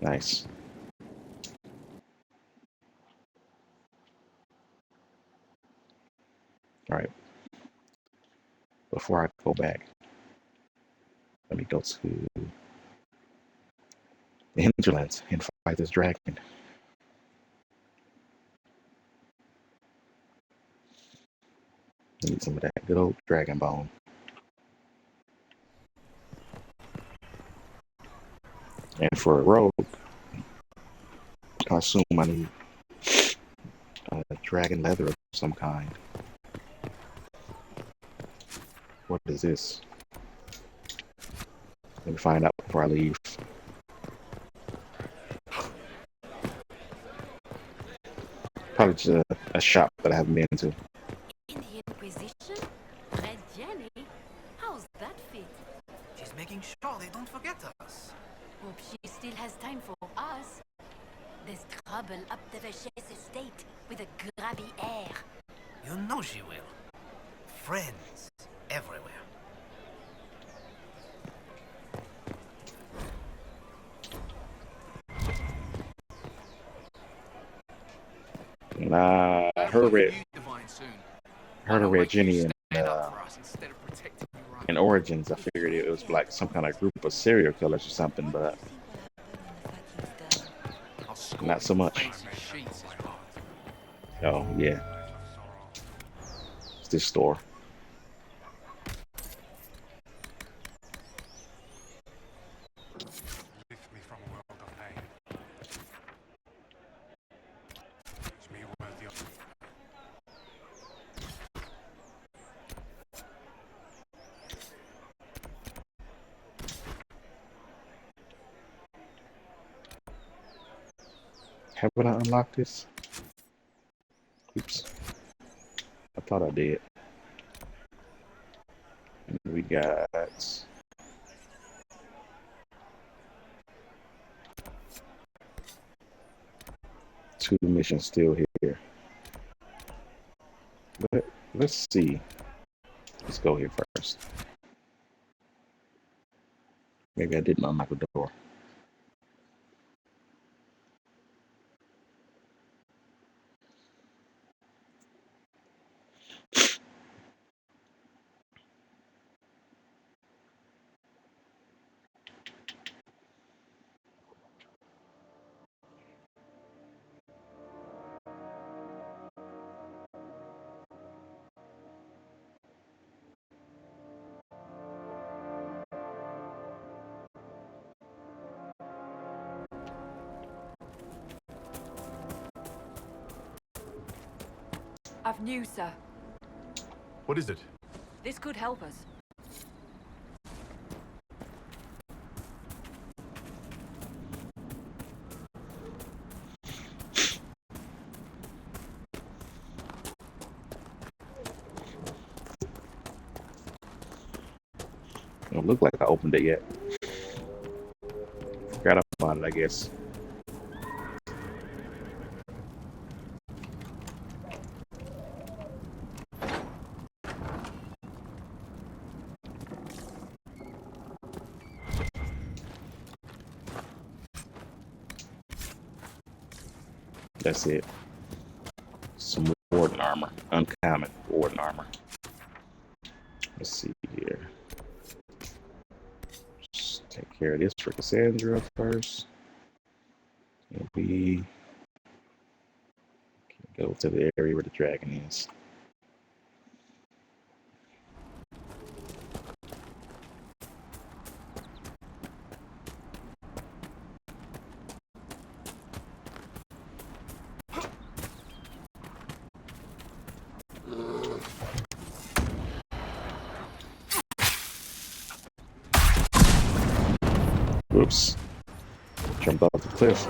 Nice. All right. Before I go back, let me go to the hinterlands and fight this dragon. Need some of that good old dragon bone. And for a rogue, I assume I need dragon leather of some kind. What is this? Let me find out before I leave. Probably just a shop that I haven't been to. In the Inquisition? Red Jenny? How's that fit? She's making sure they don't forget us. Hope she still has time for us. There's trouble up the Vachesse estate with a grabby heir. You know she will. Friends everywhere. of read Jenny in Origins. I figured it was like some kind of group of serial killers or something, but not so much. Oh yeah, it's this store. Haven't I unlocked this? Oops. I thought I did. And we got 2 missions still here. But let's see. Let's go here first. Maybe I didn't unlock the door. I've news, sir. What is it? This could help us. Don't look like I opened it yet. Forgot about it, I guess. That's it. Some warden armor. Uncommon warden armor. Let's see here. Just take care of this for Cassandra first. And we can go to the area where the dragon is. Oops. Jumped off the cliff.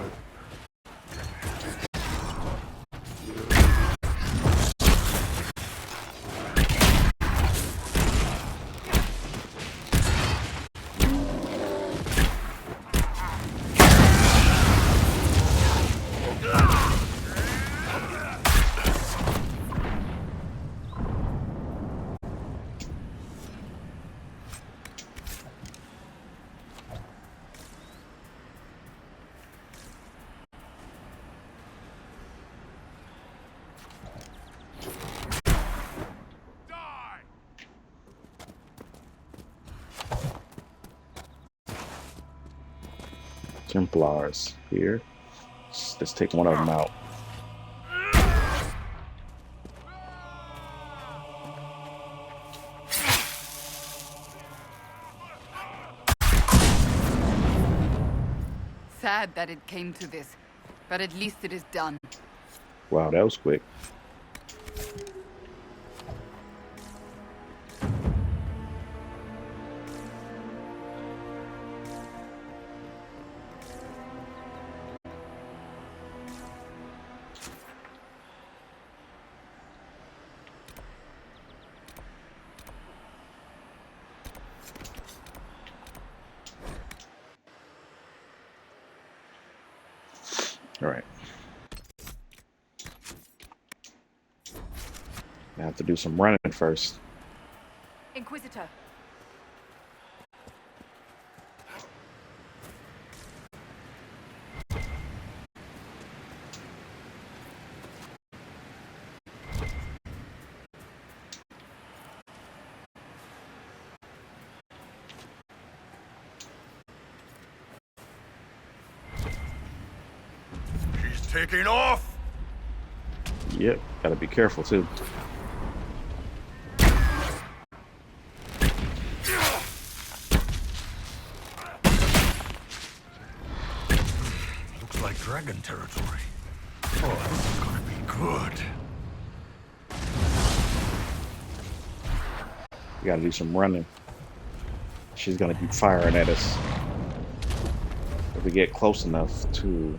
Templars here. Let's take one of them out. Sad that it came to this, but at least it is done. Wow, that was quick. All right. I have to do some running first. Inquisitor. taking off! Yep, gotta be careful too. Looks like dragon territory. Oh, this is gonna be good. We gotta do some running. She's gonna keep firing at us. If we get close enough to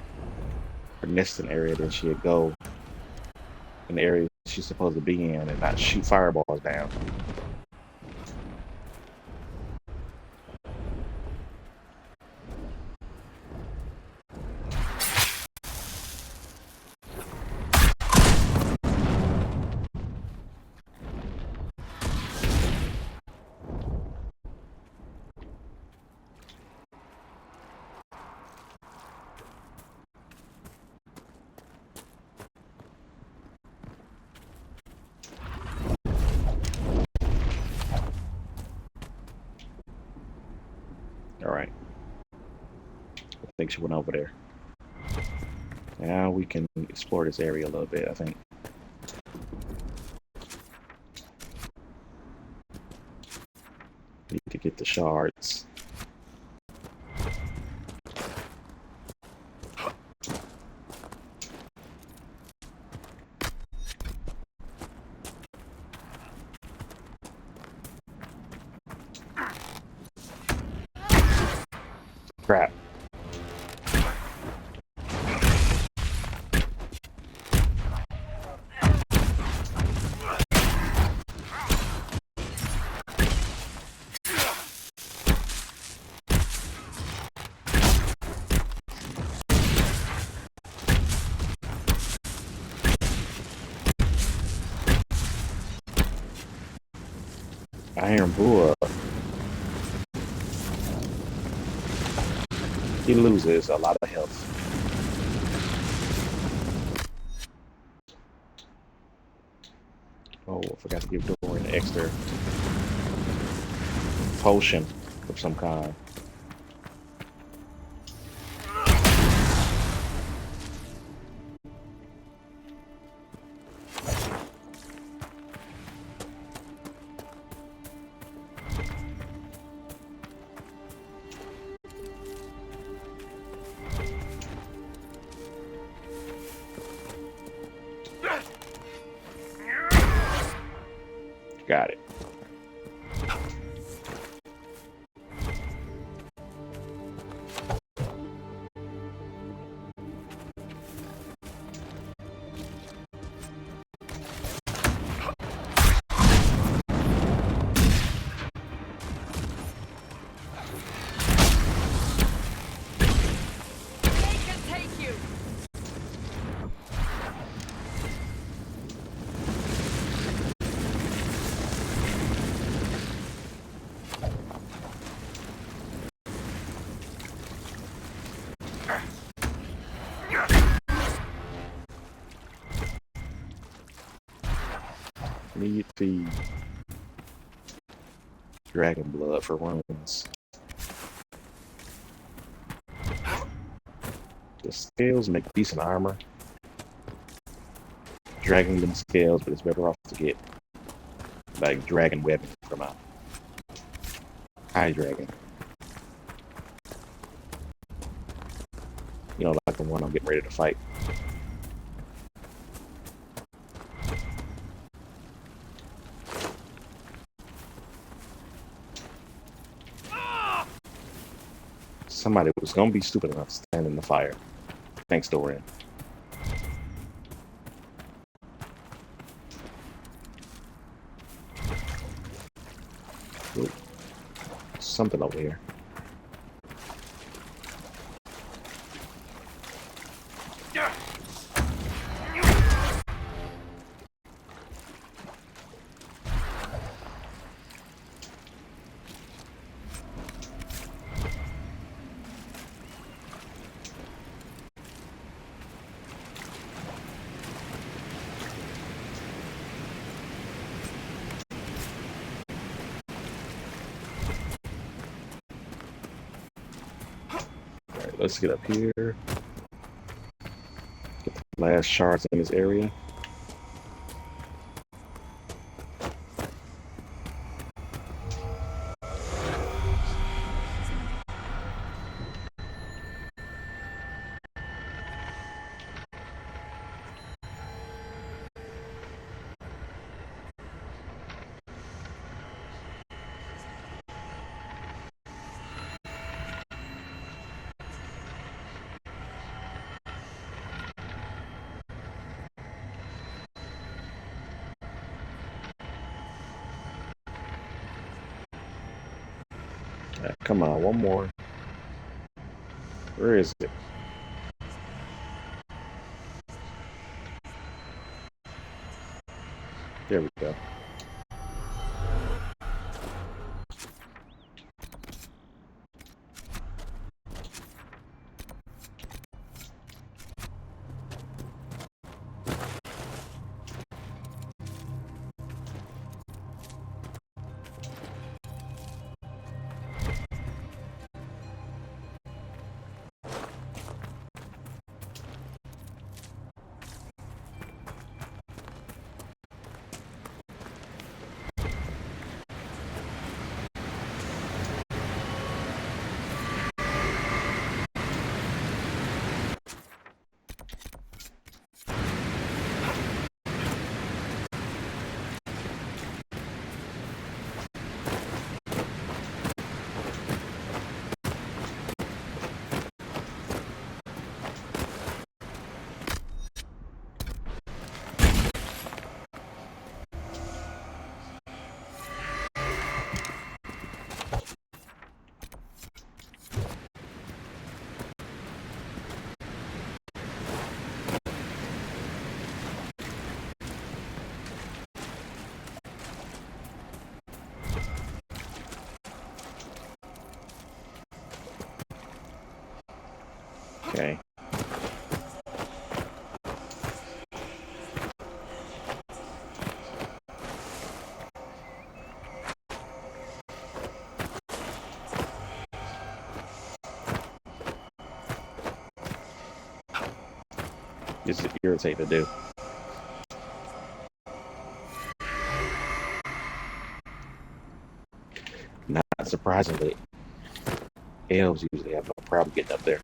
her nesting area, then she'll go in the area she's supposed to be in and not shoot fireballs down. All right. I think she went over there. Now we can explore this area a little bit, I think. Need to get the shards. Crap. Iron Bull. He loses a lot of health. Oh, I forgot to give Dorian an extra potion of some kind. Got it. Need the dragon blood for wounds. The scales make decent armor. Dragon them scales, but it's better off to get like dragon webbing from a high dragon. You know, like the one I'm getting ready to fight. Somebody was gonna be stupid enough to stand in the fire. Thanks, Dorian. Ooh, something over here. Let's get up here. Get Last shards in this area. Come on, one more. Where is it? There we go. Okay. This is irritating to do. Not surprisingly, elves usually have no problem getting up there.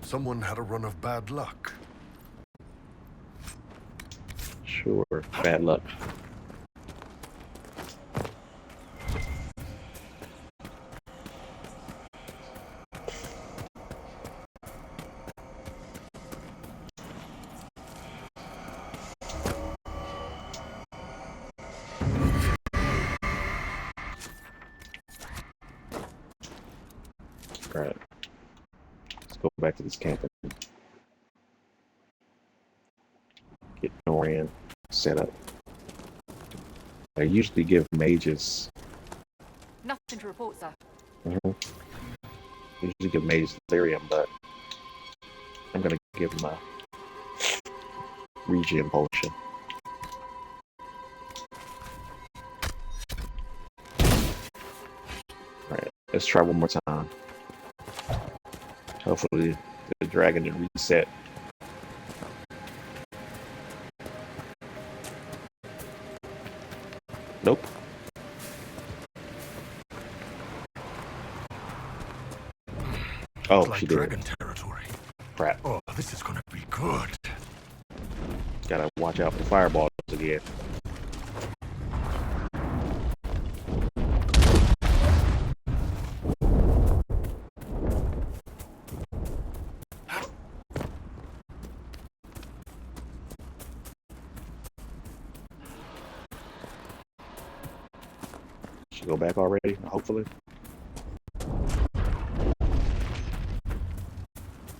Someone had a run of bad luck. Sure, bad luck. All right. Let's go back to this camp and get Norian set up. I usually give mages. Nothing to report, sir. Usually give mages delirium, but I'm gonna give him a regen potion. All right, let's try one more time. Hopefully the dragon didn't reset. Nope. Oh, it's like she did. dragon territory. Crap. Oh, this is gonna be good. Gotta watch out for fireballs again. Should go back already, hopefully.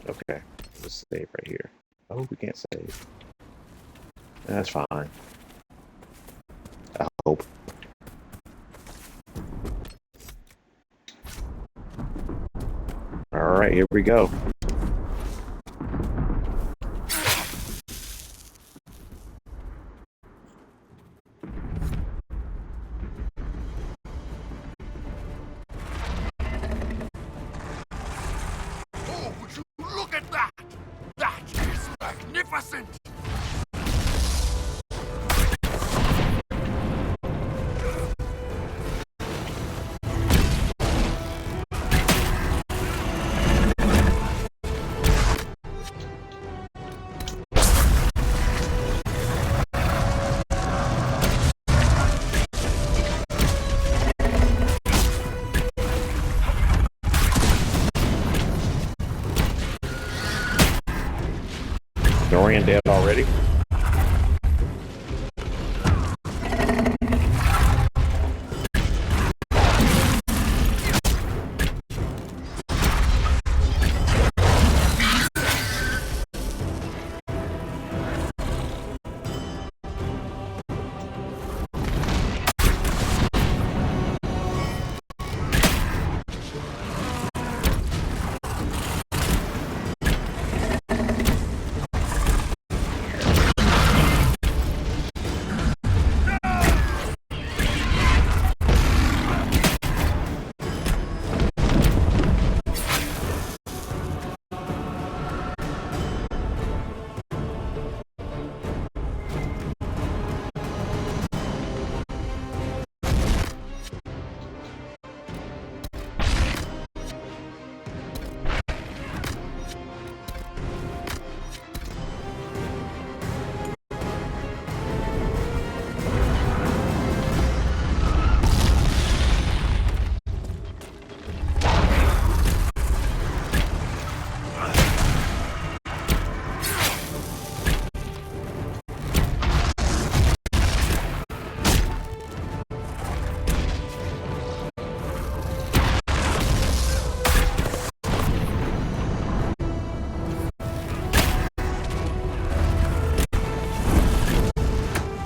Okay, let's save right here. Oh, we can't save. That's fine. I hope. All right, here we go. mustn't! Dorian dead already?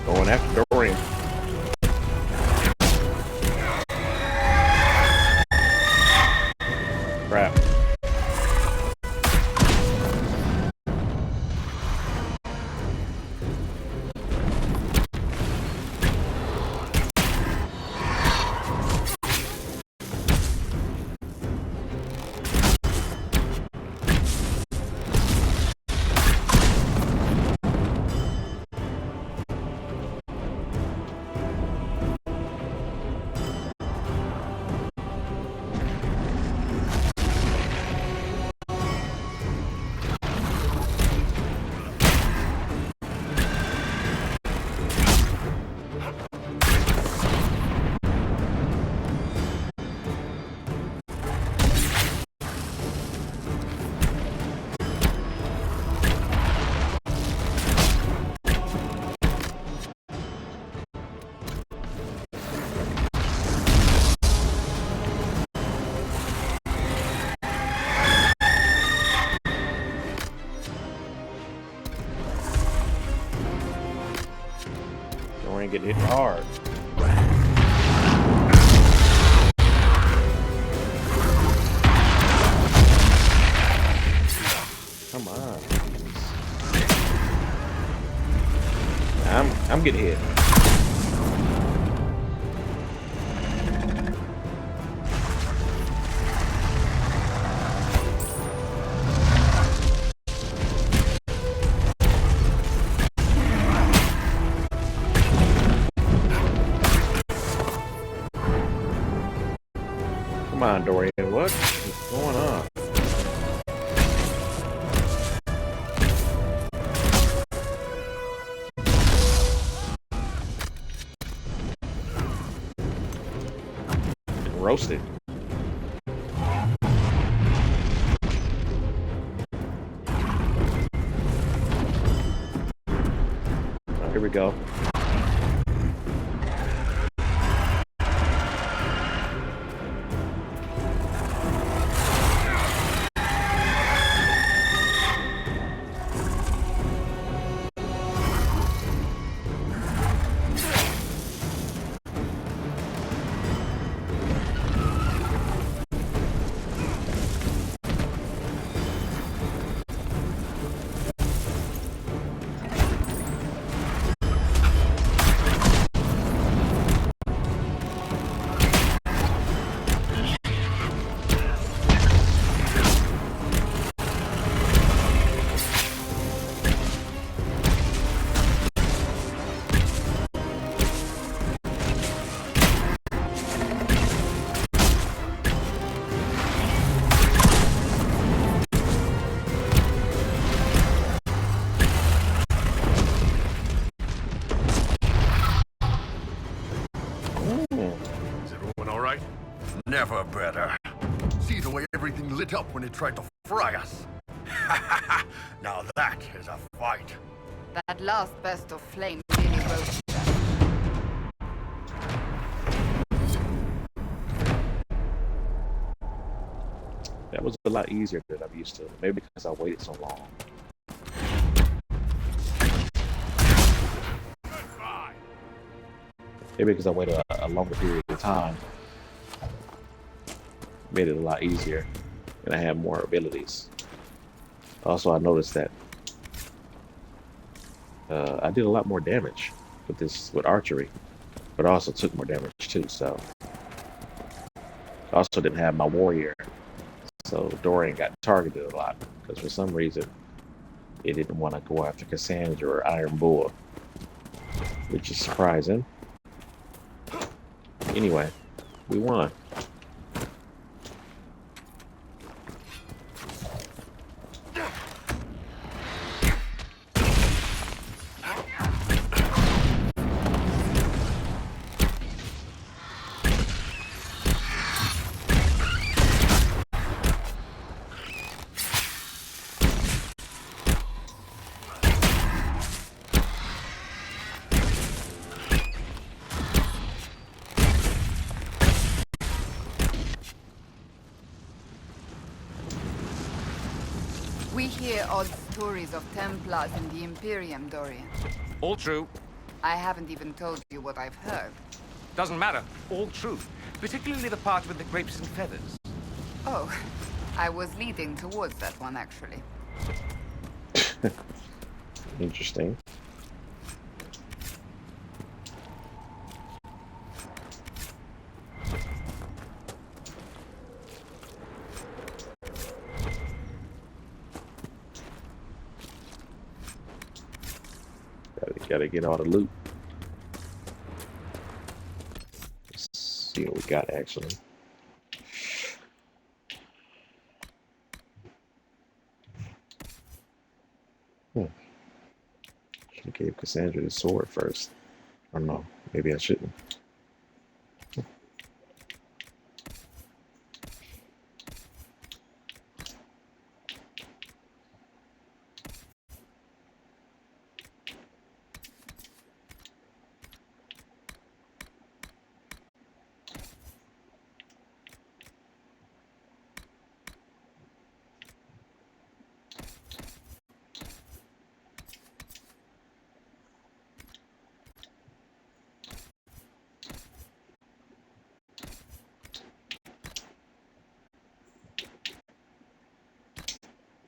Going after Dorian. Crap. Dorian getting hit hard. Come on. I'm getting hit. Come on, Dorian, what is going on? Roasted. Oh, here we go. the way everything lit up when it tried to fry us. Now that is a fight. That last burst of flame really roasted them. That was a lot easier than I'm used to. Maybe because I waited so long. Maybe because I waited a longer period of time. Made it a lot easier. And I had more abilities. Also, I noticed that I did a lot more damage with archery. But I also took more damage too, so. I also didn't have my warrior. So Dorian got targeted a lot because for some reason it didn't want to go after Cassandra or Iron Bull, which is surprising. Anyway, we won. We hear odd stories of Templars in the Imperium, Dorian. All true. I haven't even told you what I've heard. Doesn't matter. All truth. Particularly the part with the grapes and feathers. Oh, I was leading towards that one, actually. Interesting. Gotta get all the loot. Let's see what we got actually. Should have gave Cassandra the sword first. Or no, maybe I shouldn't.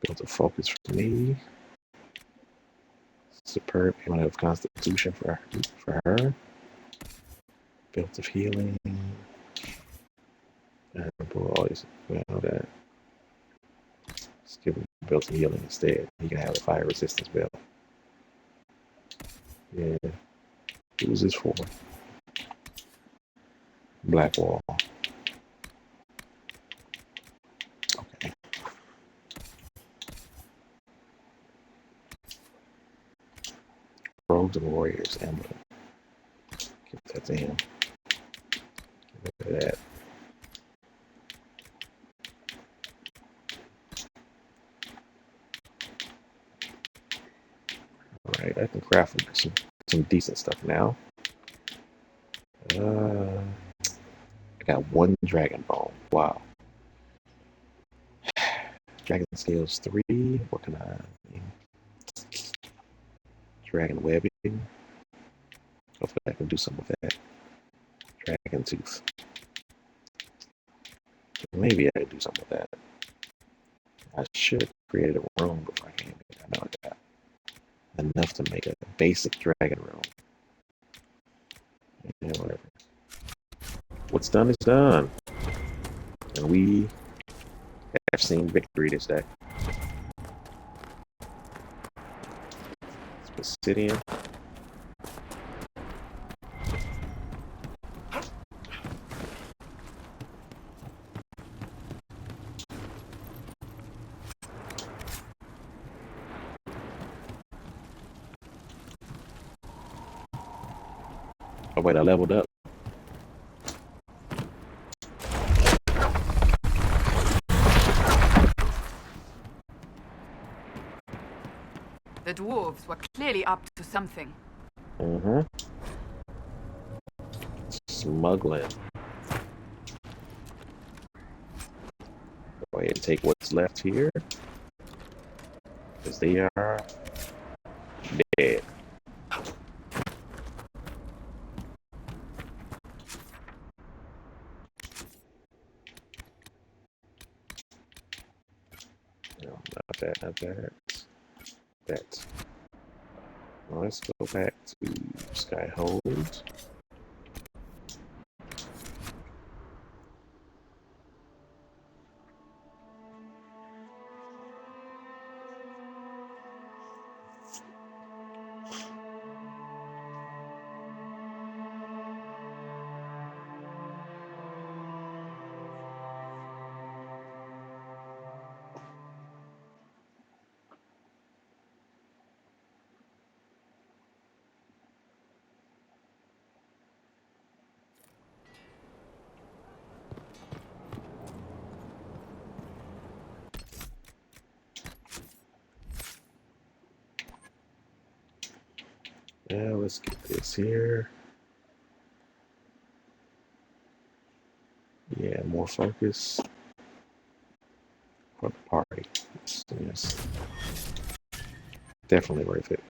Build a focus for me. Superb amount of constitution for her. Built of healing. And always well that. Let's give him built of healing instead. He can have a fire resistance build. Yeah. Who's this for? Black Wall. Okay. Rogues and Warriors emblem. Give that to him. Look at that. Alright, I can craft some decent stuff now. I got one dragon bone. Wow. Dragon scales 3. What can I? Dragon webbing. Hopefully I can do something with that. Dragon tooth. Maybe I can do something with that. I should have created a room before I came here. I know I got enough to make a basic dragon room. Yeah, whatever. What's done is done. And we have seen victory this day. Obsidian. Oh wait, I leveled up. The dwarves were clearly up to something. Mm-hmm. Smuggling. Go ahead and take what's left here. Because they are dead. No, not that, not that. That. Well, let's go back to Skyhold. Yeah, let's get this here. Yeah, more focus for the party. Yes. Definitely worth it.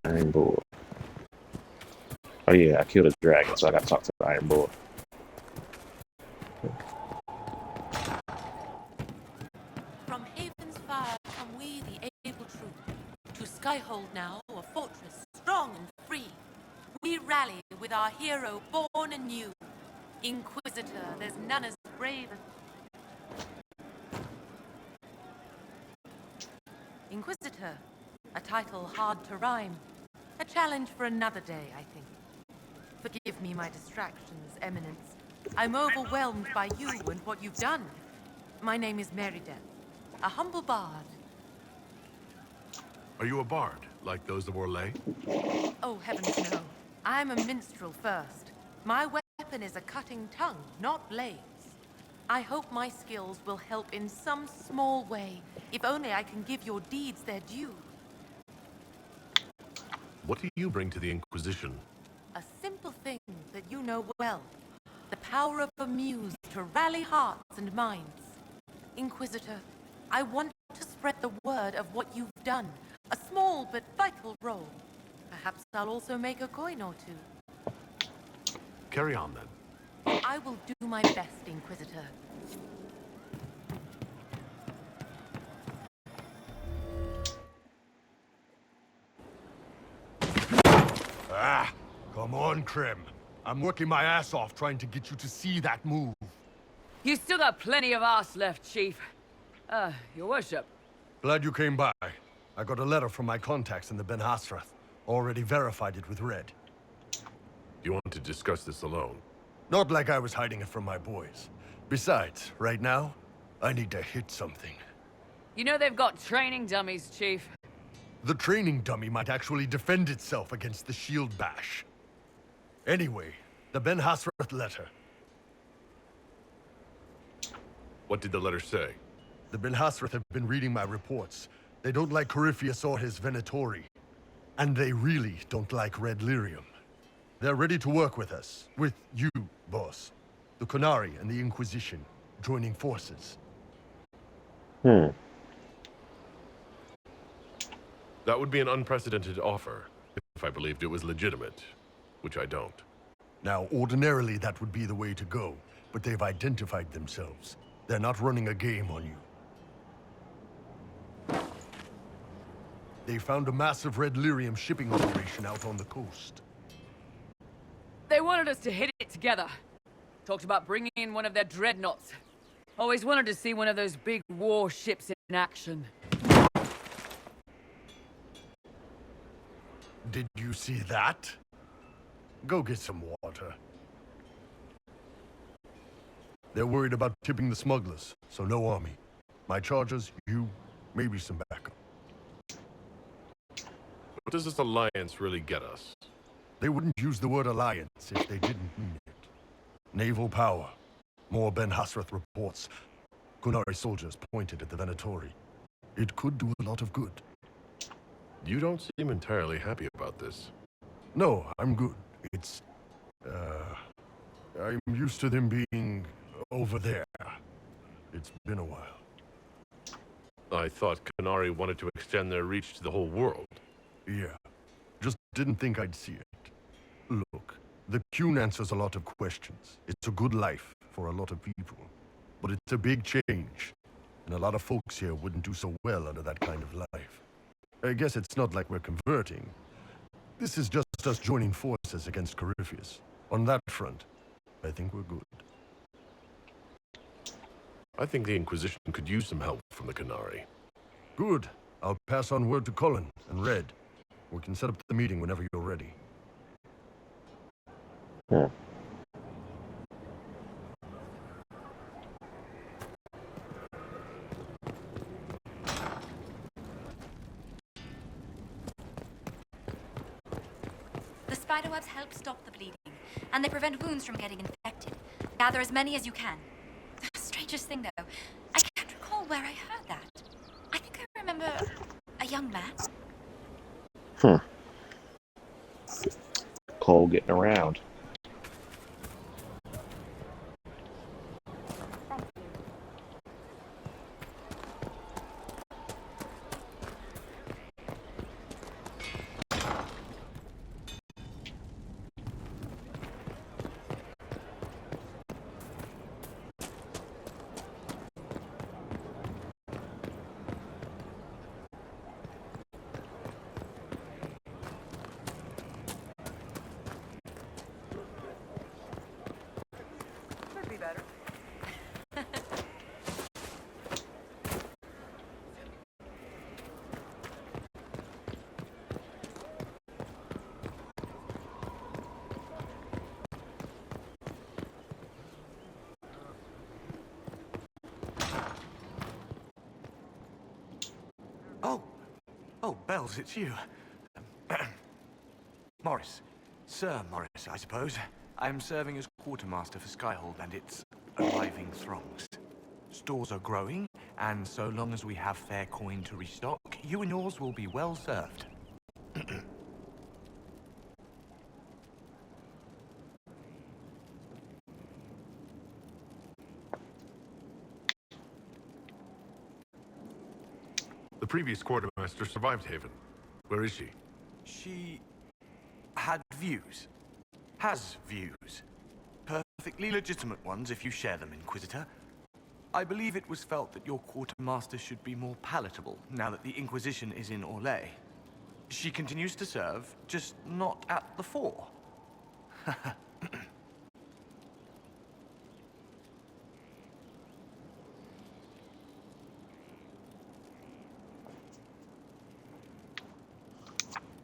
Iron Bull. Oh yeah, I killed a dragon, so I gotta talk to the Iron Bull. From Haven's fire come we, the able troop. To Skyhold now, a fortress strong and free. We rally with our hero born anew. Inquisitor, there's none as brave as... Inquisitor, a title hard to rhyme. A challenge for another day, I think. Forgive me my distractions, Eminence. I'm overwhelmed by you and what you've done. My name is Merideth, a humble bard. Are you a bard, like those of Orlais? Oh, heavens no. I'm a minstrel first. My weapon is a cutting tongue, not blades. I hope my skills will help in some small way, if only I can give your deeds their due. What do you bring to the Inquisition? A simple thing that you know well. The power of a muse to rally hearts and minds. Inquisitor, I want to spread the word of what you've done. A small but vital role. Perhaps I'll also make a coin or two. Carry on, then. I will do my best, Inquisitor. Ah, come on, Krim. I'm working my ass off trying to get you to see that move. You still got plenty of arse left, Chief. Your worship. Glad you came by. I got a letter from my contacts in the Ben Hasrath. Already verified it with Red. You want to discuss this alone? Not like I was hiding it from my boys. Besides, right now, I need to hit something. You know they've got training dummies, Chief. The training dummy might actually defend itself against the shield bash. Anyway, the Ben Hasrath letter. What did the letter say? The Ben Hasrath have been reading my reports. They don't like Corypheus or his Venatori. And they really don't like Red Lyrium. They're ready to work with us. With you, boss. The Qunari and the Inquisition joining forces. That would be an unprecedented offer, if I believed it was legitimate, which I don't. Now, ordinarily that would be the way to go, but they've identified themselves. They're not running a game on you. They found a massive Red Lyrium shipping operation out on the coast. They wanted us to hit it together. Talked about bringing in one of their dreadnoughts. Always wanted to see one of those big warships in action. Did you see that? Go get some water. They're worried about tipping the smugglers, so no army. My charges, you, maybe some backup. What does this alliance really get us? They wouldn't use the word alliance if they didn't mean it. Naval power. More Ben Hasrath reports. Kunari soldiers pointed at the Venatori. It could do a lot of good. You don't seem entirely happy about this. No, I'm good. It's... I'm used to them being over there. It's been a while. I thought Kunari wanted to extend their reach to the whole world. Yeah. Just didn't think I'd see it. Look, the Qun answers a lot of questions. It's a good life for a lot of people. But it's a big change. And a lot of folks here wouldn't do so well under that kind of life. I guess it's not like we're converting. This is just us joining forces against Corypheus. On that front, I think we're good. I think the Inquisition could use some help from the Kunari. Good. I'll pass on word to Colin and Red. We can set up the meeting whenever you're ready. The spiderwebs help stop the bleeding, and they prevent wounds from getting infected. Gather as many as you can. The strangest thing, though, I can't recall where I heard that. I think I remember a young man. Cole getting around. Oh, Bells, it's you. Morris. Sir Morris, I suppose. I'm serving as quartermaster for Skyhold and its arriving throngs. Stores are growing, and so long as we have fair coin to restock, you and yours will be well served. The previous quartermaster survived Haven. Where is she? She had views. Has views. Perfectly legitimate ones if you share them, Inquisitor. I believe it was felt that your quartermaster should be more palatable now that the Inquisition is in Orlais. She continues to serve, just not at the fore.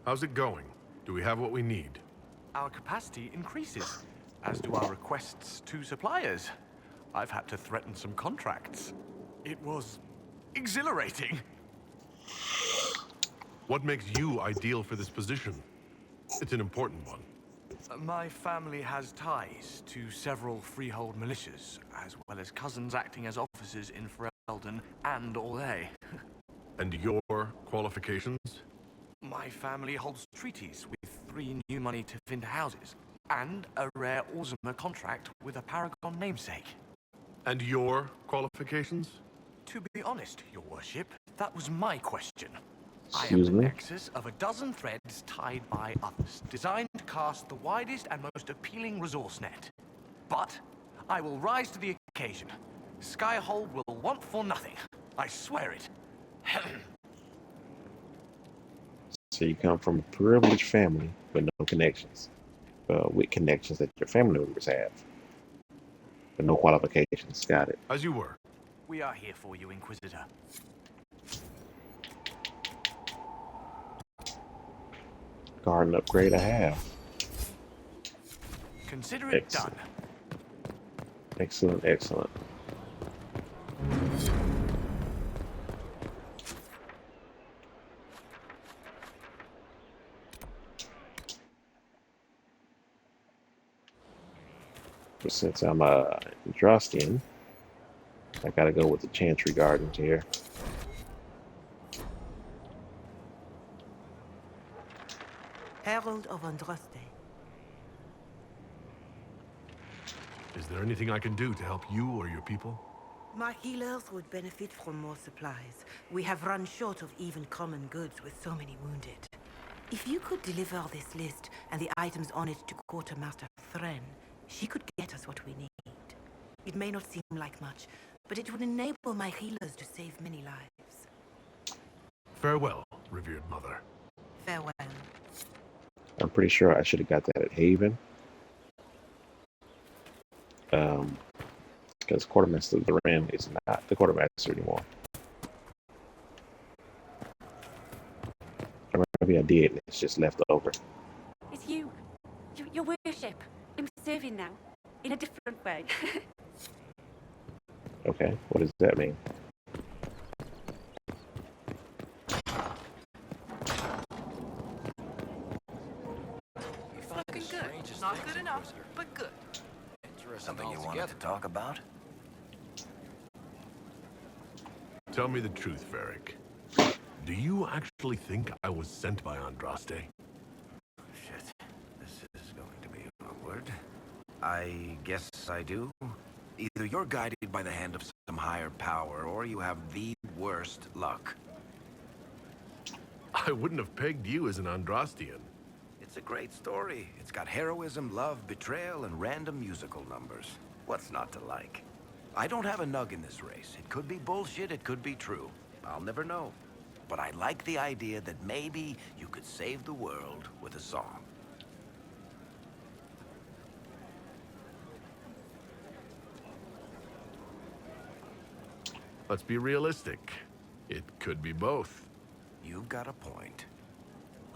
How's it going? Do we have what we need? Our capacity increases, as do our requests to suppliers. I've had to threaten some contracts. It was exhilarating. What makes you ideal for this position? It's an important one. My family has ties to several freehold militias, as well as cousins acting as officers in Ferelden and Orlais. And your qualifications? My family holds treaties with 3 new money to Vinter houses, and a rare Orzamer contract with a Paragon namesake. And your qualifications? To be honest, your worship, that was my question. Excuse I am the me? nexus of a dozen threads tied by others, designed to cast the widest and most appealing resource net. But I will rise to the occasion. Skyhold will want for nothing. I swear it. So you come from a privileged family with no connections. With connections that your family members have. But no qualifications. Got it. As you were. We are here for you, Inquisitor. Garden upgrade I have. Consider it done. Excellent, excellent. But since I'm a Drostian, I gotta go with the Chantry Gardens here. Herald of Andraste. Is there anything I can do to help you or your people? My healers would benefit from more supplies. We have run short of even common goods with so many wounded. If you could deliver this list and the items on it to Quartermaster Thren, she could get us what we need. It may not seem like much, but it would enable my healers to save many lives. Farewell, revered mother. Farewell. I'm pretty sure I should have got that at Haven. Because Quartermaster Thren is not the Quartermaster anymore. Or maybe I did, and it's just left over. It's you. Your worship. I'm serving now. In a different way. Okay, what does that mean? Fucking good. Not good enough, but good. Something you wanted to talk about? Tell me the truth, Varric. Do you actually think I was sent by Andraste? Shit. This is going to be awkward. I guess I do. Either you're guided by the hand of some higher power, or you have the worst luck. I wouldn't have pegged you as an Andrastian. It's a great story. It's got heroism, love, betrayal, and random musical numbers. What's not to like? I don't have a nug in this race. It could be bullshit, it could be true. I'll never know. But I like the idea that maybe you could save the world with a song. Let's be realistic. It could be both. You've got a point.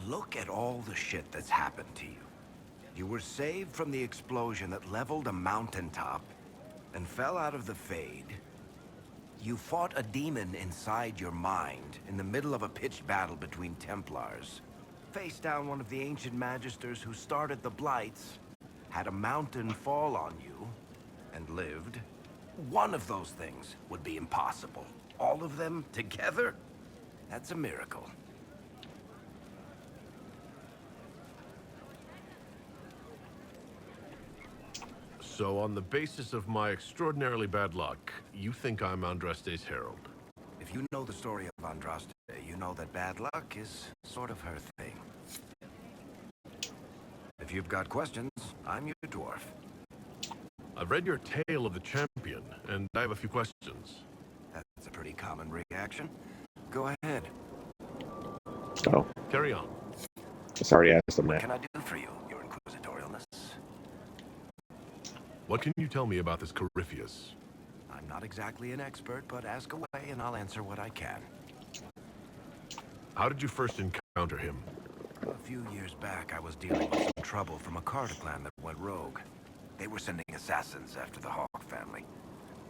Look at all the shit that's happened to you. You were saved from the explosion that leveled a mountaintop and fell out of the Fade. You fought a demon inside your mind in the middle of a pitched battle between Templars. Faced down one of the ancient magisters who started the Blights, had a mountain fall on you, and lived. One of those things would be impossible. All of them together? That's a miracle. So on the basis of my extraordinarily bad luck, you think I'm Andraste's herald? If you know the story of Andraste, you know that bad luck is sort of her thing. If you've got questions, I'm your dwarf. I've read your Tale of the Champion, and I have a few questions. That's a pretty common reaction. Go ahead. Oh. Carry on. It's already asked them What that. can I do for you, your inquisitorialness? What can you tell me about this Corypheus? I'm not exactly an expert, but ask away and I'll answer what I can. How did you first encounter him? A few years back, I was dealing with some trouble from a Carter clan that went rogue. They were sending assassins after the Hawk family.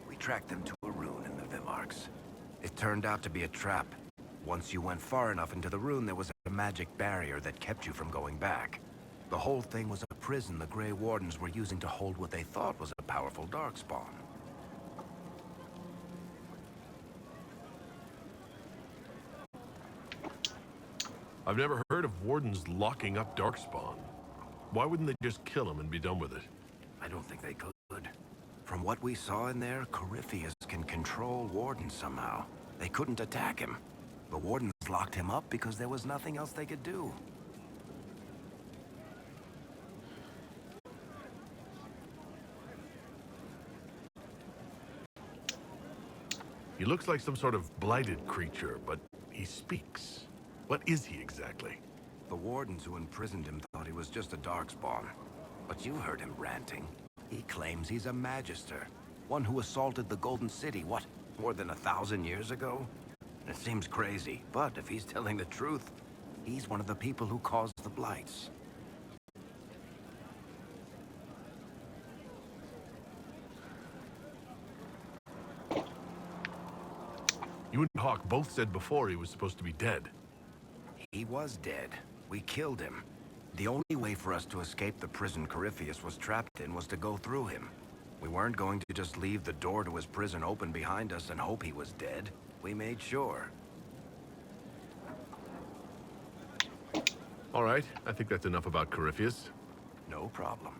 We tracked them to a rune in the Vimarks. It turned out to be a trap. Once you went far enough into the rune, there was a magic barrier that kept you from going back. The whole thing was a prison the Grey Wardens were using to hold what they thought was a powerful darkspawn. I've never heard of Wardens locking up Darkspawn. Why wouldn't they just kill him and be done with it? I don't think they could. From what we saw in there, Corypheus can control Wardens somehow. They couldn't attack him. The Wardens locked him up because there was nothing else they could do. He looks like some sort of blighted creature, but he speaks. What is he exactly? The Wardens who imprisoned him thought he was just a darkspawn. But you heard him ranting. He claims he's a magister. One who assaulted the Golden City, what, more than 1,000 years ago? It seems crazy, but if he's telling the truth, he's one of the people who caused the Blights. You and Hawk both said before he was supposed to be dead. He was dead. We killed him. The only way for us to escape the prison Corypheus was trapped in was to go through him. We weren't going to just leave the door to his prison open behind us and hope he was dead. We made sure. All right, I think that's enough about Corypheus. No problem.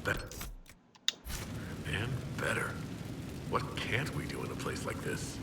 Better. And better. What can't we do in a place like this?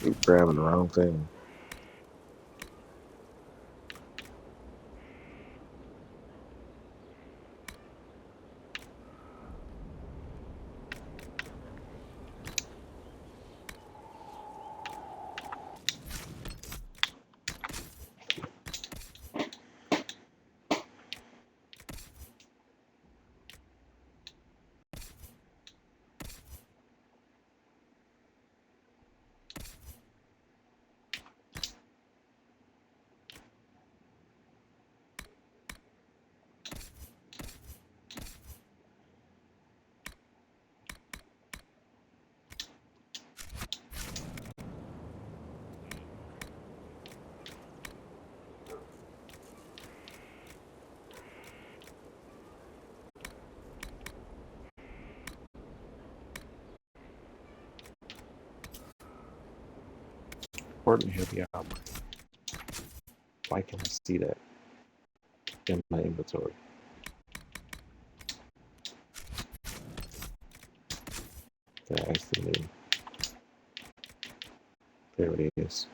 Keep grabbing the wrong thing. Important heavy armor. Why can't I see that in my inventory? That actually, there it is.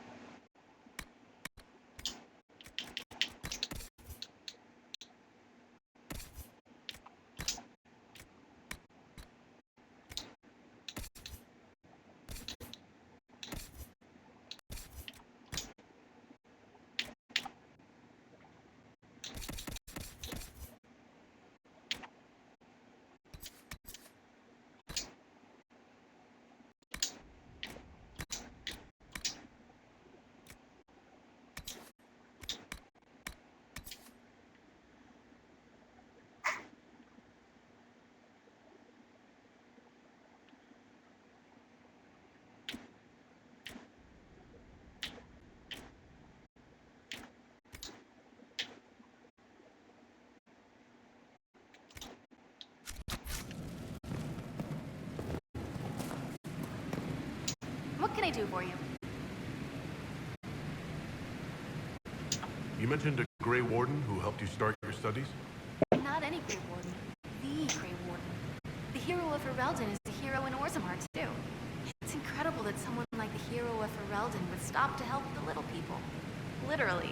can I do for you? You mentioned a Grey Warden who helped you start your studies? Not any Grey Warden. The Grey Warden. The hero of Ferelden is the hero in Orzammar, too. It's incredible that someone like the hero of Ferelden would stop to help the little people. Literally.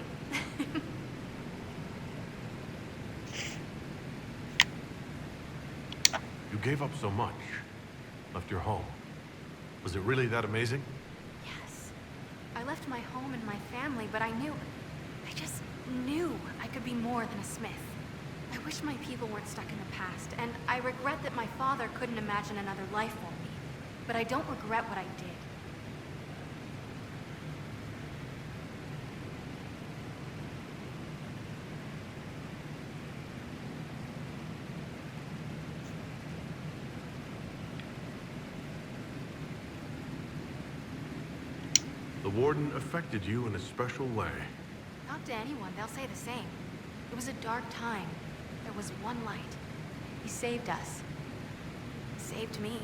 You gave up so much. Left your home. Was it really that amazing? Yes. I left my home and my family, but I just knew I could be more than a smith. I wish my people weren't stuck in the past, and I regret that my father couldn't imagine another life for me. But I don't regret what I did. The Warden affected you in a special way. Talk to anyone, they'll say the same. It was a dark time. There was one light. He saved us. He saved me.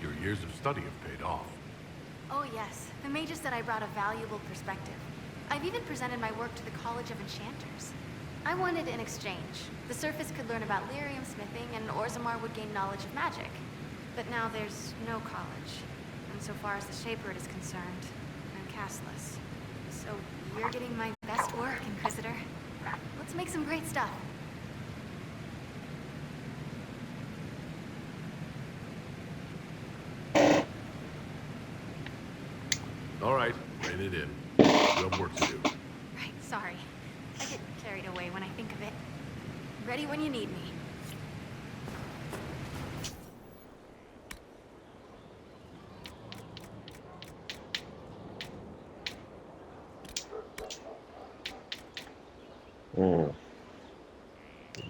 Your years of study have paid off. Oh yes, the mages said I brought a valuable perspective. I've even presented my work to the College of Enchanters. I wanted an exchange. The Surface could learn about lyrium smithing, and Orzammar would gain knowledge of magic. But now there's no college. And so far as the Shaper is concerned, I'm castless. So you're getting my best work, Inquisitor. Let's make some great stuff. All right, rein it in. You have work to do. Right, sorry. I get carried away when I think of it. Ready when you need me.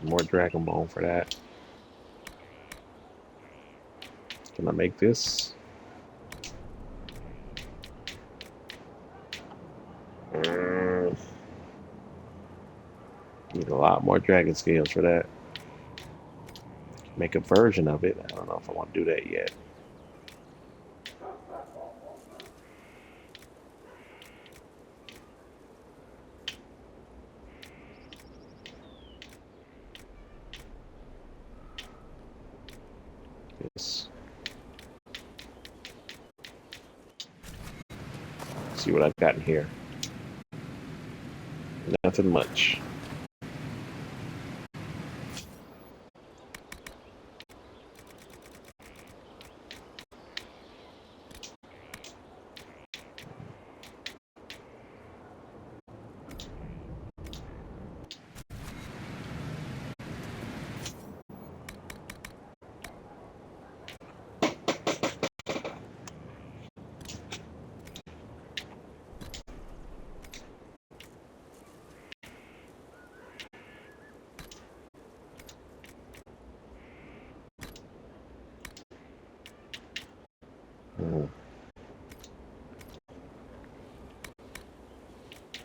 More Dragon Bone for that. Can I make this? Need a lot more dragon scales for that. Make a version of it. I don't know if I want to do that yet. Yes. See what I've got in here. Nothing much.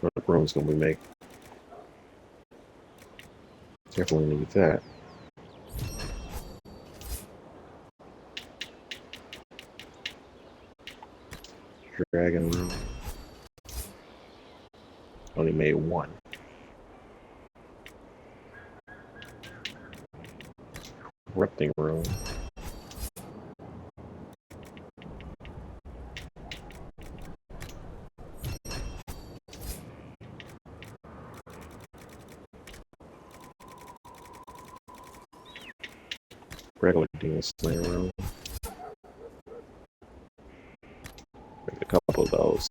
What room's gonna we make? Definitely need that. Dragon room. Only made one. Corrupting room. Regular demon slayer room. Make a couple of those.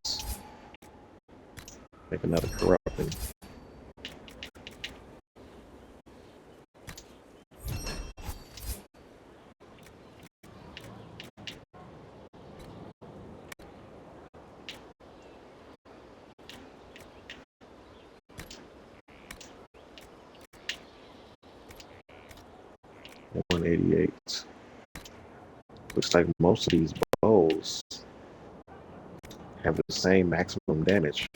Make another corrupting. Looks like most of these bows have the same maximum damage.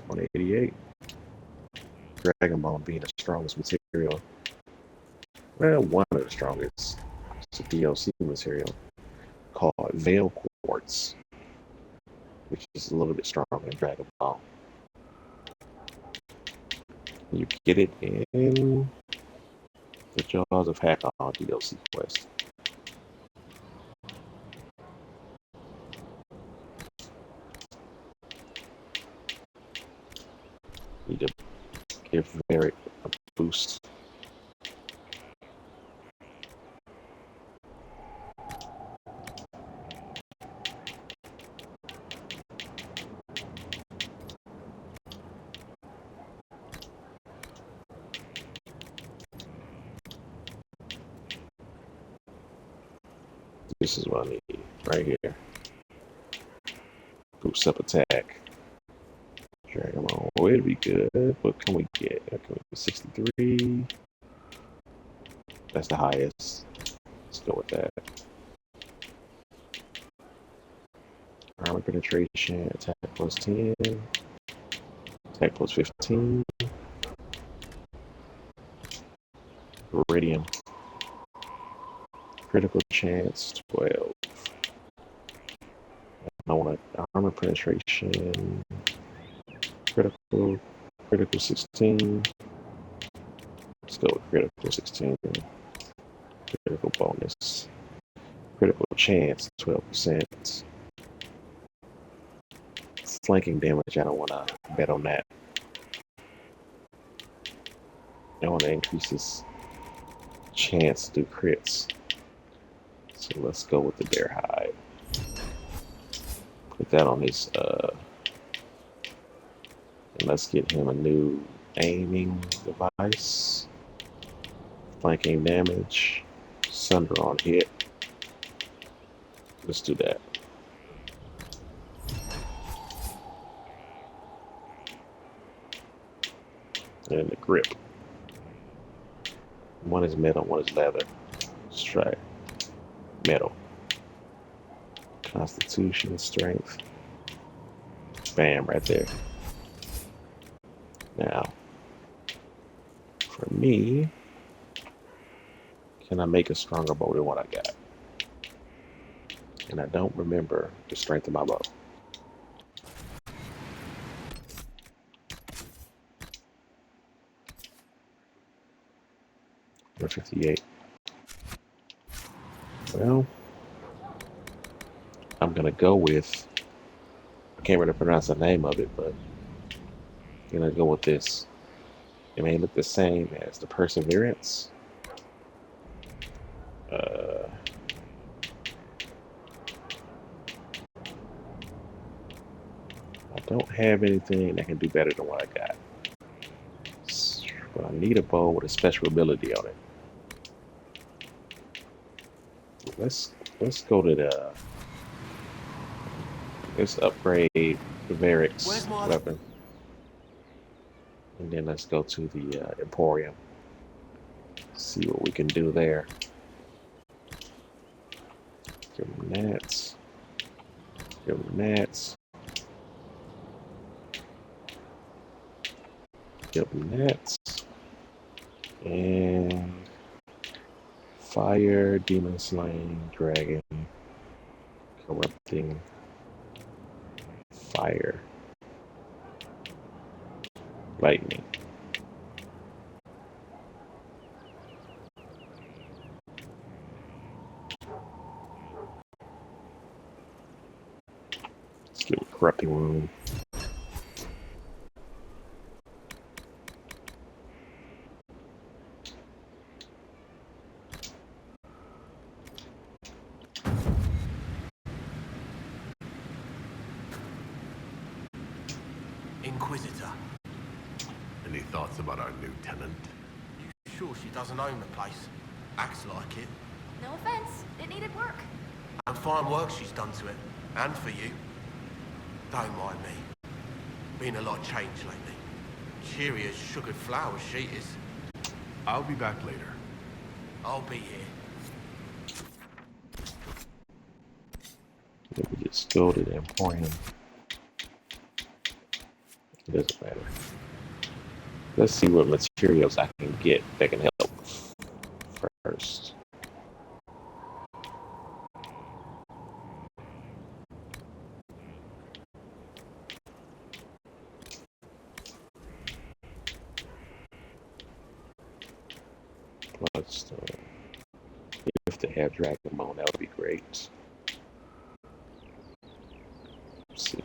188. Dragon Bone being the strongest material. Well, one of the strongest. It's a DLC material called Veil Quartz, which is a little bit stronger than Dragon Ball. You get it in the Jaws of Hackon DLC quest. Need to give Varric a boost. This is what I need right here. Boost up attack. Dragon Ball. Oh, it'll be good. What can we get? Can we get 63? That's the highest. Let's go with that. Armor penetration, attack plus 10, attack plus 15. Iridium. Critical chance 12. I want armor penetration. Critical 16. Let's go with critical 16. Critical bonus. Critical chance 12%. Flanking damage, I don't want to bet on that. I want to increase his chance to do crits. So let's go with the bear hide. Put that on his and let's get him a new aiming device. Flanking damage. Sunder on hit. Let's do that. And the grip. One is metal, one is leather. Let's try it. Metal. Constitution, strength. Bam, right there. Now, for me, can I make a stronger bow than what I got? And I don't remember the strength of my bow. Or 58. Well, I'm gonna go with, I can't really pronounce the name of it, but I'm gonna go with this. It may look the same as the Perseverance. I don't have anything that can do better than what I got. But I need a bow with a special ability on it. Let's go to the. Let's upgrade Varric's weapon, and then let's go to the Emporium. See what we can do there. Give him nats. Give him nats. Give him nats. And fire, demon slaying, dragon, corrupting, fire, lightning. Let's give it corrupting wound. Inquisitor. Any thoughts about our new tenant? You sure she doesn't own the place? Acts like it. No offense, it needed work. And fine work she's done to it. And for you. Don't mind me. Been a lot changed lately. Cheery as sugared flowers she is. I'll be back later. I'll be here. Maybe just go to the Emporium. It doesn't matter. Let's see what materials I can get that can help first. Bloodstone. If they have Dragon Bone, that would be great. Let's see.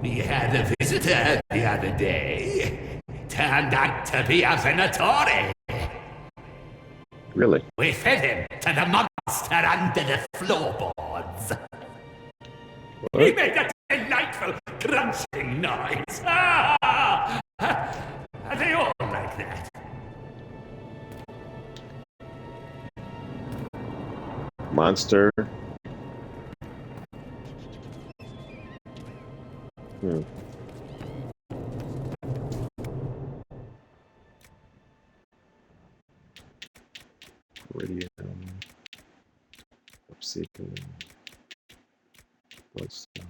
We had a visitor the other day. Turned out to be a Venatori. Really? We fed him to the monster under the floorboards. What? He made a delightful crunching noise. Ah! Are they all like that? Monster. Radium. Obsidian. Bloodstone.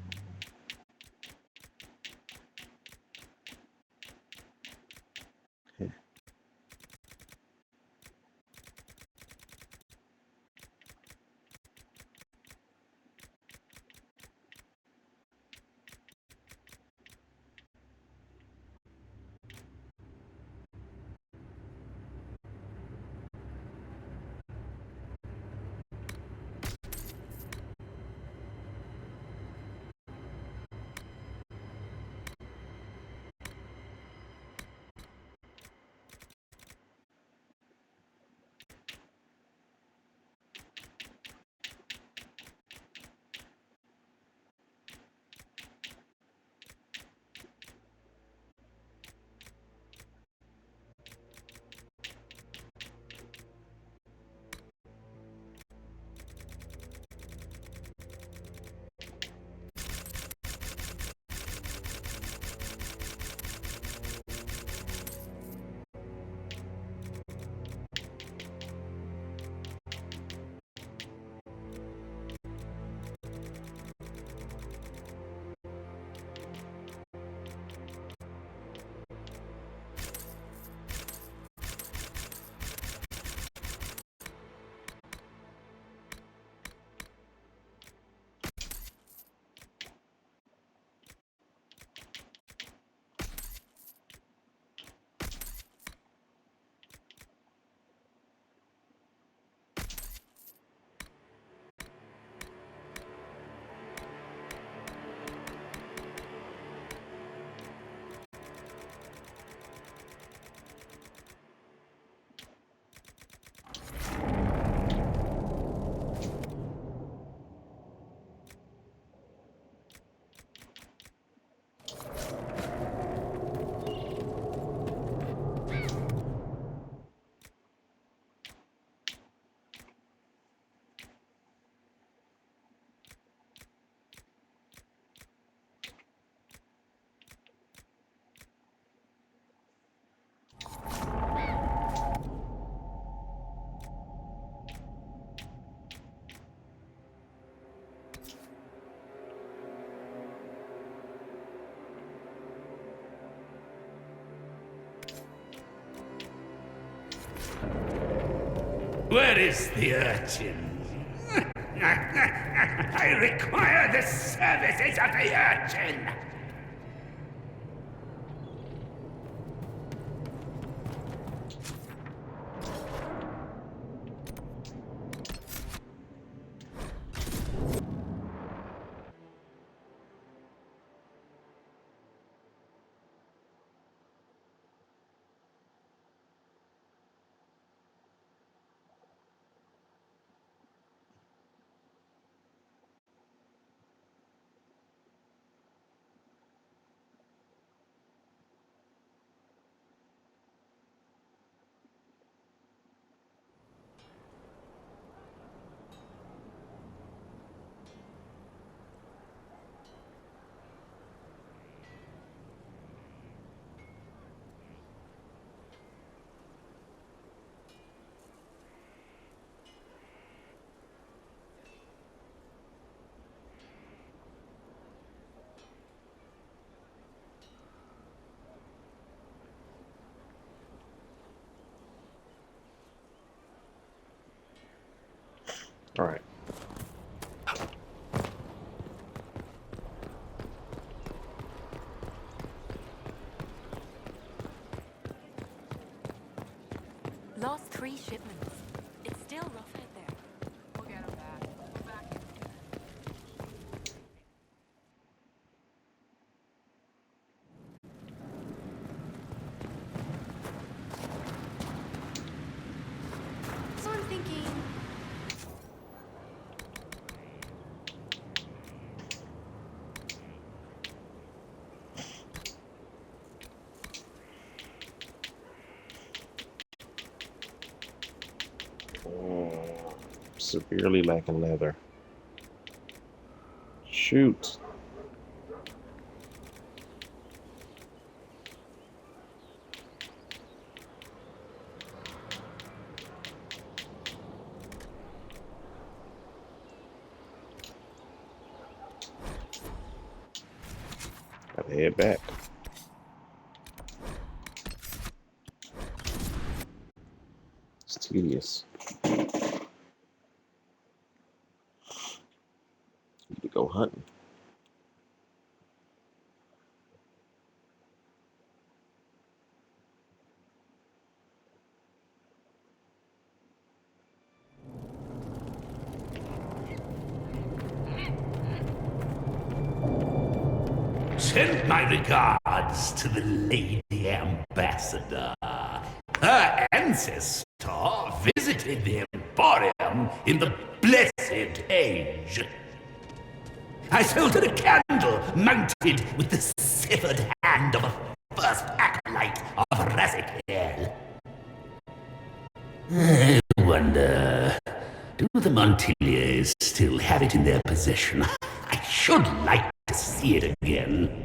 Where is the urchin? I require the services of the urchin! All right. Lost 3 shipments. It's still rough out there. We'll get them back. We're back. So I'm thinking... Severely lacking leather. Shoot. Gotta head back. It's tedious. Need to go hunting. Send my regards to the Lady Ambassador. Her ancestor visited the Emporium in the Blessed Age. I sold her a candle mounted with the severed hand of a first acolyte of Raziel. I wonder, do the Montiliers still have it in their possession? I should like to see it again.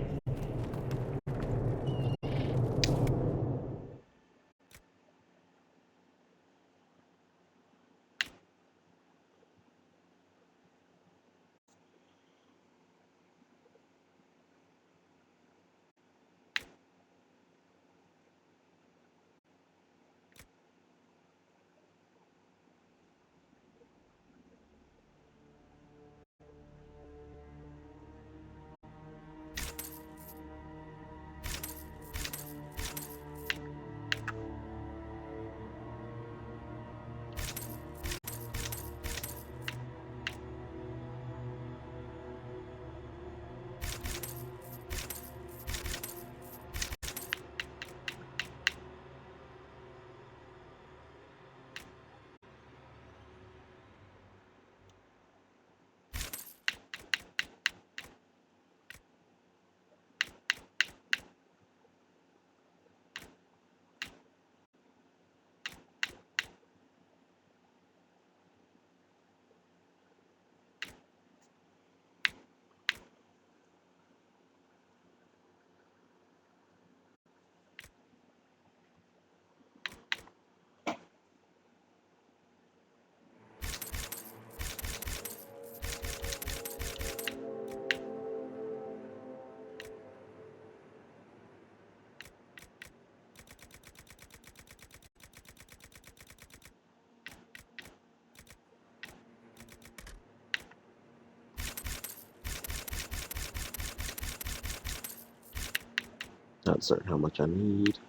Not certain how much I need.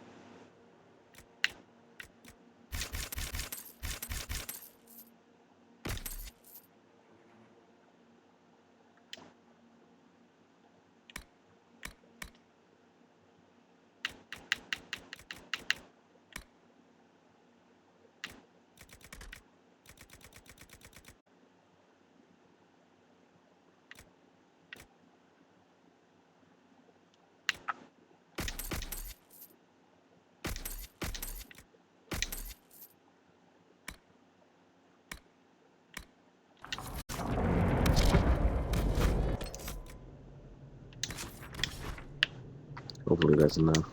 Hopefully that's enough.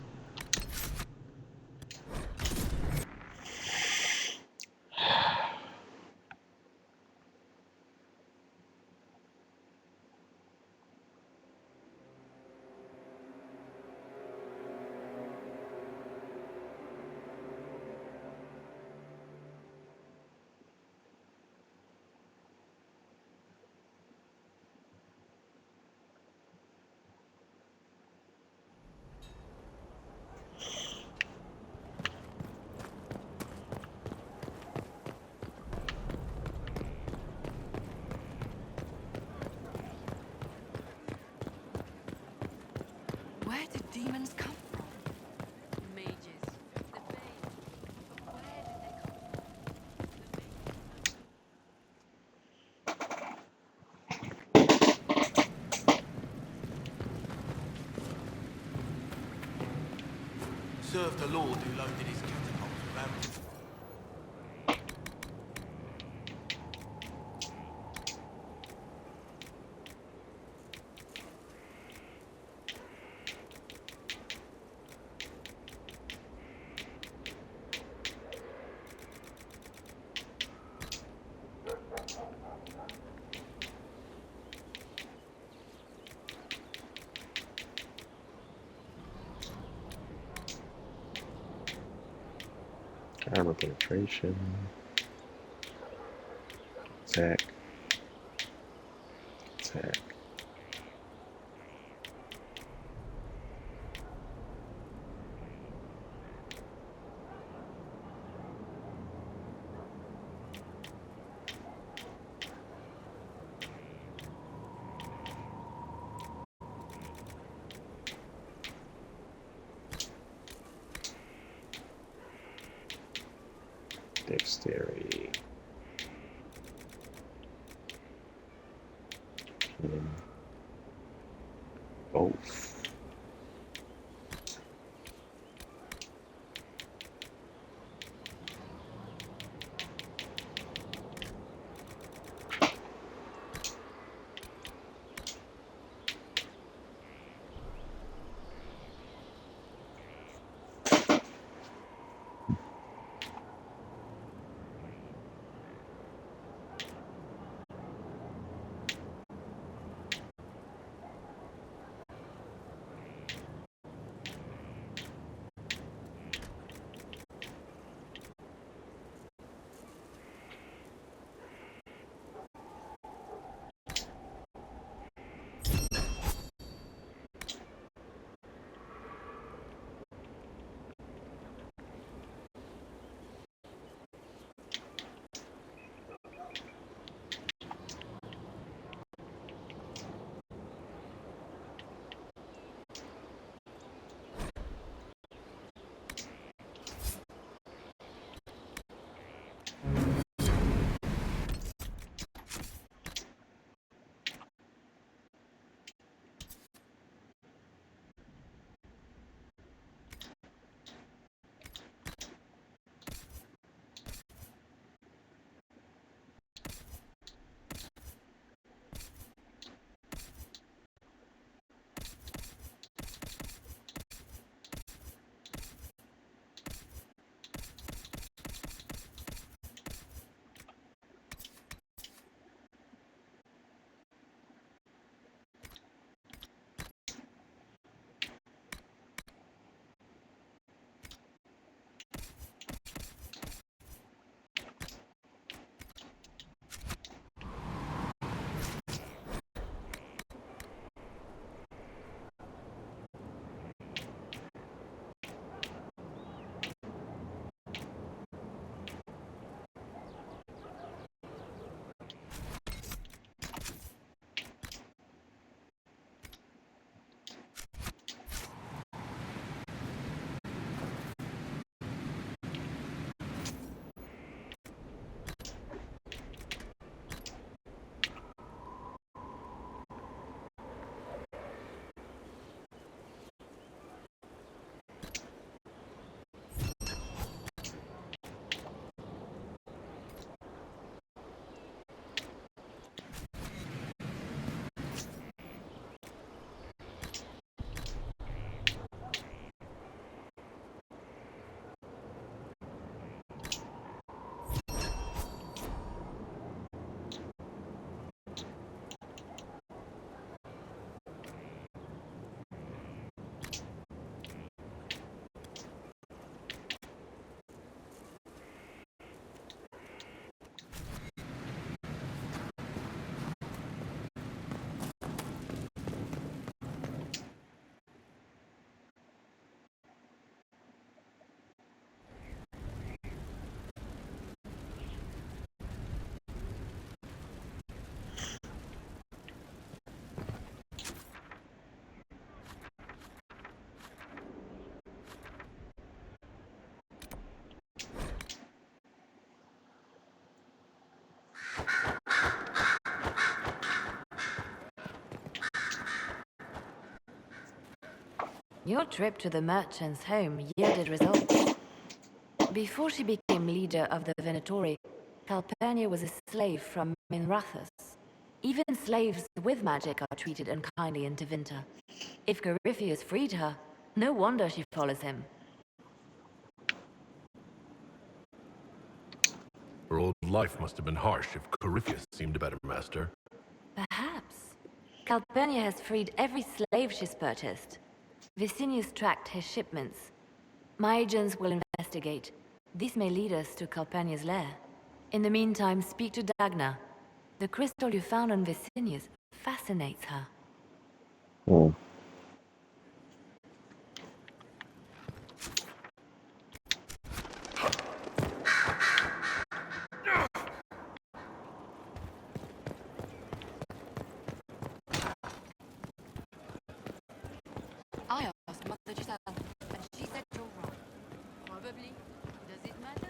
Where did demons come from? Mages. The Fae. But where did they come Served the lord who loaded his catapults with ammo. Armor penetration. Attack. Attack. Dexterity. Both. Your trip to the merchant's home yielded results. Before she became leader of the Venatori, Calpurnia was a slave from Minrathous. Even slaves with magic are treated unkindly in Tevinter. If Corypheus freed her, no wonder she follows him. Her old life must have been harsh if Corypheus seemed a better master. Perhaps. Calpurnia has freed every slave she's purchased. Vicinius tracked his shipments. My agents will investigate. This may lead us to Calpurnia's lair. In the meantime, speak to Dagna. The crystal you found on Vicinius fascinates her. I asked Mother Giselle, and she said you're wrong. Probably. Does it matter?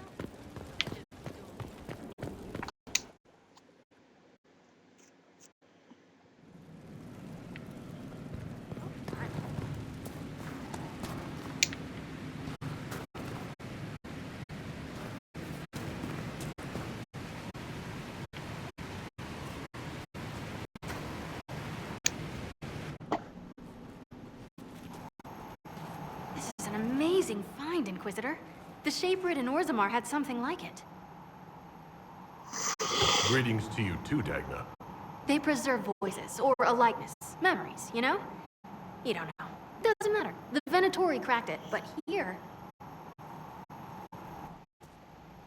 This is an amazing find, Inquisitor. The Shaperid in Orzammar had something like it. Greetings to you too, Dagna. They preserve voices, or a likeness, memories, you know? You don't know. Doesn't matter. The Venatori cracked it, but here...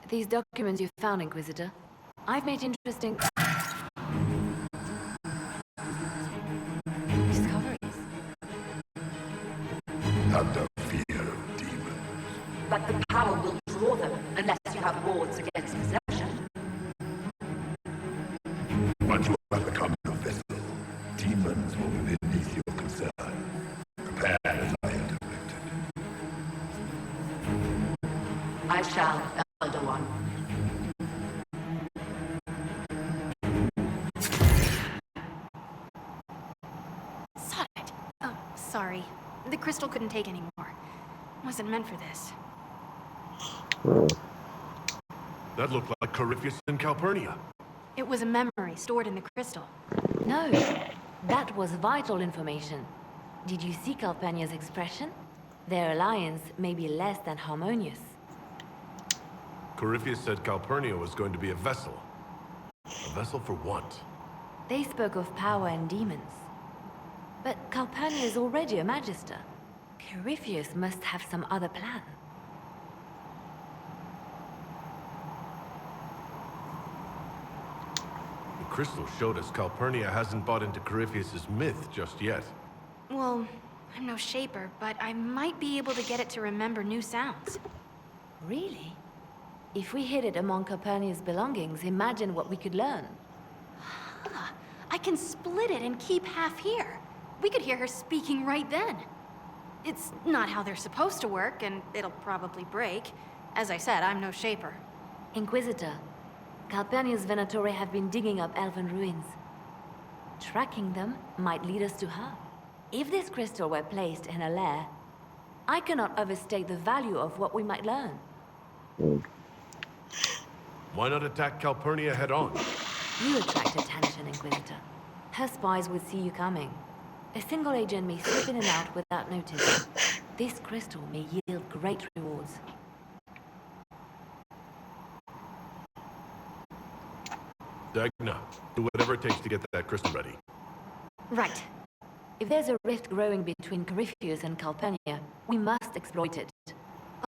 These documents you found, Inquisitor. I've made interesting... discoveries. Under fear of demons. But the power will draw them unless you have wards against possession. Once you have become a vessel, demons will be beneath your concern. Prepare as I have directed. I shall, Elder One. Sod it. Oh, sorry. The crystal couldn't take any more. Wasn't meant for this. That looked like Corypheus and Calpurnia. It was a memory stored in the crystal. No, that was vital information. Did you see Calpurnia's expression? Their alliance may be less than harmonious. Corypheus said Calpurnia was going to be a vessel. A vessel for what? They spoke of power and demons. But Calpurnia is already a magister. Corypheus must have some other plan. The crystal showed us Calpurnia hasn't bought into Corypheus's myth just yet. Well, I'm no shaper, but I might be able to get it to remember new sounds. Really? If we hid it among Calpurnia's belongings, imagine what we could learn. Huh. I can split it and keep half here. We could hear her speaking right then. It's not how they're supposed to work, and it'll probably break. As I said, I'm no shaper. Inquisitor, Calpurnia's Venatori have been digging up elven ruins. Tracking them might lead us to her. If this crystal were placed in a lair, I cannot overstate the value of what we might learn. Why not attack Calpurnia head on? You attract attention, Inquisitor. Her spies would see you coming. A single agent may slip in and out without notice. This crystal may yield great rewards. Dagna, do whatever it takes to get that crystal ready. Right. If there's a rift growing between Corypheus and Calpurnia, we must exploit it.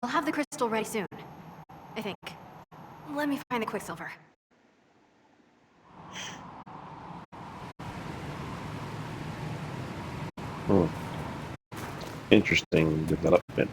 I'll have the crystal ready soon. I think. Let me find the Quicksilver. Interesting development.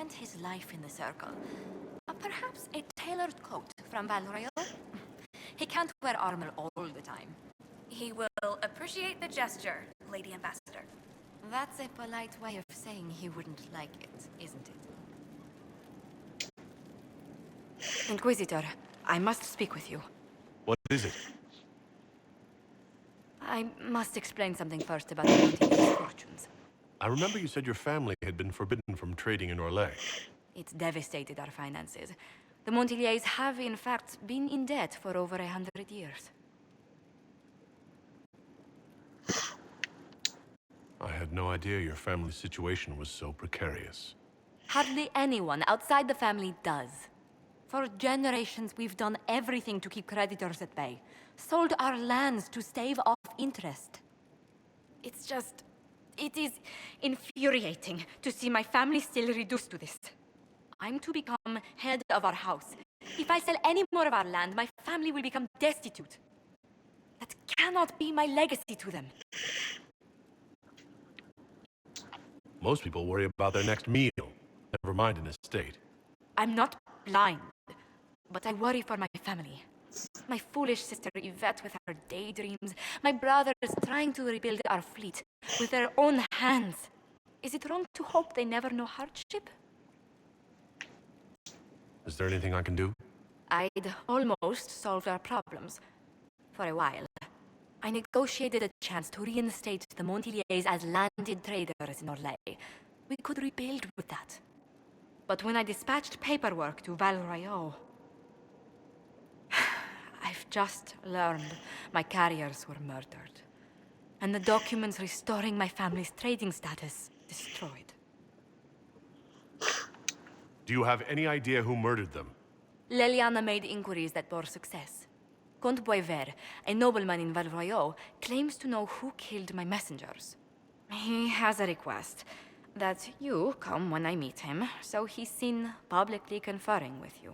spent his life in the circle. Perhaps a tailored coat from Val Royeaux? He can't wear armor all the time. He will appreciate the gesture, Lady Ambassador. That's a polite way of saying he wouldn't like it, isn't it? Inquisitor, I must speak with you. What is it? I must explain something first about the Montigny's fortunes. I remember you said your family had been forbidden from trading in Orlais. It's devastated our finances. The Montigliers have, in fact, been in debt for over 100 years. I had no idea your family's situation was so precarious. Hardly anyone outside the family does. For generations, we've done everything to keep creditors at bay. Sold our lands to stave off interest. It's just... it is infuriating to see my family still reduced to this. I'm to become head of our house. If I sell any more of our land, my family will become destitute. That cannot be my legacy to them. Most people worry about their next meal, never mind an estate. I'm not blind, but I worry for my family. My foolish sister Yvette with her daydreams, my brothers trying to rebuild our fleet with their own hands. Is it wrong to hope they never know hardship? Is there anything I can do? I'd almost solved our problems. For a while. I negotiated a chance to reinstate the Montigliers as landed traders in Orlais. We could rebuild with that. But when I dispatched paperwork to Val Royeaux, I've just learned my carriers were murdered. And the documents restoring my family's trading status destroyed. Do you have any idea who murdered them? Leliana made inquiries that bore success. Comte Boisvert, a nobleman in Val Royeaux, claims to know who killed my messengers. He has a request that you come when I meet him, so he's seen publicly conferring with you.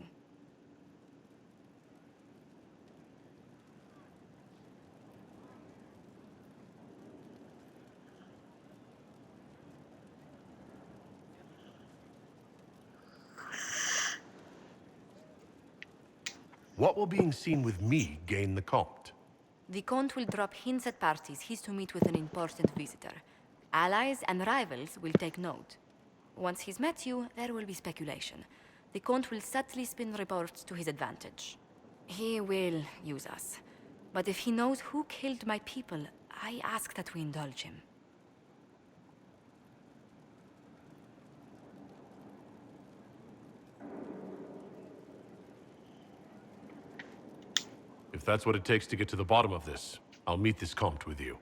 What will being seen with me gain the Comte? The Comte will drop hints at parties he's to meet with an important visitor. Allies and rivals will take note. Once he's met you, there will be speculation. The Comte will subtly spin reports to his advantage. He will use us. But if he knows who killed my people, I ask that we indulge him. If that's what it takes to get to the bottom of this, I'll meet this Comte with you.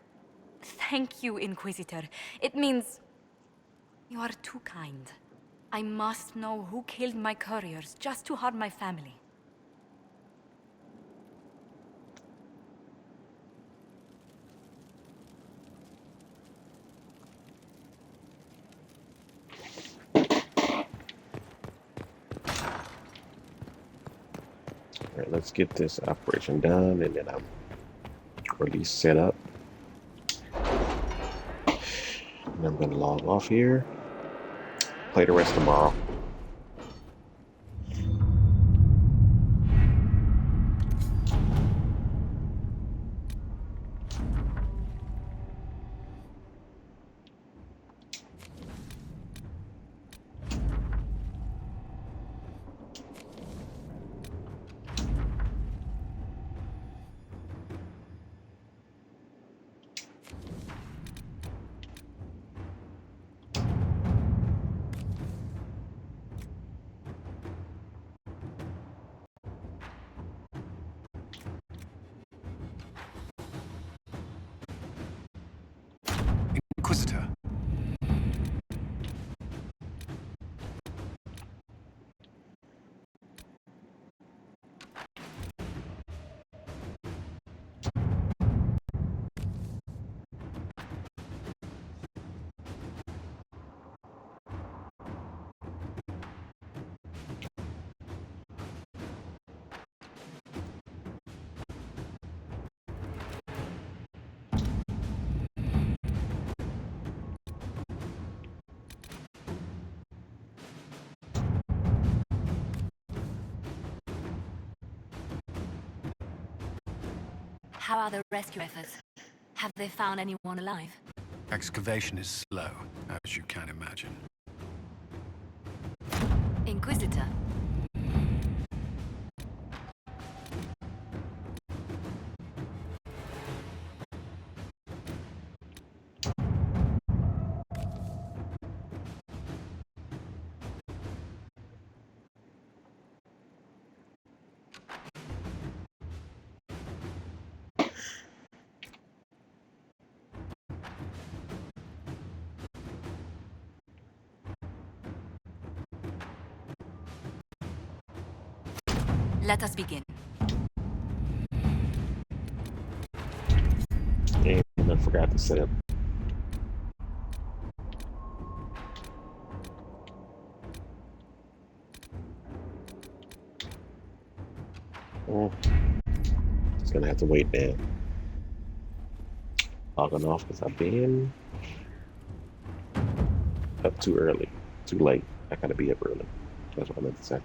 Thank you, Inquisitor. It means... you are too kind. I must know who killed my couriers just to harm my family. All right, let's get this operation done, and then I'm already set up. And I'm going to log off here. Play the rest tomorrow. How are the rescue efforts? Have they found anyone alive? Excavation is slow, as you can imagine. Inquisitor? Let us begin. And I forgot to set up. Oh, just gonna have to wait there. Logging off because I've been up too early, too late. I gotta be up early. That's what I meant to say.